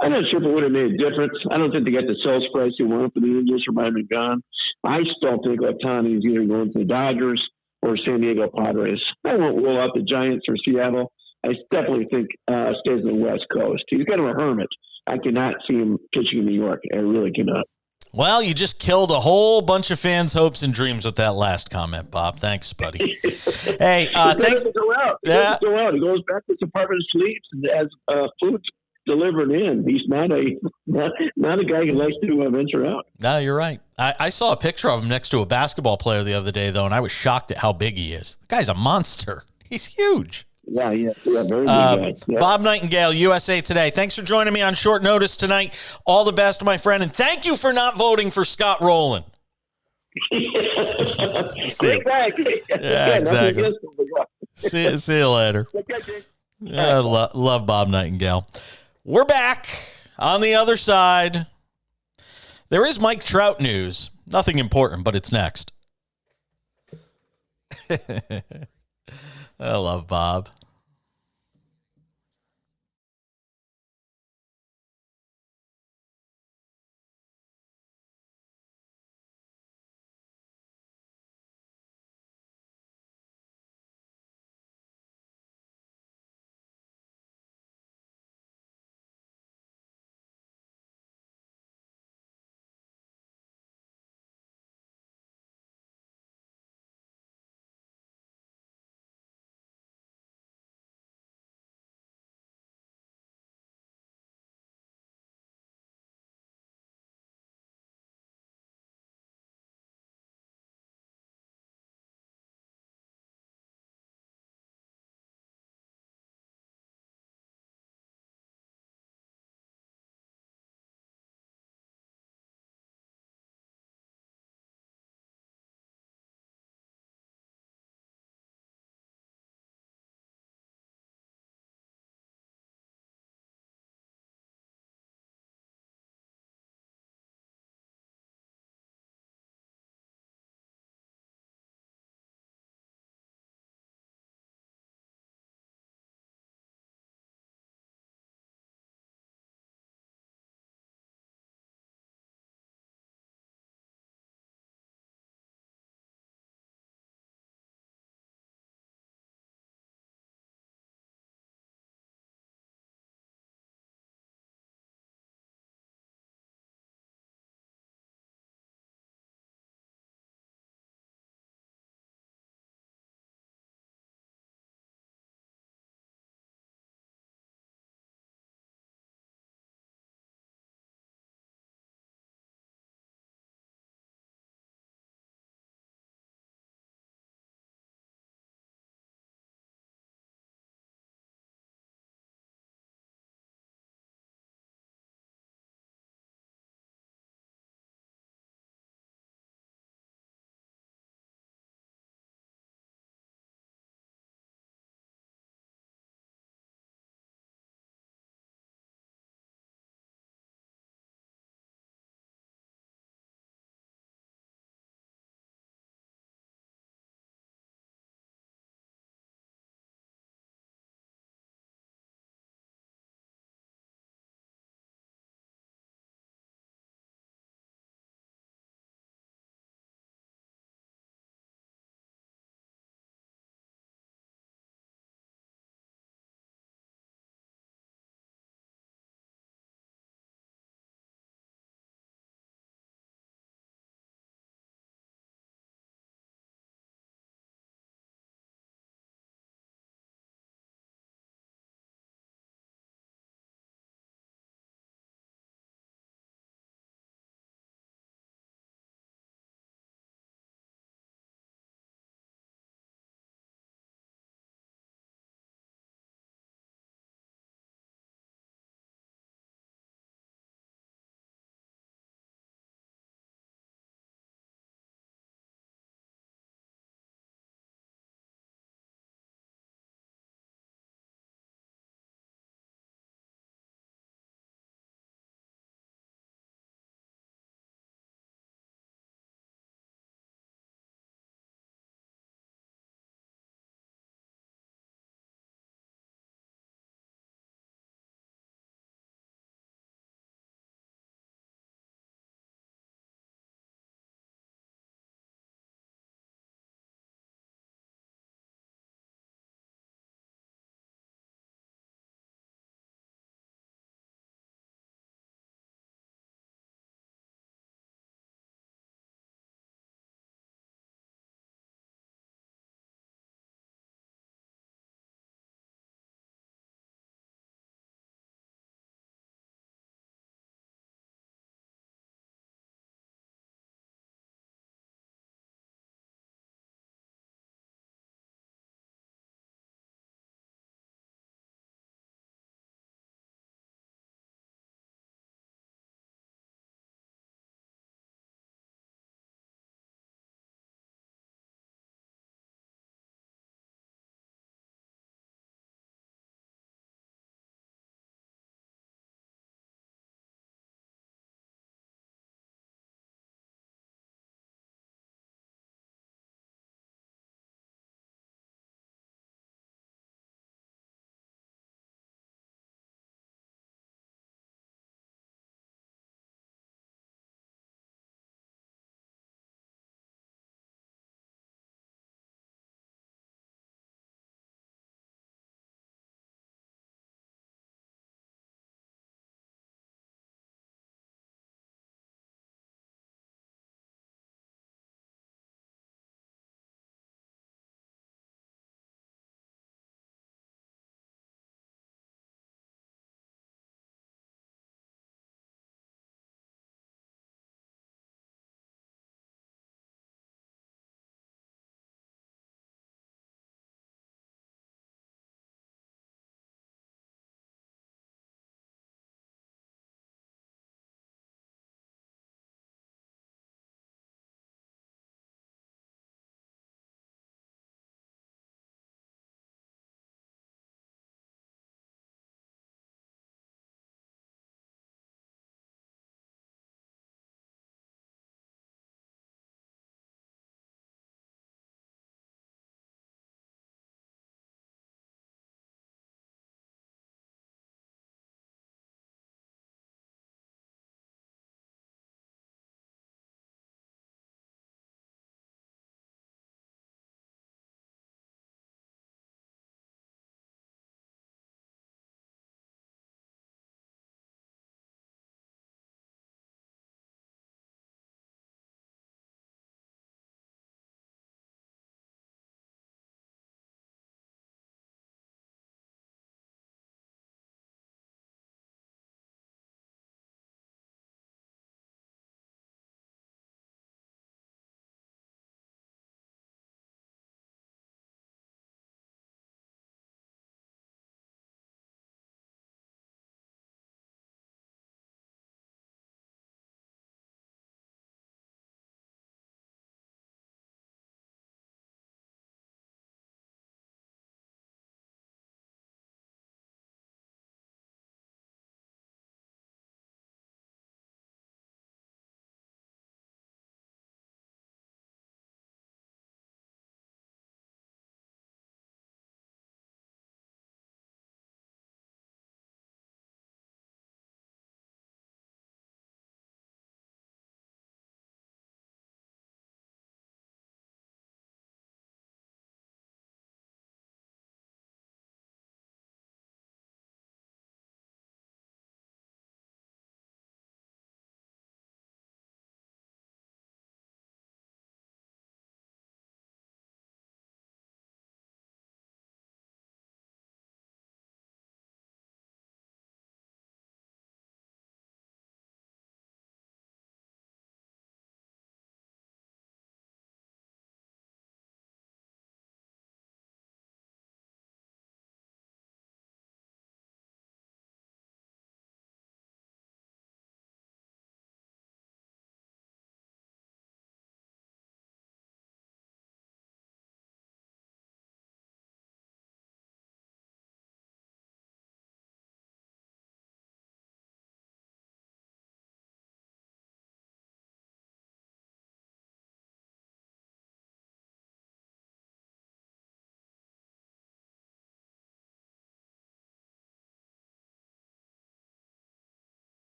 I'm not sure if it would have made a difference. I don't think they got the sales price they wanted for the Angels or might have been gone. I still think Ohtani's either going to the Dodgers or San Diego Padres. I won't rule out the Giants or Seattle. I definitely think stays on the West Coast. He's kind of a hermit. I cannot see him pitching in New York. I really cannot. Well, you just killed a whole bunch of fans' hopes and dreams with that last comment, Bob. Thanks, buddy. Hey, he doesn't go out. He doesn't go out. He goes back to his apartment, sleeps, and has food delivered in. He's not a guy who likes to venture out. No, you're right. I saw a picture of him next to a basketball player the other day, though, and I was shocked at how big he is. The guy's a monster. He's huge. Yeah, very big guy. Yeah. Bob Nightengale, USA Today. Thanks for joining me on short notice tonight. All the best, my friend, and thank you for not voting for Scott Rowland. Great guy. Yeah, exactly. See you later. Love Bob Nightengale. We're back on the other side. There is Mike Trout news. Nothing important, but it's next. I love Bob.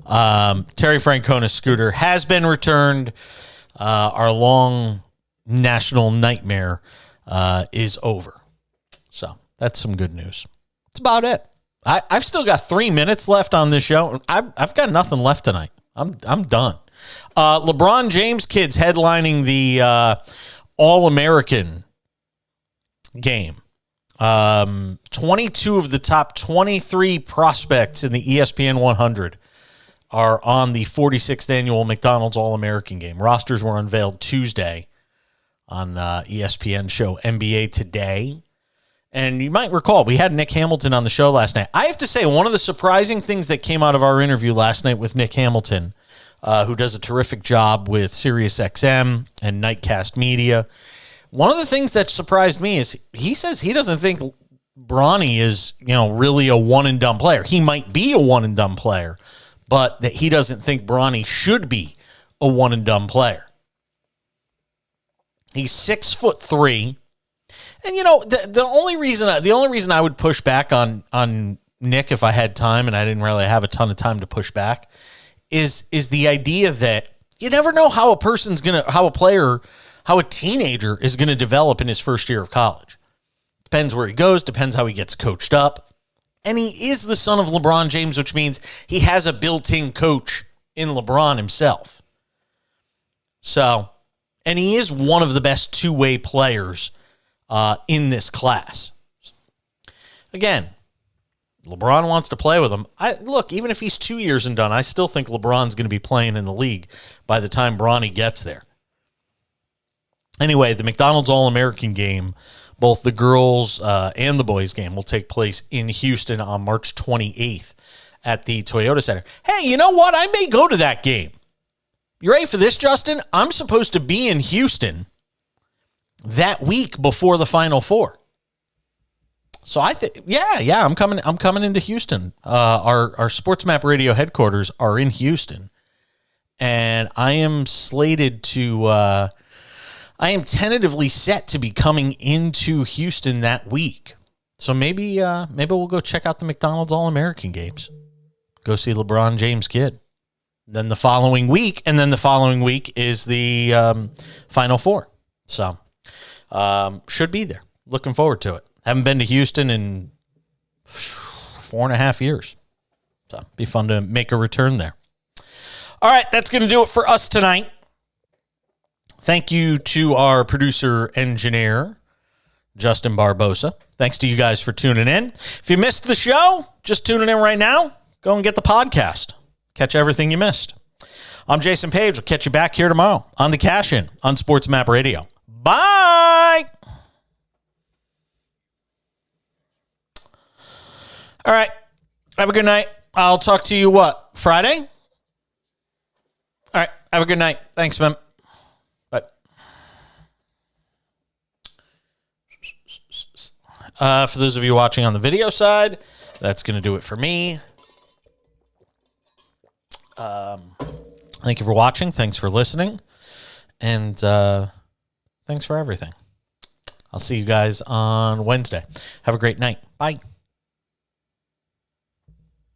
Terry Francona's scooter has been returned. Our long national nightmare is over. So that's some good news. That's about it. I've still got 3 minutes left on this show. I've got nothing left tonight. I'm done. LeBron James kids headlining the All-American game. 22 of the top 23 prospects in the ESPN 100 are on the 46th annual McDonald's All-American game. Rosters were unveiled Tuesday on ESPN show NBA Today. And you might recall, we had Nick Hamilton on the show last night. I have to say, one of the surprising things that came out of our interview last night with Nick Hamilton, who does a terrific job with SiriusXM and Nightcast Media, one of the things that surprised me is he says he doesn't think Bronny is, really a one-and-done player. He might be a one-and-done player, but that he doesn't think Bronny should be a one-and-done player. He's 6'3". And the only reason I would push back on Nick if I had time, and I didn't really have a ton of time to push back, is the idea that you never know how a teenager is gonna develop in his first year of college. Depends where he goes, depends how he gets coached up. And he is the son of LeBron James, which means he has a built-in coach in LeBron himself. So, and he is one of the best two-way players in this class. Again, LeBron wants to play with him. Look, even if he's 2 years and done, I still think LeBron's going to be playing in the league by the time Bronny gets there. Anyway, the McDonald's All-American game, both the girls and the boys game, will take place in Houston on March 28th at the Toyota Center. Hey, you know what? I may go to that game. You ready for this, Justin? I'm supposed to be in Houston that week before the Final Four. So I think, yeah, I'm coming into Houston. Our SportsMap Radio headquarters are in Houston, and I am slated to. I am tentatively set to be coming into Houston that week. So maybe we'll go check out the McDonald's All-American games. Go see LeBron James' kid. Then the following week is the Final Four. So. Should be there. Looking forward to it. Haven't been to Houston in 4.5 years. So be fun to make a return there. All right, that's going to do it for us tonight. Thank you to our producer engineer, Justin Barbosa. Thanks to you guys for tuning in. If you missed the show, just tuning in right now, go and get the podcast. Catch everything you missed. I'm Jason Page. We'll catch you back here tomorrow on the Cash In on SportsMap Radio. Bye. All right. Have a good night. I'll talk to you, Friday? All right. Have a good night. Thanks, man. Bye. For those of you watching on the video side, that's going to do it for me. Thank you for watching. Thanks for listening. And thanks for everything. I'll see you guys on Wednesday. Have a great night. Bye.